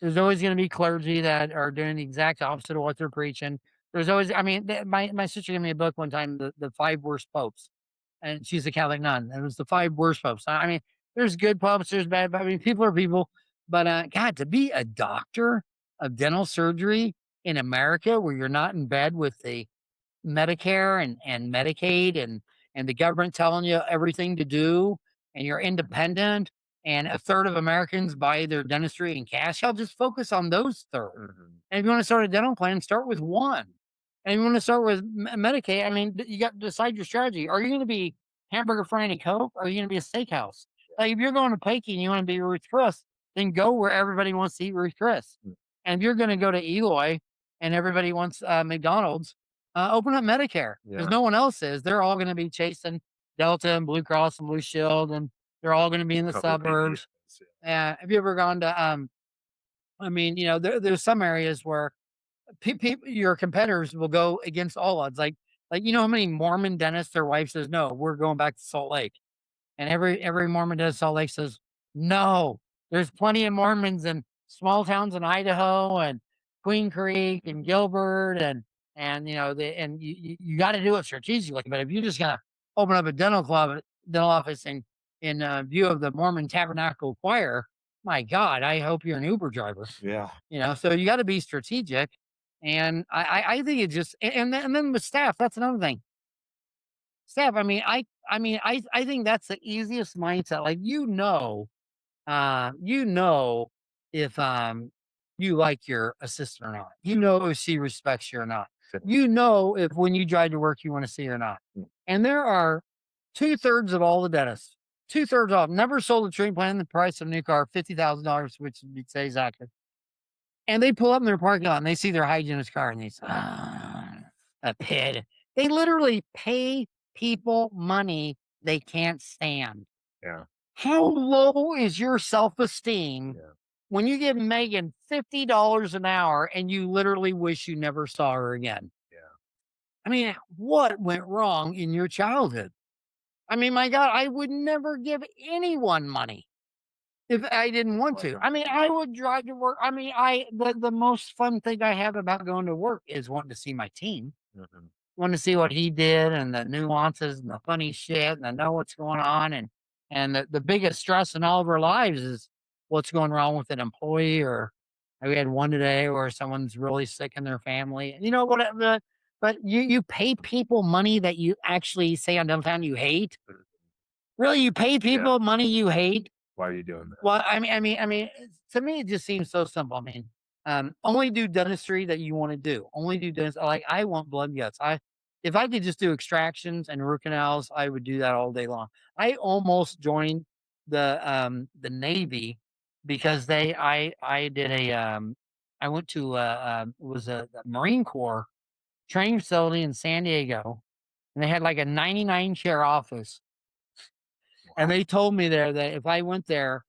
There's always going to be clergy that are doing the exact opposite of what they're preaching. There's always, I mean, my sister gave me a book one time, the five worst popes, and she's a Catholic nun. It was the five worst popes. I mean, there's good popes, there's bad. I mean, people are people, but God, to be a doctor of dental surgery in America, where you're not in bed with the Medicare and Medicaid and the government telling you everything to do, and you're independent, and a third of Americans buy their dentistry in cash. I'll just focus on those third. And if you want to start a dental plan, start with one. And if you want to start with Medicaid, I mean, you got to decide your strategy. Are you going to be hamburger frying and Coke, or are you going to be a steakhouse? Like if you're going to Pakey and you want to be Ruth Chris, then go where everybody wants to eat Ruth Chris. And if you're going to go to Eloy and everybody wants McDonald's, open up Medicare because no one else is. They're all going to be chasing Delta and Blue Cross and Blue Shield, and they're all going to be in the suburbs. Have you ever gone to? I mean, there's some areas where your competitors will go against all odds. Like how many Mormon dentists their wife says no, we're going back to Salt Lake, and every Mormon dentist Salt Lake says no. There's plenty of Mormons in small towns in Idaho and Queen Creek and Gilbert and you got to do it strategically. But if you're just gonna open up a dental office in view of the Mormon Tabernacle Choir, my God, I hope you're an Uber driver. Yeah. So you got to be strategic, and I think it just and then with staff, that's another thing. Staff, I think that's the easiest mindset. Like if you like your assistant or not. You know if she respects you or not. You know if when you drive to work you want to see her or not. And there are 2/3 of all the dentists, 2/3 off, never sold a treatment plan the price of a new car, $50,000, which would say exactly. And they pull up in their parking lot and they see their hygienist car and they say, a pit. They literally pay people money they can't stand. Yeah. How low is your self-esteem when you give Megan $50 an hour and you literally wish you never saw her again? Yeah. I mean, what went wrong in your childhood? I mean, my God, I would never give anyone money if I didn't want Right. to. I mean, I would drive to work. I mean, the most fun thing I have about going to work is wanting to see my team, Mhm. wanting to see what he did and the nuances and the funny shit and I know what's going on. And the biggest stress in all of our lives is what's going wrong with an employee or we had one today where someone's really sick in their family. You know what? But you pay people money that you actually say on downtown you hate. Really, you pay Yeah. people money you hate. Why are you doing that? Well, to me, it just seems so simple. I mean, only do dentistry that you want to do. Only do dentistry. Like I want blood guts. If I could just do extractions and root canals, I would do that all day long. I almost joined the Navy because I did I went to it was the Marine Corps training facility in San Diego, and they had like a 99 chair office, and they told me there that if I went there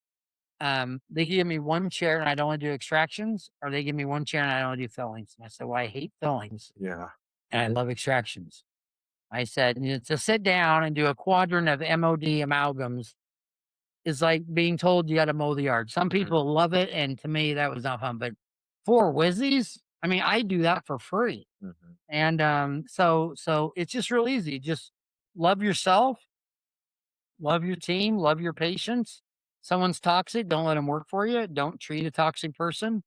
they give me one chair and I don't want to do extractions, or they give me one chair and I don't want to do fillings. And I said, well, I hate fillings Yeah. and I love extractions. I said, to sit down and do a quadrant of MOD amalgams is like being told you got to mow the yard. Some people love it. And to me, that was not fun. But for whizzies, I mean, I do that for free. Mhm. And so it's just real easy. Just love yourself, love your team, love your patients. Someone's toxic, don't let them work for you. Don't treat a toxic person.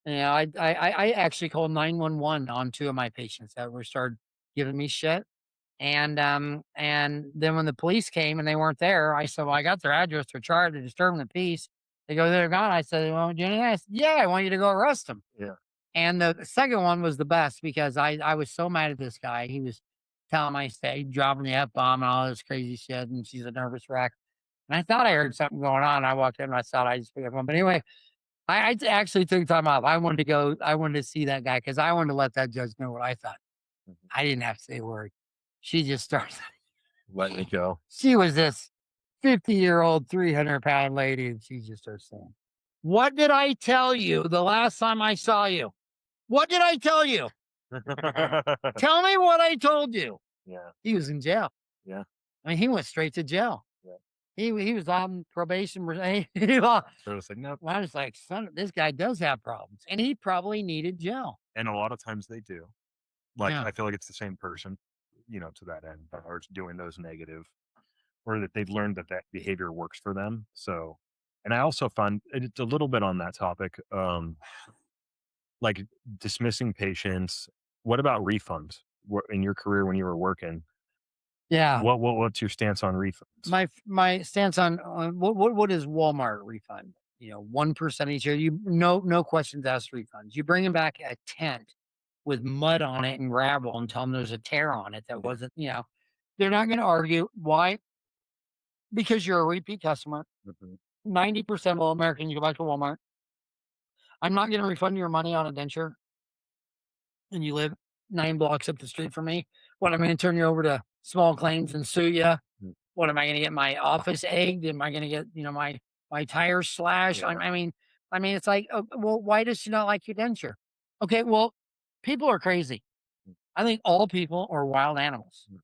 Yeah, I actually called 911 on 2 of my patients that were started giving me shit. And then when the police came and they weren't there, I said, "Well, I got their address. They're charged of disturbing the peace." They go, "They're gone." I said, "Well, do you know?" I said, "Yeah, I want you to go arrest them." Yeah. And the second one was the best because I was so mad at this guy. He was telling my stay, dropping the F bomb and all this crazy shit, and she's a nervous wreck. And I thought I heard something going on. I walked in and I thought I just picked up on. But anyway, actually took time off. I wanted to see that guy because I wanted to let that judge know what I thought. Mhm. I didn't have to say a word. She just started. Letting it go. She was this 50-year-old, 300-pound lady, and she just starts saying, "What did I tell you the last time I saw you? What did I tell you? Tell me what I told you." Yeah. He was in jail. Yeah. I mean, he went straight to jail. Yeah. He was on probation. So it's like, nope. I was like, son, this guy does have problems, and he probably needed jail. And a lot of times they do. Like, Yeah. I feel like it's the same person, to that end, that are doing those negative, or that they've learned that that behavior works for them. So, and I also find it's a little bit on that topic, like dismissing patients. What about refunds? In your career when you were working? Yeah. What's your stance on refunds? My stance on what is Walmart refund? 1% each year. No questions asked refunds. You bring them back a tent with mud on it and gravel and tell them there's a tear on it that wasn't. They're not going to argue. Why? Because you're a repeat customer. Mhm. 90% of all Americans go back to Walmart. I'm not going to refund your money on a denture, and you live 9 blocks up the street from me. What am I going to turn you over to small claims and sue you? Mm. What am I gonna get my office egged? Am I gonna get, my tires slashed? Yeah. It's like, oh, well, why does she not like your denture? Okay, well, people are crazy. I think all people are wild animals. Mm.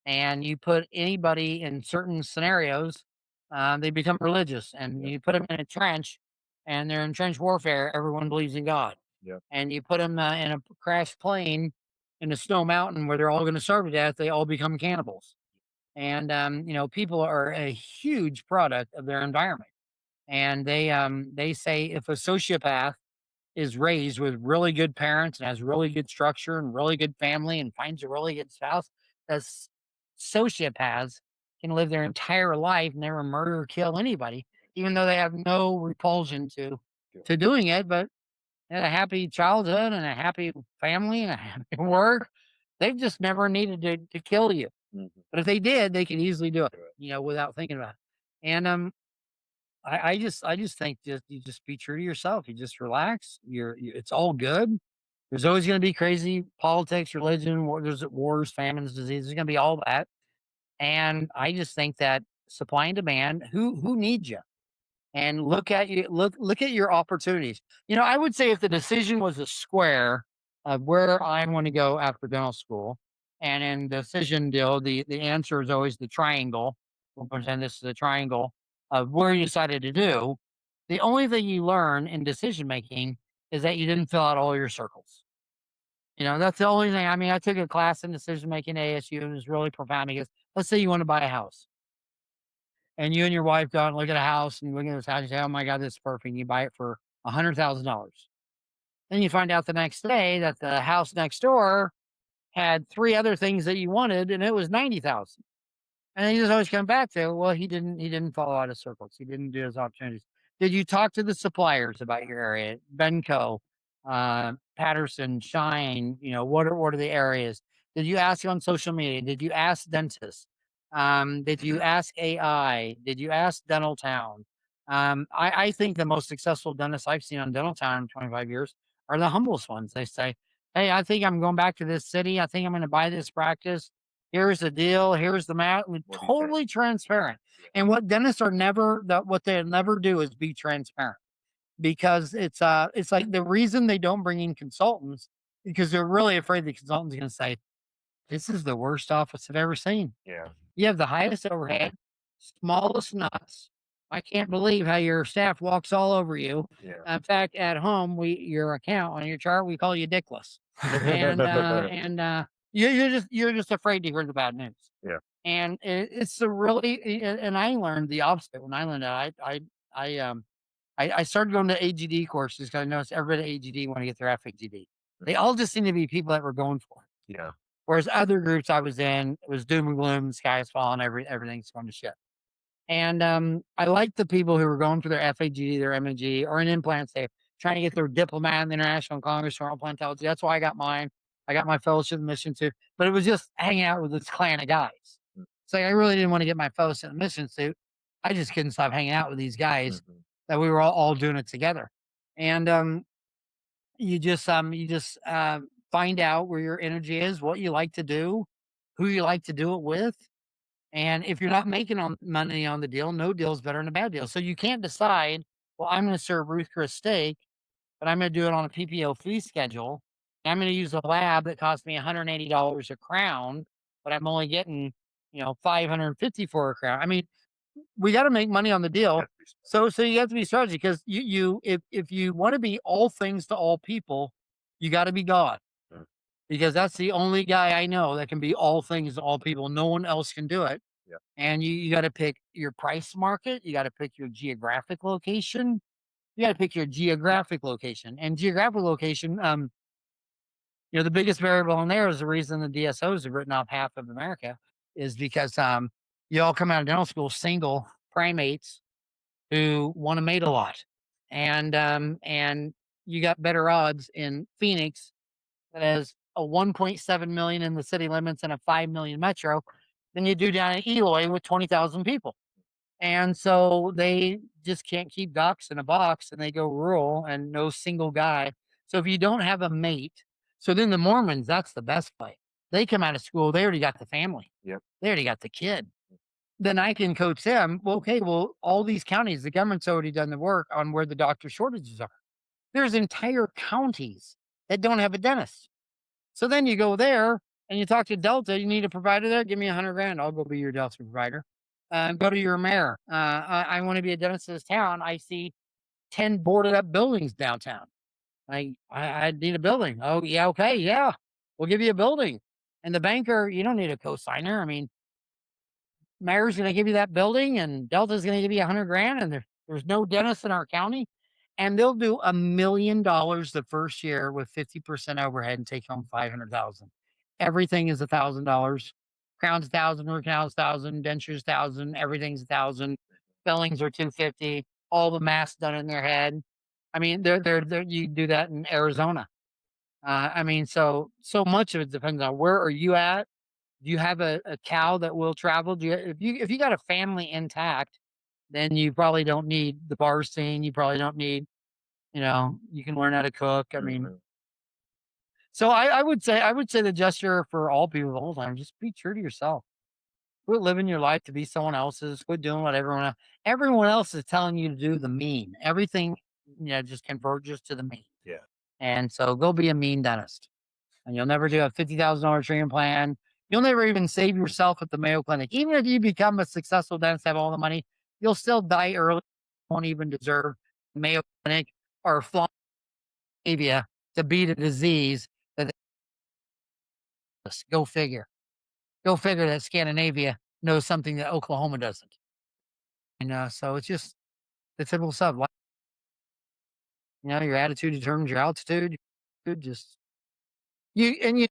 And you put anybody in certain scenarios, they become religious. And Yeah. you put them in a trench, and they're in trench warfare. Everyone believes in God. Yeah. And you put them in a crashed plane in a snow mountain where they're all going to starve to death. They all become cannibals. And people are a huge product of their environment. And they say if a sociopath is raised with really good parents and has really good structure and really good family and finds a really good spouse, that sociopaths can live their entire life, never murder or kill anybody, even though they have no repulsion to doing it. But they had a happy childhood and a happy family and a happy work. They've just never needed to kill you. Mhm. But if they did, they could easily do it, without thinking about it. And I just think just you just be true to yourself. You just relax. It's all good. There's always going to be crazy politics, religion, there's wars, famines, diseases. There's going to be all that. And I just think that supply and demand. Who needs you? And look at you. Look at your opportunities. I would say if the decision was a square of where I want to go after dental school, And in decision deal, the answer is always the triangle. We'll pretend this is a triangle of where you decided to do. The only thing you learn in decision making is that you didn't fill out all your circles. That's the only thing. I mean, I took a class in decision making at ASU and it was really profound because let's say you want to buy a house and you and your wife go out and look at a house and you look at this house, you say, oh my God, this is perfect. And you buy it for $100,000. Then you find out the next day that the house next door had three other things that you wanted and it was 90,000. And he just always come back to, well, he didn't follow out his circles. He didn't do his opportunities. Did you talk to the suppliers about your area? Benco, Patterson, Shine, what are the areas? Did you ask on social media? Did you ask dentists? Did you ask AI? Did you ask Dental Town? I think the most successful dentists I've seen on Dental Town in 25 years are the humblest ones. They say, hey, I think I'm going back to this city. I think I'm going to buy this practice. Here's the deal. Here's the map. What do you think? Totally transparent. And what dentists are never what they'll never do is be transparent because it's like the reason they don't bring in consultants because they're really afraid the consultant's going to say, this is the worst office I've ever seen. Yeah. You have the highest overhead, smallest nuts. I can't believe how your staff walks all over you. Yeah. In fact, at home, your account on your chart, we call you dickless. And you're just afraid to hear the bad news. Yeah. And it's the really and I learned the opposite when I learned that I started going to AGD courses because I noticed everybody at AGD want to get their FAGD. They all just seem to be people that were going for it. Yeah. Whereas other groups I was in, it was doom and gloom, the sky is falling, everything's going to shit. And I like the people who were going for their FAG, their MNG, or an implant safe, trying to get their diplomat in the International Congress for Implantology. That's why I got mine. I got my fellowship mission too. But it was just hanging out with this clan of guys. So I really didn't want to get my fellowship mission suit. I just couldn't stop hanging out with these guys that we were all doing it together. And you just find out where your energy is, what you like to do, who you like to do it with. And if you're not making money on the deal, no deal is better than a bad deal. So you can't decide, well, I'm going to serve Ruth Chris steak, but I'm going to do it on a PPO fee schedule. And I'm going to use a lab that costs me $180 a crown, but I'm only getting, $550 for a crown. I mean, we got to make money on the deal. So you have to be strategic because if you want to be all things to all people, you got to be God. Because that's the only guy I know that can be all things to all people. No one else can do it. Yeah. And you got to pick your price market. You got to pick your geographic location. You got to pick your geographic location. And geographic location, the biggest variable in there is the reason the DSOs have written off half of America is because you all come out of dental school single primates who want to mate a lot. And you got better odds in Phoenix that has a 1.7 million in the city limits and a 5 million metro than you do down in Eloy with 20,000 people. And so they just can't keep ducks in a box and they go rural and no single guy. So if you don't have a mate, so then the Mormons, that's the best play. They come out of school, they already got the family. Yep. They already got the kid. Then I can coach them. Well, okay, all these counties, the government's already done the work on where the doctor shortages are. There's entire counties that don't have a dentist. So then you go there and you talk to Delta. You need a provider there. Give me $100,000. I'll go be your Delta provider. Go to your mayor. I want to be a dentist in this town. I see 10 boarded up buildings downtown. I need a building. Oh yeah, okay, yeah, we'll give you a building. And the banker, you don't need a co-signer. I mean, mayor's going to give you that building, and Delta's going to give you $100,000, and there's no dentist in our county. And they'll do $1 million the first year with 50% overhead and take home 500,000. Everything is $1,000. Crown's 1,000, root canal's 1,000, dentures 1,000, everything's 1,000. Fillings are 250. All the masks done in their head. I mean, they're you do that in Arizona. I mean, so much of it depends on where are you at. Do you have a cow that will travel? If you got a family intact, then you probably don't need the bar scene. You probably don't need, you can learn how to cook. I mean, so I would say the gesture for all people the whole time, just be true to yourself. Quit living your life to be someone else's. Quit doing what everyone else is telling you to do. The mean everything, just converges to the mean. Yeah. And so go be a mean dentist, and you'll never do a $50,000 treatment plan. You'll never even save yourself at the Mayo Clinic. Even if you become a successful dentist, have all the money, you'll still die early. Won't even deserve Mayo Clinic or Flavia to beat a disease that go figure. Go figure that Scandinavia knows something that Oklahoma doesn't. And so it's just the typical stuff. Like, your attitude determines your altitude. Just you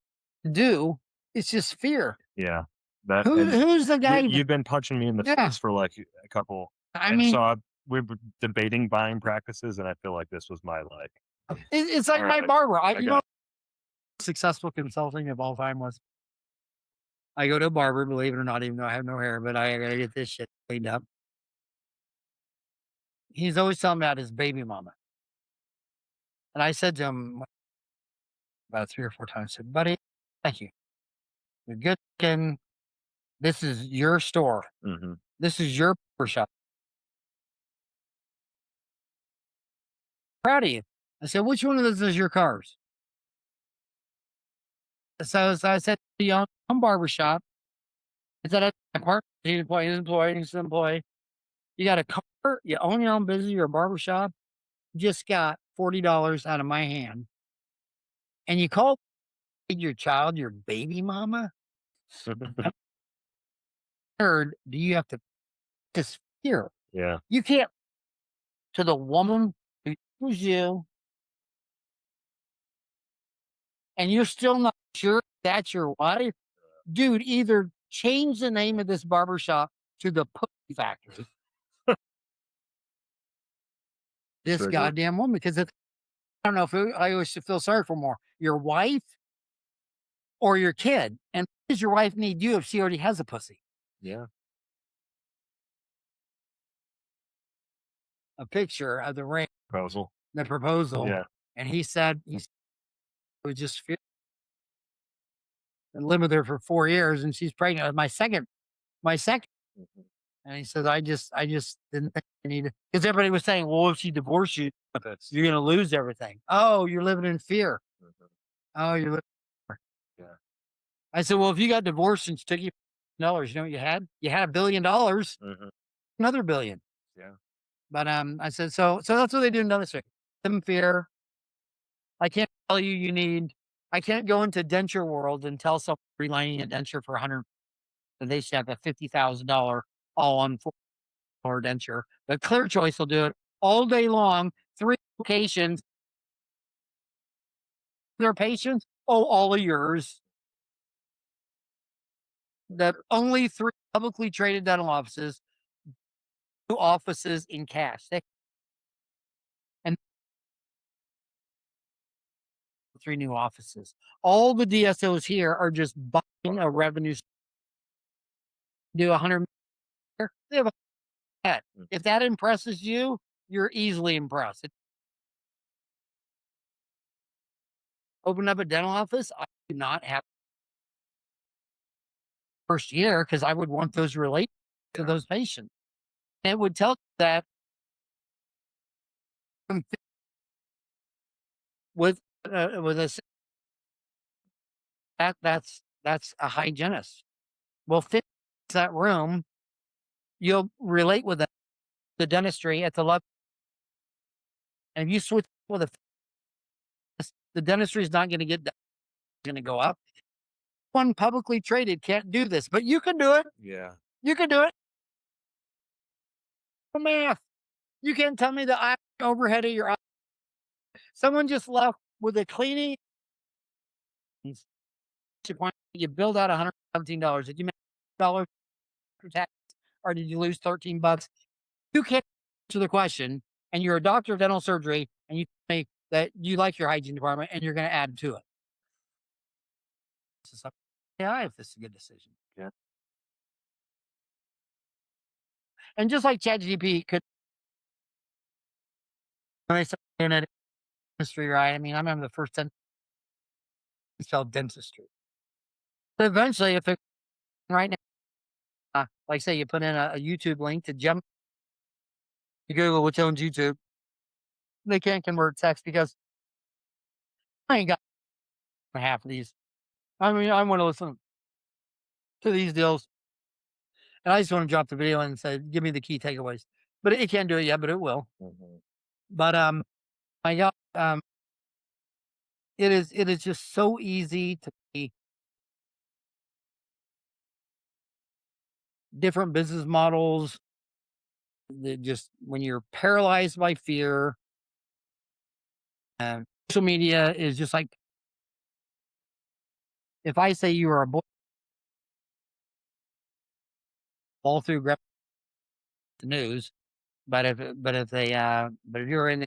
do. It's just fear. Yeah. That Who's the guy? you've been punching me in the Yeah. face for like a couple. I and mean, so we're debating buying practices, and I feel like this was my like. it's like all my right, barber. I got Successful consulting of all time was I go to a barber, believe it or not, even though I have no hair, but I gotta get this shit cleaned up. He's always telling me about his baby mama. And I said to him about 3 or 4 times, I said, buddy, thank you. You're good looking. This is your store. Mm-hmm. This is your shop. Proud of you. I said, which one of those is your cars? So I said, young barber shop. I said, I park, he's employee. You got a car, you own your own business, you're a barber shop. Just got $40 out of my hand. And you call your child your baby mama? Third, do you have to this fear? Yeah. You can't to the woman who chose you, and you're still not sure that's your wife, dude. Either change the name of this barbershop to the Pussy Factory. This Trigger. goddamn woman, because I don't know if I always feel sorry for more your wife or your kid. And does your wife need you if she already has a pussy? Yeah. A picture of the ring, Proposal. the proposal. Yeah. And he said he was just lived with her for 4 years, and she's pregnant with my second. Mhm. And he said, I just didn't think I needed, because everybody was saying, well, if she divorced you, you're going to lose everything. Oh, you're living in fear. Mhm. Oh, you're living in fear. Yeah. I said, well, if you got divorced and she took you $1 you know what you had? You had $1 billion, Mhm. another billion. Yeah. But I said, so that's what they do in dentistry. Some fear. I can't tell you I can't go into denture world and tell someone relining a denture for 100 that they should have a $50,000 all on floor denture. But Clear Choice will do it all day long, 3 locations. Their patients, all of yours. The only 3 publicly traded dental offices, 2 offices in cash. And 3 new offices. All the DSOs here are just buying a revenue. Do 100. They have a head. If that impresses you, you're easily impressed. Open up a dental office. I do not have first year because I would want those relate to those patients. And it would tell that with a that's a hygienist. Well, fit that room, you'll relate with the dentistry at the level. And if you switch with the dentistry is not going to get going to go up. One publicly traded can't do this, but you can do it. Yeah. You can do it. The math. You can't tell me the overhead of your eye. Someone just left with a cleaning. You build out $117. Did you make $1 for tax, or did you lose $13? You can't answer the question, and you're a doctor of dental surgery, and you tell me that you like your hygiene department, and you're going to add to it. Yeah, if this is a good decision. Yeah. And just like ChatGPT could, when they started doing it in dentistry, right? I mean, I remember the first 10 spelled dentistry. But eventually, if it right now, like say you put in a YouTube link to jump, you Google which owns YouTube, they can't convert text because I ain't got half of these. I mean, I want to listen. to these deals. And I just want to drop the video and say, give me the key takeaways. But it can't do it yet, but it will. But my God, it is just so easy to be different business models. That just when you're paralyzed by fear, social media is just like if I say you are a boy, all through the news. But if if you're in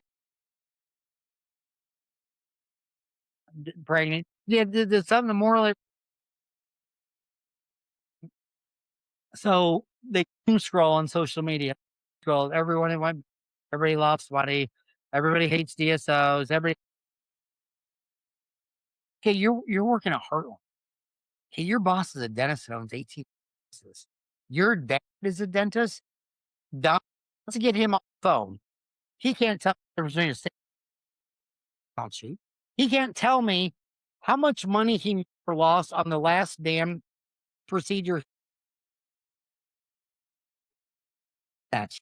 pregnant, yeah, there's something more. So they doom scroll on social media. Scroll everybody loves money. Everybody hates DSOs. Okay, you're working at Heartland. Okay, your boss is a dentist that owns 18 businesses. Your dad is a dentist. Let's get him on the phone. He can't tell me there's a balance sheet. He can't tell me how much money he lost on the last damn procedure. That's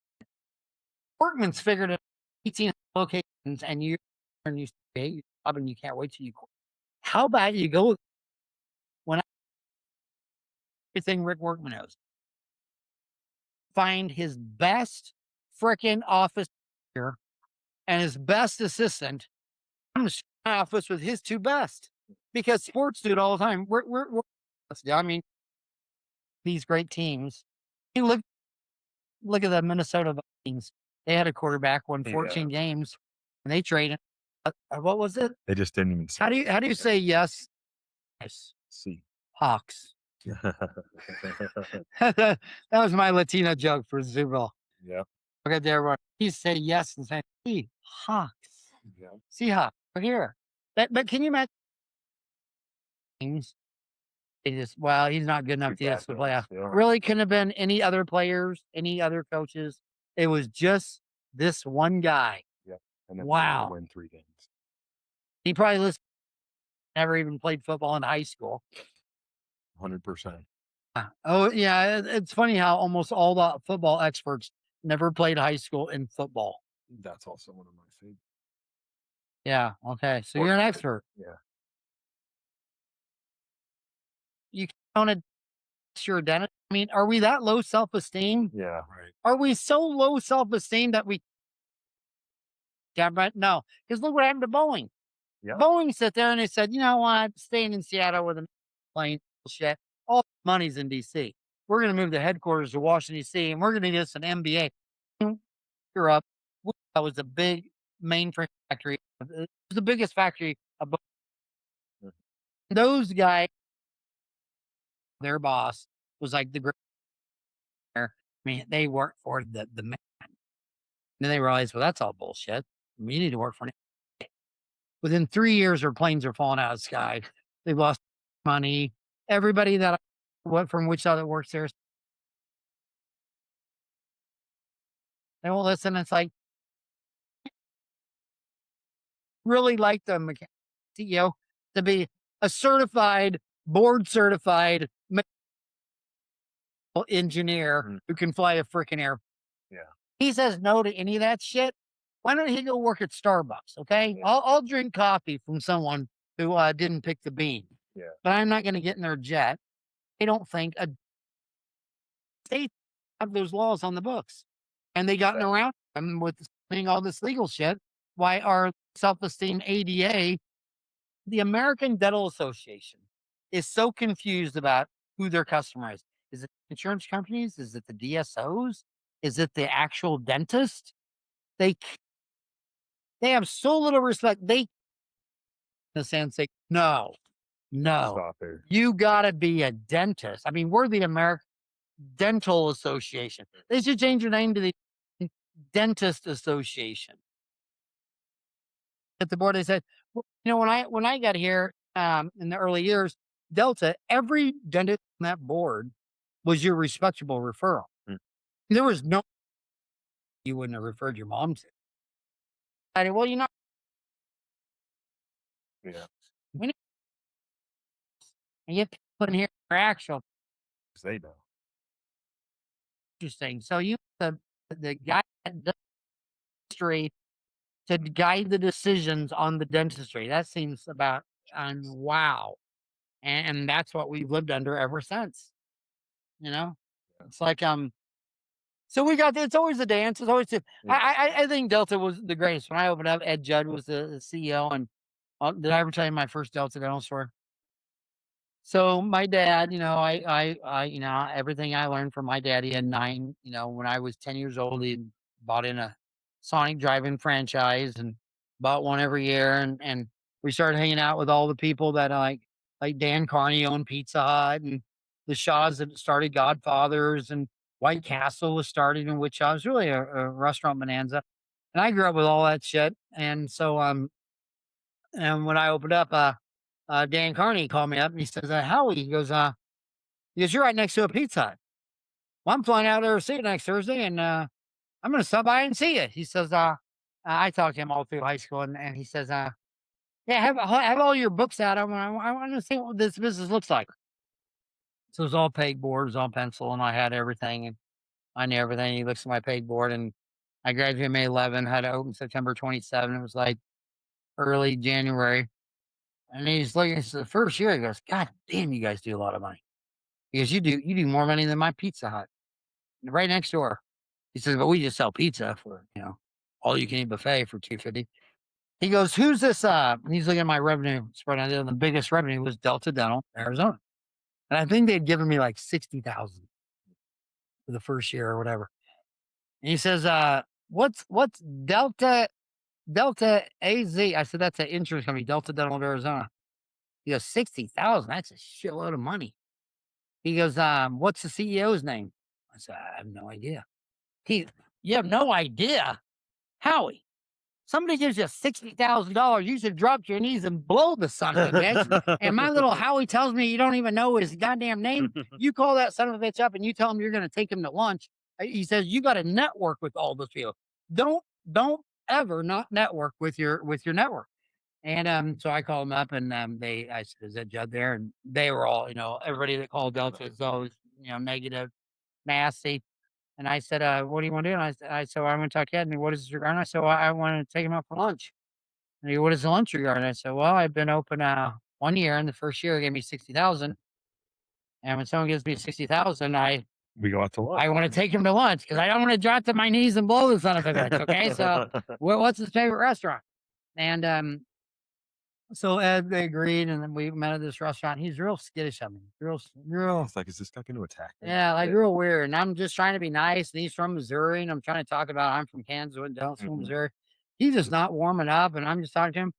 Workman's figured it 18 locations and you stay your job and you can't wait till you quit. How about you go when everything Rick Workman knows? Find his best freaking office here and his best assistant. I'm going to share my office with his two best because sports do it all the time. I mean, these great teams. You look at the Minnesota Vikings. They had a quarterback won 14 games and they traded. What was it? They just didn't even. How do you say yes? Yes. See. Hawks. That was my Latino joke for Super Bowl. Yeah. Okay, there everyone. You say yes and say Hawks. Yeah. Seahawks. We're here. But can you imagine? Well, he's not good enough to get us to the playoff. Yeah. Really couldn't have been any other players, any other coaches. It was just this one guy. Yeah. And then wow. Win 3 games. He probably never even played football in high school. 100%. Oh, yeah. It's funny how almost all the football experts never played high school in football. That's also one of my favorites. Yeah. Okay. So you're an expert. Yeah. You counted your dentist. I mean, are we that low self-esteem? Yeah. Right. Are we so low self-esteem that we? Yeah, but no. Because look what happened to Boeing. Yeah. Boeing sat there and they said, you know what? Staying in Seattle with a plane, shit. All the money's in DC. We're going to move the headquarters to Washington, D.C., and we're going to get us an MBA. You're up. That was a big mainframe factory. It was the biggest factory. Those guys, their boss was like the great. I mean, they worked for the man. And then they realized, well, that's all bullshit. You need to work for it. Within 3 years, their planes are falling out of the sky. They've lost money. Everybody that went from Wichita that works there, they won't listen. It's like, really like the CEO to be a certified, board certified engineer who can fly a freaking airplane. Yeah. He says no to any of that shit. Why don't he go work at Starbucks? Okay. Yeah. I'll drink coffee from someone who didn't pick the bean. Yeah. But I'm not going to get in their jet. They don't think a state have those laws on the books. And they gotten around them with doing all this legal shit. Why our self-esteem ADA, the American Dental Association, is so confused about who their customer is. Is it insurance companies? Is it the DSOs? Is it the actual dentist? They have so little respect. They say, no, you got to be a dentist. I mean, we're the American Dental Association. They should change their name to the Dentist Association. At the board, they said, well, you know, when I got here in the early years, Delta, every dentist on that board was your respectable referral. There was no you wouldn't have referred your mom to. I said, well, you know, yeah, we need, and you have to put in here for actual. They know. Interesting. So you the guy at dentistry to guide the decisions on the dentistry. That seems about wow. And that's what we've lived under ever since. You know? It's like so we got it's always a dance. It's always I think Delta was the greatest. When I opened up, Ed Judd was the CEO. And did I ever tell you my first Delta dental store? So my dad, you know, everything I learned from my daddy at 9, when I was 10 years old, he bought in a Sonic drive-in franchise and bought one every year. And we started hanging out with all the people that like Dan Carney owned Pizza Hut and the Shaws that started Godfathers and White Castle was started in Wichita. It was really a restaurant bonanza. And I grew up with all that shit. And so, and when I opened up, Dan Carney called me up and he says, Howie, he goes, you're right next to a Pizza Hut. Well, I'm flying out there to see you next Thursday and I'm going to stop by and see you. He says, I talked to him all through high school and he says, yeah, have all your books out. I want to see what this business looks like. So it was all pegboard, it was all pencil, and I had everything and I knew everything. He looks at my pegboard and I graduated May 11, had to open September 27. It was like early January. And he's looking, it's the first year. He goes, God damn, you guys do a lot of money. He goes, you do more money than my Pizza Hut right next door. He says, but we just sell pizza for, all you can eat buffet for $2.50. He goes, who's this? And he's looking at my revenue spread on the biggest revenue was Delta Dental, Arizona. And I think they'd given me like 60,000 for the first year or whatever. And he says, what's Delta AZ? I said, that's an insurance company, Delta Dental of Arizona. He goes, 60,000. That's a shitload of money. He goes, what's the CEO's name? I said, I have no idea. You have no idea? Howie, somebody gives you $60,000, you should drop to your knees and blow the son of a bitch. And my little Howie tells me you don't even know his goddamn name. You call that son of a bitch up and you tell him you're going to take him to lunch. He says, you got to network with all those people. Don't ever not network with your network. And so I called them up and I said, is that Judd there? And they were all, everybody that called Delta is always, negative, nasty. And I said, what do you want to do? And I said, well, I'm going to talk to Ed. And what is your regard? And I said, well, I want to take him out for lunch. And he, what is the lunch regard? And I said, well, I've been open 1 year, and the first year gave me 60,000. And when someone gives me 60,000, We go out to lunch. I want to take him to lunch because I don't want to drop to my knees and blow the son of a bitch. Okay, so what's his favorite restaurant? And so Ed, they agreed, and then we met at this restaurant. He's real skittish of me, real. It's like, is this guy going to attack me? Yeah, like real weird. And I'm just trying to be nice. And he's from Missouri, and I'm trying to talk about I'm from Kansas and Dallas, Missouri. He's just not warming up, and I'm just talking to him.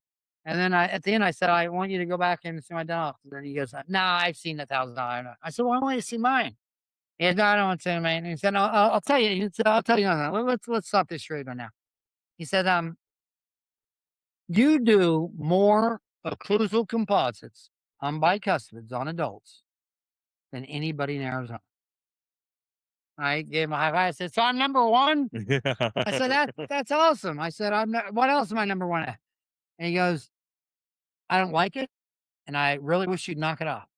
And then at the end, I said, I want you to go back and see my dental office. And then he goes, no, I've seen $1,000. I said, well, I want you to see mine. He said, no, I don't want to see mine. And he said, no, I'll tell you. He said, I'll tell you. Let's stop this straight right now. He said, you do more occlusal composites on bicuspids on adults than anybody in Arizona. I gave him a high five. I said, so I'm number one? I said, that's awesome. I said, what else am I number one at? And he goes, I don't like it. And I really wish you'd knock it off.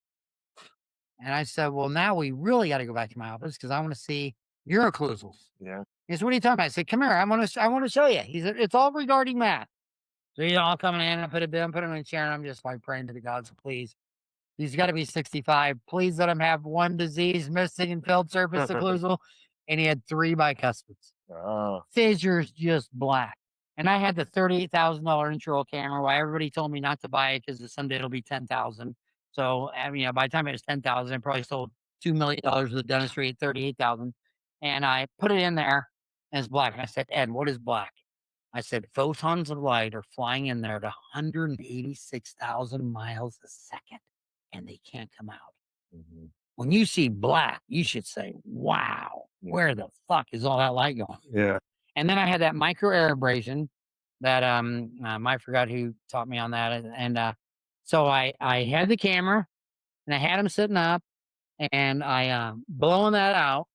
And I said, well, now we really got to go back to my office because I want to see your occlusals. Yeah. He said, what are you talking about? I said, come here. I want to show you. He said, it's all regarding math. So he's all coming in. I put him in a chair, and I'm just like praying to the gods, please. He's got to be 65. Please let him have one disease, missing and filled surface occlusal. And he had 3 bicuspids. Oh. Fissures just black. And I had the $38,000 intro camera where everybody told me not to buy it because someday it'll be 10,000. So, by the time it was 10,000, I probably sold $2 million of the dentistry at 38,000. And I put it in there and it's black. And I said, Ed, what is black? I said, photons of light are flying in there at 186,000 miles a second, and they can't come out. When you see black, you should say, wow, where the fuck is all that light going? Yeah. And then I had that micro air abrasion that I forgot who taught me on that. And so I had the camera, and I had him sitting up, and I blowing that out.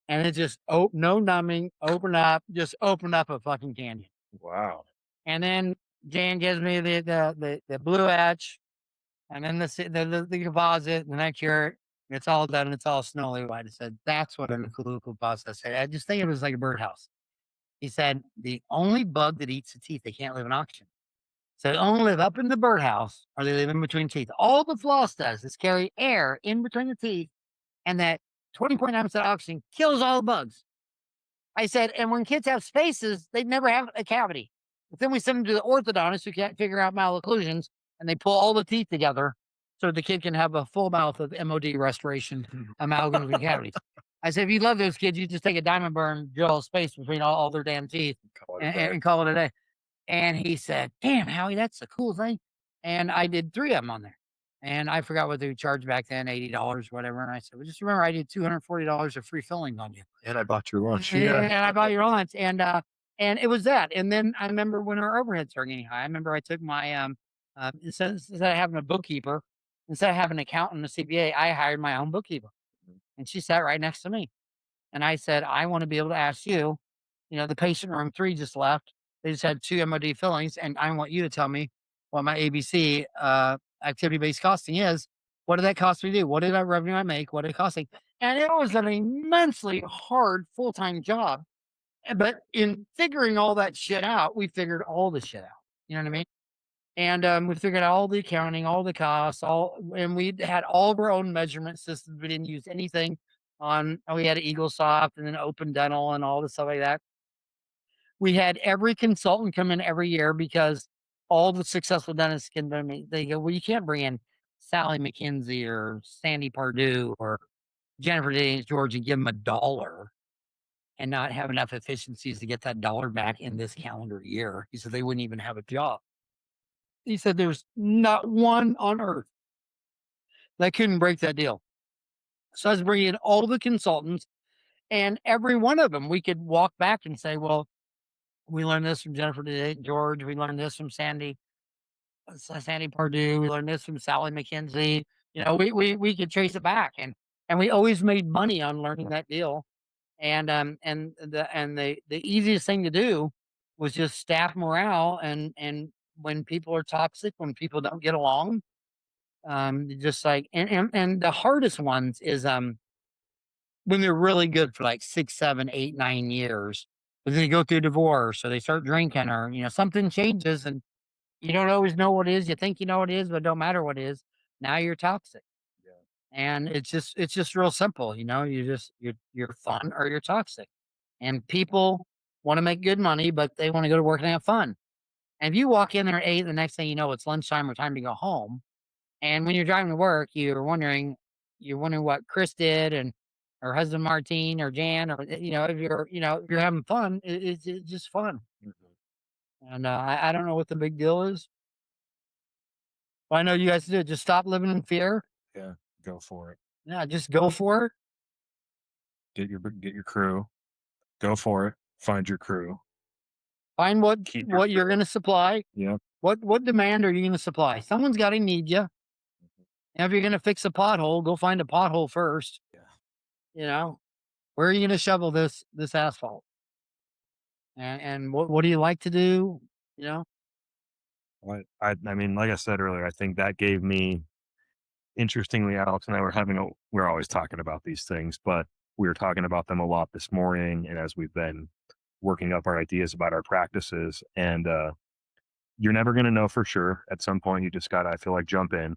And it just no numbing, open up a fucking canyon. Wow. And then Jan gives me the blue etch, and then the composite. The next year, It's all done. It's all snowy white. I said, that's what a Nukaluku pasta said. I just think it was like a birdhouse. He said, the only bug that eats the teeth, they can't live in oxygen. So they only live up in the birdhouse or they live in between teeth. All the floss does is carry air in between the teeth, and that 20.9% oxygen kills all the bugs. I said, and when kids have spaces, they never have a cavity. But then we send them to the orthodontist who can't figure out malocclusions, and they pull all the teeth together so the kid can have a full mouth of MOD restoration, amalgams and cavities. I said, if you love those kids, you just take a diamond burn, drill a space between all their damn teeth and call it a day. And he said, damn, Howie, that's a cool thing. And I did 3 of them on there. And I forgot what they would charge back then, $80, whatever. And I said, well, just remember, I did $240 of free filling on you. And I bought your lunch. And I bought your lunch. And it was that. And then I remember when our overhead started getting high, I remember I took my, instead of having a bookkeeper, instead of having an accountant and a CPA, I hired my own bookkeeper. And she sat right next to me. And I said, I want to be able to ask you, the patient room 3 just left. They just had 2 MOD fillings, and I want you to tell me what my ABC activity-based costing is. What did that cost me to do? What did that revenue I make? What did it cost me? And it was an immensely hard full-time job. But in figuring all that shit out, we figured all the shit out. You know what I mean? And we figured out all the accounting, all the costs, and we had all of our own measurement systems. We didn't use anything we had EagleSoft and then Open Dental and all the stuff like that. We had every consultant come in every year because all the successful dentists they go, well, you can't bring in Sally McKenzie or Sandy Pardue or Jennifer Danes George and give them $1 and not have enough efficiencies to get that $1 back in this calendar year. He said they wouldn't even have a job. He said there's not one on earth that couldn't break that deal. So I was bringing in all the consultants, and every one of them we could walk back and say, well, we learned this from Jennifer George. We learned this from Sandy Pardue. We learned this from Sally McKenzie. We could trace it back, and we always made money on learning that deal. And the easiest thing to do was just staff morale. And when people are toxic, when people don't get along, just like and the hardest ones is when they're really good for like 6, 7, 8, 9 years, but then they go through divorce or they start drinking or something changes and you don't always know what it is. You think you know what it is, but it don't matter what it is. Now you're toxic. Yeah. And it's just real simple. You're fun or you're toxic. And people want to make good money, but they want to go to work and have fun. And if you walk in there at 8, the next thing you know, it's lunchtime or time to go home. And when you're driving to work, you're wondering what Chris did and her husband Martine or Jan or if you're having fun, it's just fun. Mm-hmm. And I don't know what the big deal is. But I know you guys do it. Just stop living in fear. Yeah, go for it. Yeah, just go for it. Get your crew. Go for it. Find your crew. Find what you're going to supply. Yeah. What demand are you going to supply? Someone's got to need you. And if you're going to fix a pothole, go find a pothole first. Yeah. Where are you going to shovel this asphalt? And what do you like to do? I mean, like I said earlier, I think that gave me, interestingly, Alex and I we're always talking about these things, but we were talking about them a lot this morning. And as we've been working up our ideas about our practices, and you're never going to know for sure. At some point, you just got to, I feel like, jump in,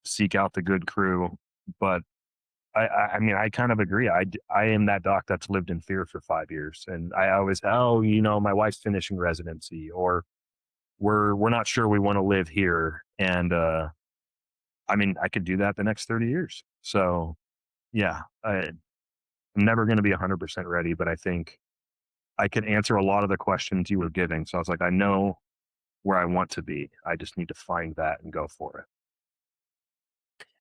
seek out the good crew. But I mean, I kind of agree. I am that doc that's lived in fear for 5 years. And I always, my wife's finishing residency, or we're not sure we want to live here. And I mean, I could do that the next 30 years. So yeah, I'm never going to be 100% ready, but I think I could answer a lot of the questions you were giving. So I was like, I know where I want to be. I just need to find that and go for it.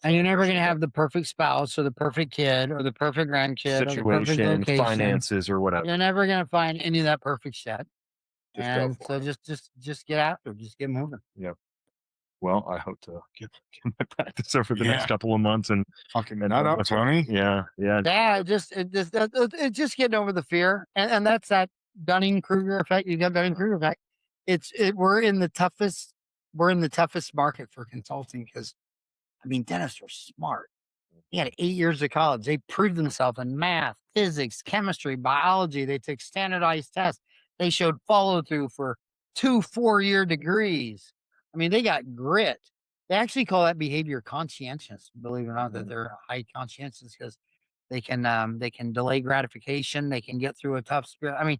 And you're never going to have the perfect spouse or the perfect kid or the perfect grandkid or the perfect Situation, location. finances, or whatever. You're never going to find any of that perfect shit. Just And go for so it. just get after it. Just get moving. Yep. Well, I hope to get my practice over the next couple of months and Fucking nut up, Tony. Yeah. Yeah, it's just getting over the fear. And that's that Dunning-Kruger effect. You got Dunning-Kruger effect. We're in the toughest market for consulting because I mean, dentists are smart. They had 8 years of college. They proved themselves in math, physics, chemistry, biology. They took standardized tests. They showed follow through for 2 4-year degrees. I mean, they got grit. They actually call that behavior conscientious, believe it or not, that they're high conscientious because they can delay gratification. They can get through a tough spirit. I mean,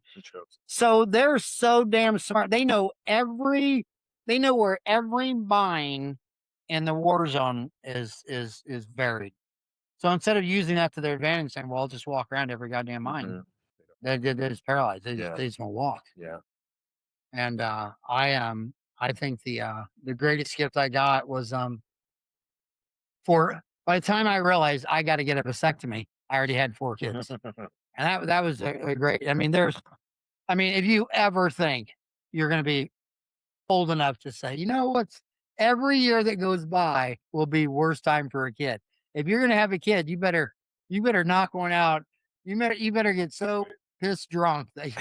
so they're so damn smart. They know where every mine in the war zone is buried. So instead of using that to their advantage, saying, "Well, I'll just walk around every goddamn mine," they're just paralyzed. They just won't walk. Yeah. And I think the greatest gift I got was for by the time I realized I got to get a vasectomy, I already had 4 kids, and that was a great. I mean, if you ever think you're going to be old enough to say, you know what's every year that goes by will be worst time for a kid. If you're gonna have a kid, you better knock one out. You better get so pissed drunk that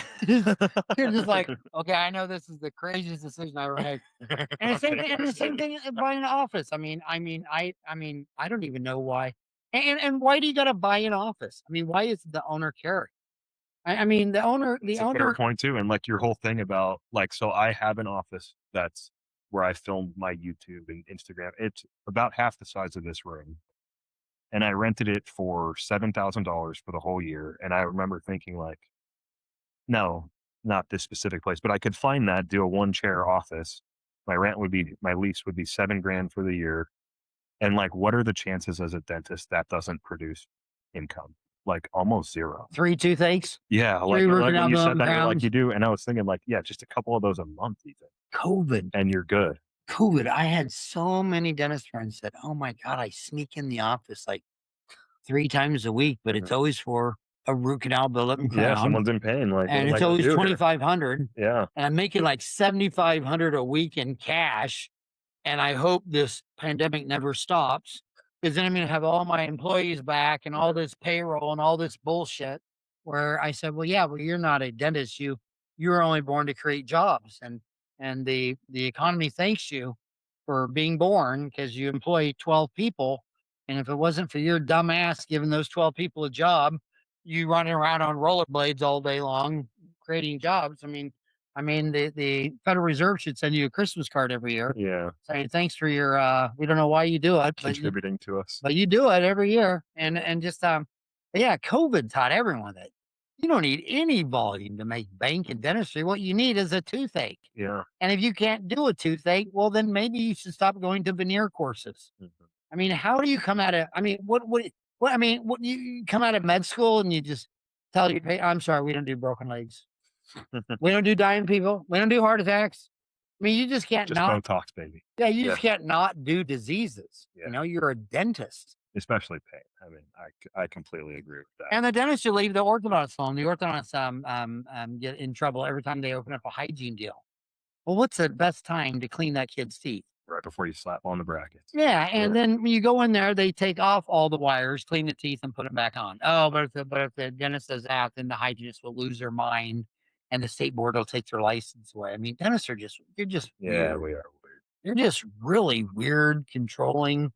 you're just like, okay, I know this is the craziest decision I ever made. And the same thing buying an office. I don't even know why. And why do you gotta buy an office? I mean, why is the owner caring? I mean, It's a fair point too, and like your whole thing about like, so I have an office that's where I filmed my YouTube and Instagram. It's about half the size of this room, and I rented it for $7,000 for the whole year. And I remember thinking like, no, not this specific place, but I could find that, do a 1-chair office. My lease would be $7,000 for the year. And like, what are the chances as a dentist that doesn't produce income? Like almost zero. 3 toothaches. Yeah, 3 root like canal when you said development that, you're like crowns. you do, and I was thinking like, yeah, just a couple of those a month even, COVID. and you're good. COVID. I had so many dentist friends that, oh my God, I sneak in the office like 3 times a week, but it's always for a root canal buildup and Yeah, crown. someone's in pain, like, And what am I it's gonna always do here? 2,500, Yeah, and I'm making like 7,500 a week in cash. And I hope this pandemic never stops because then I'm going to have all my employees back and all this payroll and all this bullshit. Where I said, well, yeah, well, you're not a dentist. You were only born to create jobs, and the economy thanks you for being born because you employ 12 people. And if it wasn't for your dumb ass giving those 12 people a job, you running around on rollerblades all day long creating jobs. The Federal Reserve should send you a Christmas card every year yeah, saying thanks for your we don't know why you do it, contributing to us. but you do it every year. And just yeah, COVID taught everyone that you don't need any volume to make bank in dentistry. What you need is a toothache. Yeah, And if you can't do a toothache, well then maybe you should stop going to veneer courses. I mean, how do you come out of what you come out of med school and you just tell you, hey, I'm sorry, we don't do broken legs. We don't do dying people. We don't do heart attacks. I mean, you just can't just not. Botox, baby. Yeah, you just can't not do diseases. Yeah. You know, you're a dentist. Especially pain. I mean, I completely agree with that. And the dentist should leave the orthodontists alone. The orthodontists get in trouble every time they open up a hygiene deal. Well, what's the best time to clean that kid's teeth? Right before you slap on the brackets. Yeah, and then when you go in there, they take off all the wires, clean the teeth, and put them back on. Oh, but if the dentist does that, then the hygienist will lose their mind, and the state board will take their license away. I mean, dentists are you're just Yeah, weird. we are weird. You're just really weird, controlling.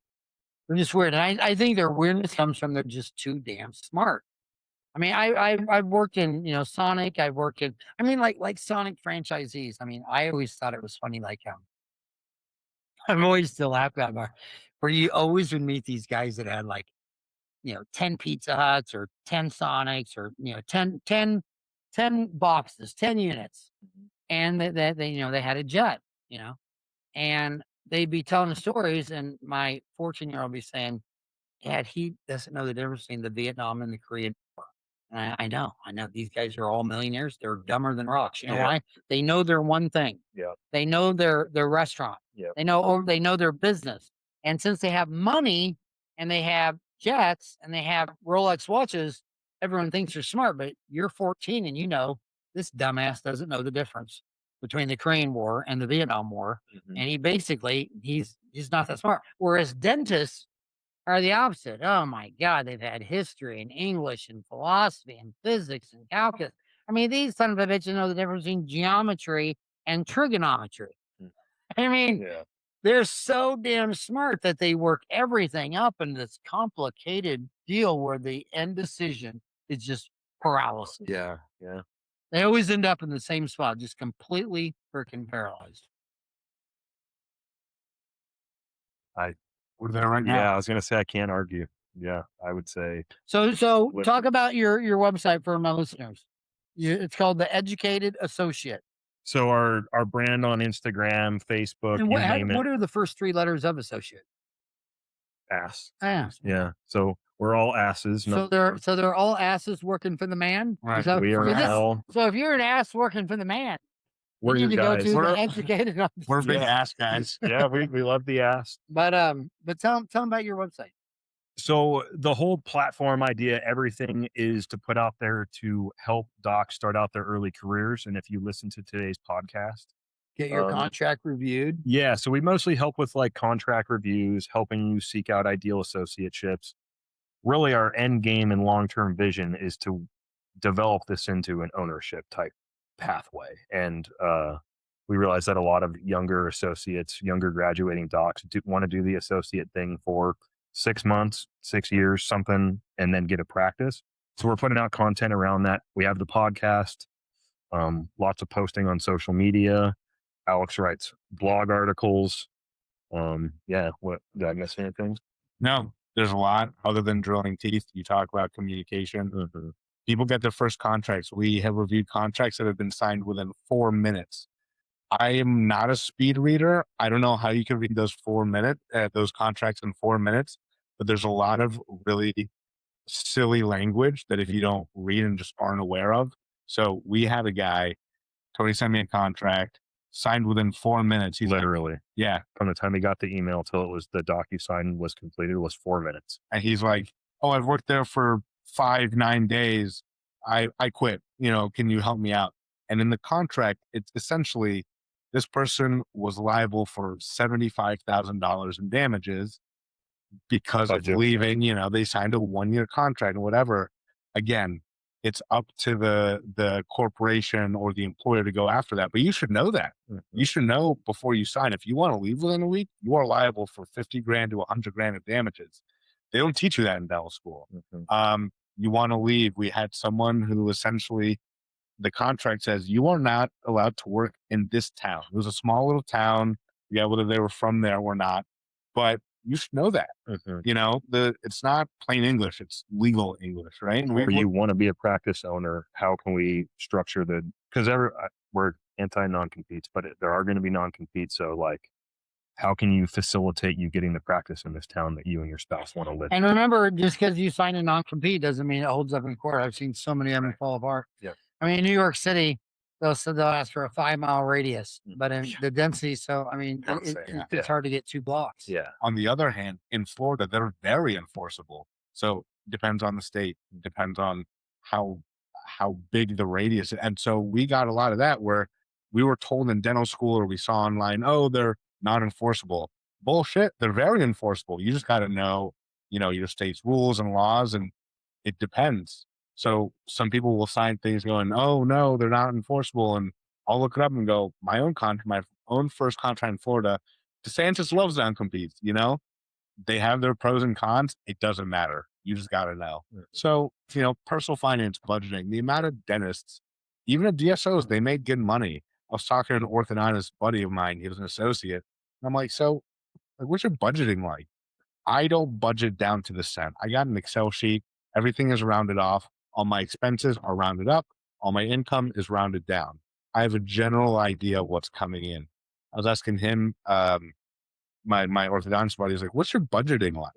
They're just weird, and I think their weirdness comes from they're just too damn smart. I mean, I've worked in Sonic. I've worked in like Sonic franchisees. I mean, I always thought it was funny. Like I'm always still laughing at bar where you always would meet these guys that had like 10 Pizza Huts or 10 Sonics or 10 boxes, 10 units, and that they had a jet, and they'd be telling the stories, and my 14-year-old would be saying, Dad, he doesn't know the difference between the Vietnam and the Korean War. And I know. These guys are all millionaires. They're dumber than rocks. You know why? They know their one thing. Yeah. They know their restaurant. Yeah. They know their business. And since they have money and they have jets and they have Rolex watches, everyone thinks they're smart. But you're 14 and this dumbass doesn't know the difference between the Korean War and the Vietnam War. Mhm. And he's not that smart. Whereas dentists are the opposite. Oh my God, they've had history and English and philosophy and physics and calculus. I mean, these son of a bitches know the difference between geometry and trigonometry. Mm. I mean, Yeah. they're so damn smart that they work everything up in this complicated deal where the end decision is just paralysis. Yeah. They always end up in the same spot, just completely freaking paralyzed. We're there right now. Yeah, I was gonna say I can't argue. Yeah, I would say So With- talk about your website for my listeners. It's called The Educated Associate. so. Our brand on Instagram, Facebook, And you name it, what are the first 3 letters of associate? ass. Ass. Yeah. So we're all asses. So they're all asses working for the man. Right. So, we are so this- all. so if you're an ass working for the man, We're you your need to go guys. to We're- the Educated. We're big Yeah. ass guys. Yeah, we love the ass. But tell them about your website. So the whole platform idea, everything is to put out there to help docs start out their early careers. And if you listen to today's podcast, Get your Um, contract reviewed. yeah, so we mostly help with like contract reviews, helping you seek out ideal associateships. Really, our end game and long term vision is to develop this into an ownership type pathway. And we realize that a lot of younger associates, younger graduating docs, want to do the associate thing for 6 months, 6 years, something, and then get a practice. So we're putting out content around that. We have the podcast, lots of posting on social media. Alex writes blog articles. Yeah, what did I miss anything? No, there's a lot other than drilling teeth. You talk about communication. Mm-hmm. People get their first contracts. We have reviewed contracts that have been signed within 4 minutes. I am not a speed reader. I don't know how you can read those those contracts in 4 minutes, but there's a lot of really silly language that if you don't read and just aren't aware of. So we had a guy, Tony sent me a contract, signed within 4 minutes. He's like, Literally, yeah. from the time he got the email till it was the DocuSign was completed was 4 minutes. And he's like, oh, I've worked there for 9 days. I quit. Can you help me out? And in the contract, it's essentially this person was liable for $75,000 in damages because of Budget. leaving. They signed a 1-year contract and whatever. Again, it's up to the corporation or the employer to go after that. But you should know that. Mm-hmm. You should know before you sign. If you want to leave within a week, you are liable for $50,000 to $100,000 of damages. They don't teach you that in dental school. Mm-hmm. You want to leave. We had someone who essentially, the contract says you are not allowed to work in this town. It was a small little town. Yeah, whether they were from there or not, but you should know that. Mm-hmm. It's not plain English; it's legal English, right? And Or you want to be a practice owner, how can we structure because we're anti non-competes, but there are going to be non-competes. So like, how can you facilitate you getting the practice in this town that you and your spouse want to live? And remember, just because you sign a non-compete doesn't mean it holds up in court. I've seen so many of them fall apart. Yeah. I mean, in New York City, they'll ask for a 5-mile radius, but in the density, so I mean, it's hard to get 2 blocks. Yeah. On the other hand, in Florida, they're very enforceable. So depends on the state, depends on how big the radius is. And so we got a lot of that where we were told in dental school or we saw online, oh, they're not enforceable. Bullshit. They're very enforceable. You just got to know, your state's rules and laws, and it depends. So some people will sign things going, oh no, they're not enforceable. And I'll look it up and go, my own first contract in Florida, DeSantis loves non-competes, they have their pros and cons. It doesn't matter. You just got to know. So, personal finance, budgeting, the amount of dentists, even at DSOs, they make good money. I was talking to an orthodontist buddy of mine. He was an associate. And I'm like, so what's your budgeting like? I don't budget down to the cent. I got an Excel sheet. Everything is rounded off. All my expenses are rounded up. All my income is rounded down. I have a general idea of what's coming in. I was asking him, my orthodontist buddy, was like, what's your budgeting like?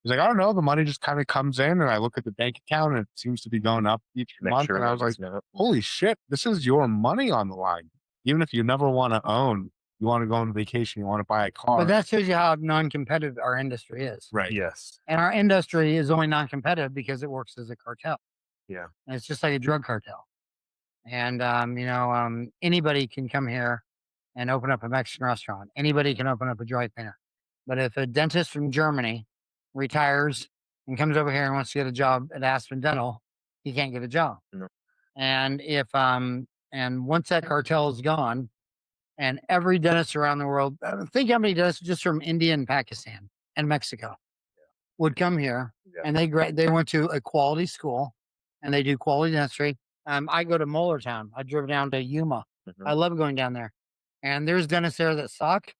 He's like, I don't know. The money just kind of comes in and I look at the bank account and it seems to be going up each month. And I was like, holy shit, this is your money on the line. Even if you never want to own, you want to go on vacation, you want to buy a car. But that shows you how non-competitive our industry is. Right. Yes. And our industry is only non-competitive because it works as a cartel. Yeah. And it's just like a drug cartel. And, anybody can come here and open up a Mexican restaurant. Anybody can open up a dry cleaner. But if a dentist from Germany retires and comes over here and wants to get a job at Aspen Dental, he can't get a job. No. And if and once that cartel is gone and every dentist around the world, think how many dentists just from India and Pakistan and Mexico would come here, Yeah. and they went to a quality school, and they do quality dentistry. I go to Mullertown. I drove down to Yuma. I love going down there, and there's dentists there that suck,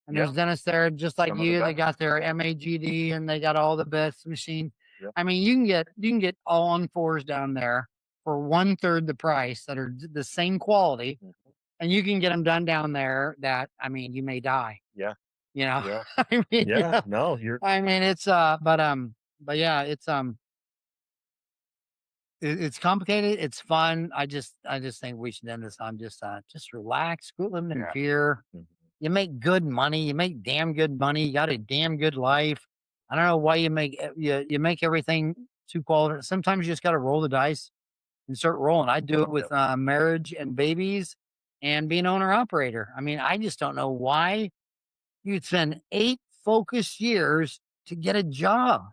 and there's dentists there just like Some of the you. They best. got their MAGD, and they got all the best machines. Yep. I mean, you can get all on fours down there for 1/3 the price that are the same quality, and you can get them done down there. That I mean, you may die. Yeah. You know, Yeah. I mean, Yeah. No, you're I mean, it's but yeah, it's complicated. It's fun. I just think we should end this on just relax, quit living in Yeah. fear. You make good money. You make damn good money. You got a damn good life. I don't know why you make you make everything too quality. Sometimes you just got to roll the dice and start rolling. I do it with marriage and babies and being owner operator. I mean, I just don't know why you'd spend 8 focused years to get a job.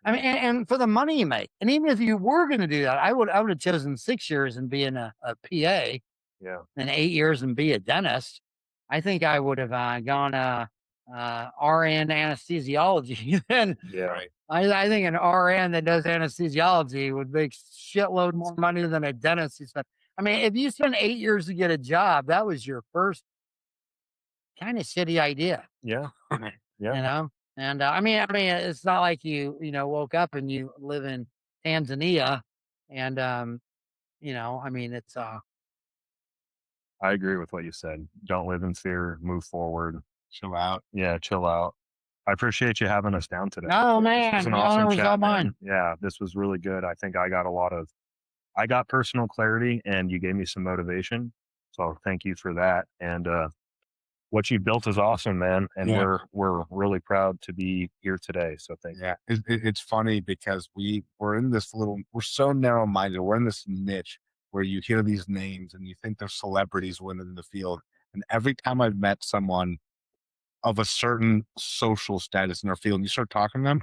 I mean, and for the money you make, and even if you were going to do that, I would have chosen 6 years and being a PA, yeah. and 8 years and be a dentist. I think I would have gone RN anesthesiology. And Yeah. Right. I think an RN that does anesthesiology would make shitload more money than a dentist. I mean, if you spend 8 years to get a job, that was your first kind of shitty idea. Yeah. You Yeah. know, and I mean, it's not like you woke up and you live in Tanzania, and I mean, it's I agree with what you said. Don't live in fear, move forward. Chill out. Yeah, chill out. I appreciate you having us down today. no This man, was an the awesome honor was all chat, man. mine. Yeah, this was really good. I think I got personal clarity and you gave me some motivation. So thank you for that. And what you built is awesome, man. And Yeah. we're really proud to be here today. So thank you. Yeah, it's funny because we're in this we're so narrow minded. We're in this niche where you hear these names and you think they're celebrities within the field. And every time I've met someone of a certain social status in our field, and you start talking to them,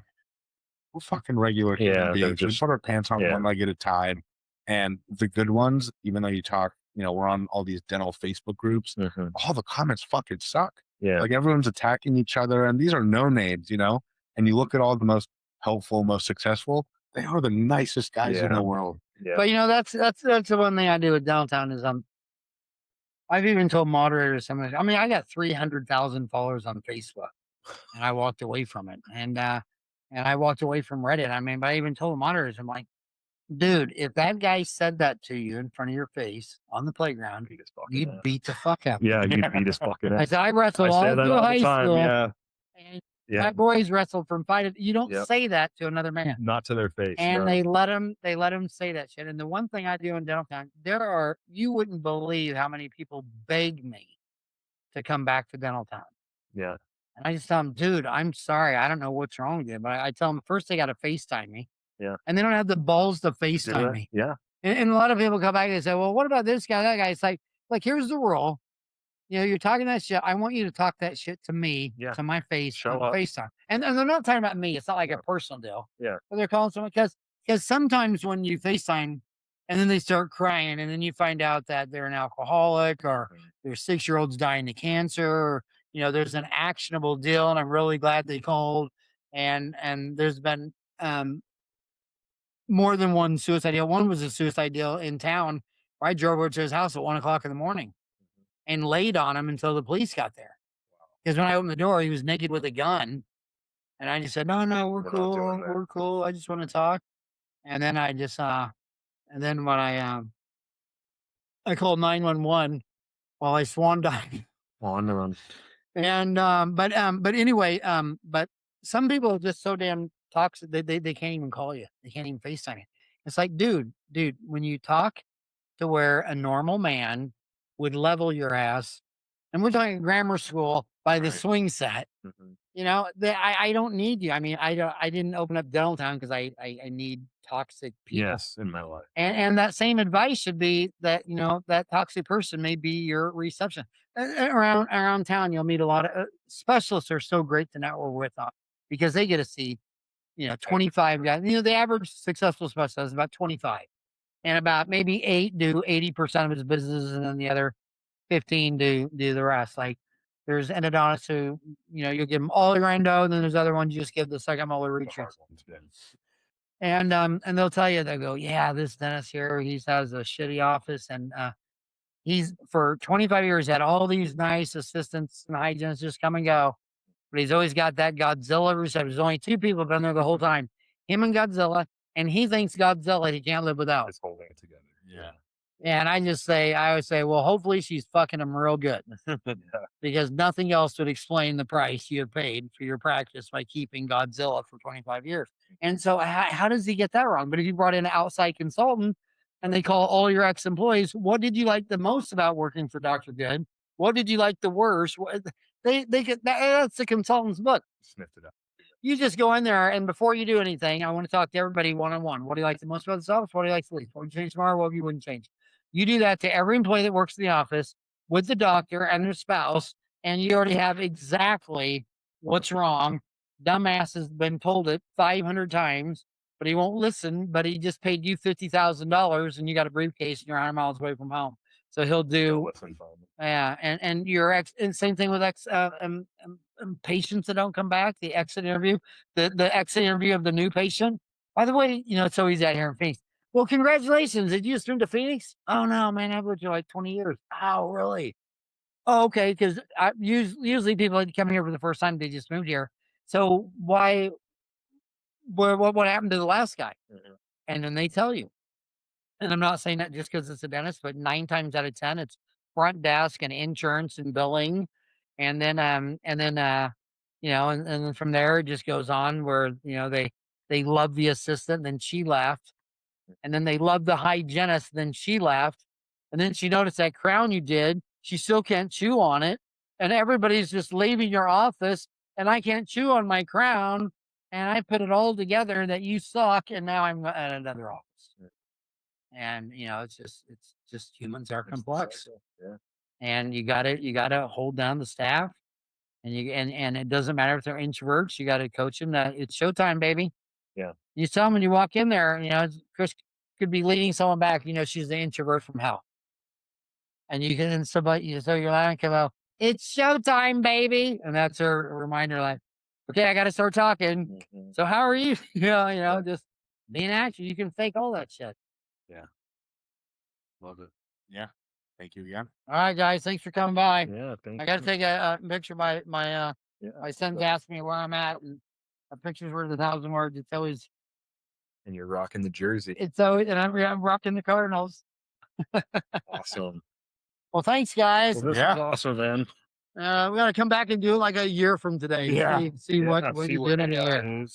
we're fucking regular Yeah, human they're beings. We just- put our pants on yeah. one leg at a time. And the good ones, even though you talk, we're on all these dental Facebook groups, all the comments fucking suck. Yeah. Like everyone's attacking each other, and these are no names, and you look at all the most helpful, most successful, they are the nicest guys in Yeah. the world. Yeah. But that's the one thing I do with downtown is I've even told moderators something. I mean, I got 300,000 followers on Facebook, and I walked away from it, and I walked away from Reddit. I mean, but I even told the moderators, I'm like, dude, if that guy said that to you in front of your face on the playground, Beat his fucking you'd ass. beat the fuck out. Yeah, you beat his fucking I ass. said I I wrestled all say that through all high the time. school. Yeah. And Yeah. my boys wrestled from 5 to. You don't Yep. say that to another man. Not to their face. And no. they let him say that shit. And the one thing I do in Dentaltown, you wouldn't believe how many people beg me to come back to Dentaltown. Yeah. And I just tell them, dude, I'm sorry. I don't know what's wrong with you. But I tell them first they got to FaceTime me. Yeah. And they don't have the balls to Do FaceTime that? me. Yeah. And a lot of people come back and they say, well, what about this guy, that guy? It's like, here's the rule. You're talking that shit. I want you to talk that shit to me, Yeah. to my face, Show on up. FaceTime. And they're not talking about me. It's not like a personal deal. Yeah. But they're calling someone because sometimes when you FaceTime and then they start crying and then you find out that they're an alcoholic or their 6-year-old's dying of cancer, or, there's an actionable deal. And I'm really glad they called. And there's been more than one suicide deal. One was a suicide deal in town where I drove over to his house at 1 o'clock in the morning and laid on him until the police got there. Because when I opened the door, he was naked with a gun. And I just said, no, we're We're not cool. doing that. We're cool. I just want to talk. And then I just, and then when I called 911 while I swan dived. On the run. And, but anyway, but some people are just so damn toxic. They can't even call you. They can't even FaceTime you. It's like, dude, when you talk to where a normal man would level your ass, and we're talking grammar school by the Right. swing set, I don't need you. I mean, I didn't open up Dentaltown because I need toxic people. Yes, in my life. And that same advice should be that, that toxic person may be your reception. Around town, you'll meet a lot of specialists are so great to network with because they get to see, 25 guys. The average successful specialist is about 25, and about maybe 8 do 80% of his business, and then the other 15 to do the rest. Like there's endodontists who, you'll give them all your endo, and then there's other ones you just give the second molar The hard retrace. ones, yeah. And they'll tell you, they'll go, yeah, this dentist here, he has a shitty office, and he's for 25 years had all these nice assistants and hygienists just come and go, but he's always got that Godzilla receptor. There's only two people been there the whole time, him and Godzilla, and he thinks Godzilla he can't live without. It's holding it together. Yeah. And I always say, well, hopefully she's fucking him real good, Yeah. because nothing else would explain the price you have paid for your practice by keeping Godzilla for 25 years. And so how does he get that wrong? But if you brought in an outside consultant and they call all your ex-employees, what did you like the most about working for Dr. Good? What did you like the worst? That's the consultant's book. Sniffed it up. You just go in there, and before you do anything, I want to talk to everybody one-on-one. What do you like the most about the office? What do you like the least? What would you change tomorrow? What you wouldn't change? You do that to every employee that works in the office with the doctor and their spouse, and you already have exactly what's wrong. Dumbass has been told it 500 times, but he won't listen. But he just paid you $50,000, and you got a briefcase, and you're 100 miles away from home. So he'll do, Listen, fine. yeah. And and same thing with patients that don't come back. The exit interview, the exit interview of the new patient. By the way, it's so easy out here in Phoenix. Well, congratulations. Did you just move to Phoenix? Oh, no, man. I've lived here like 20 years. Oh, really? Oh, okay. Because usually people that come here for the first time, they just moved here. So what happened to the last guy? Mhm. And then they tell you. And I'm not saying that just because it's a dentist, but 9 times out of 10, it's front desk and insurance and billing. And then, and then from there, it just goes on where, they love the assistant, then she left. And then they love the hygienist, then she left. And then she noticed that crown you did, she still can't chew on it. And everybody's just leaving your office, and I can't chew on my crown. And I put it all together that you suck. And now I'm at another office. And it's just humans are complex. Yeah. And you gotta hold down the staff. And it doesn't matter if they're introverts, you gotta coach them that it's showtime, baby. Yeah. You tell them when you walk in there, Chris could be leading someone back, she's the introvert from hell. And you can so you're like, well, it's showtime, baby. And that's her reminder, like, okay, I gotta start talking. Mhm. So how are you? Just being action. You can fake all that shit. Love it. Yeah. Thank you again. All right, guys, thanks for coming by. Yeah. Thank I got to you. take a picture. My Yeah. son's asked me where I'm at, and a picture's worth 1,000 words. It's always, And you're rocking the jersey. and I'm rocking the Cardinals. Awesome. Well, thanks, guys. Well, this Yeah. is awesome, man. We got to come back and do it like a year from today. Yeah. See what Yeah, we see did what in a year. happens.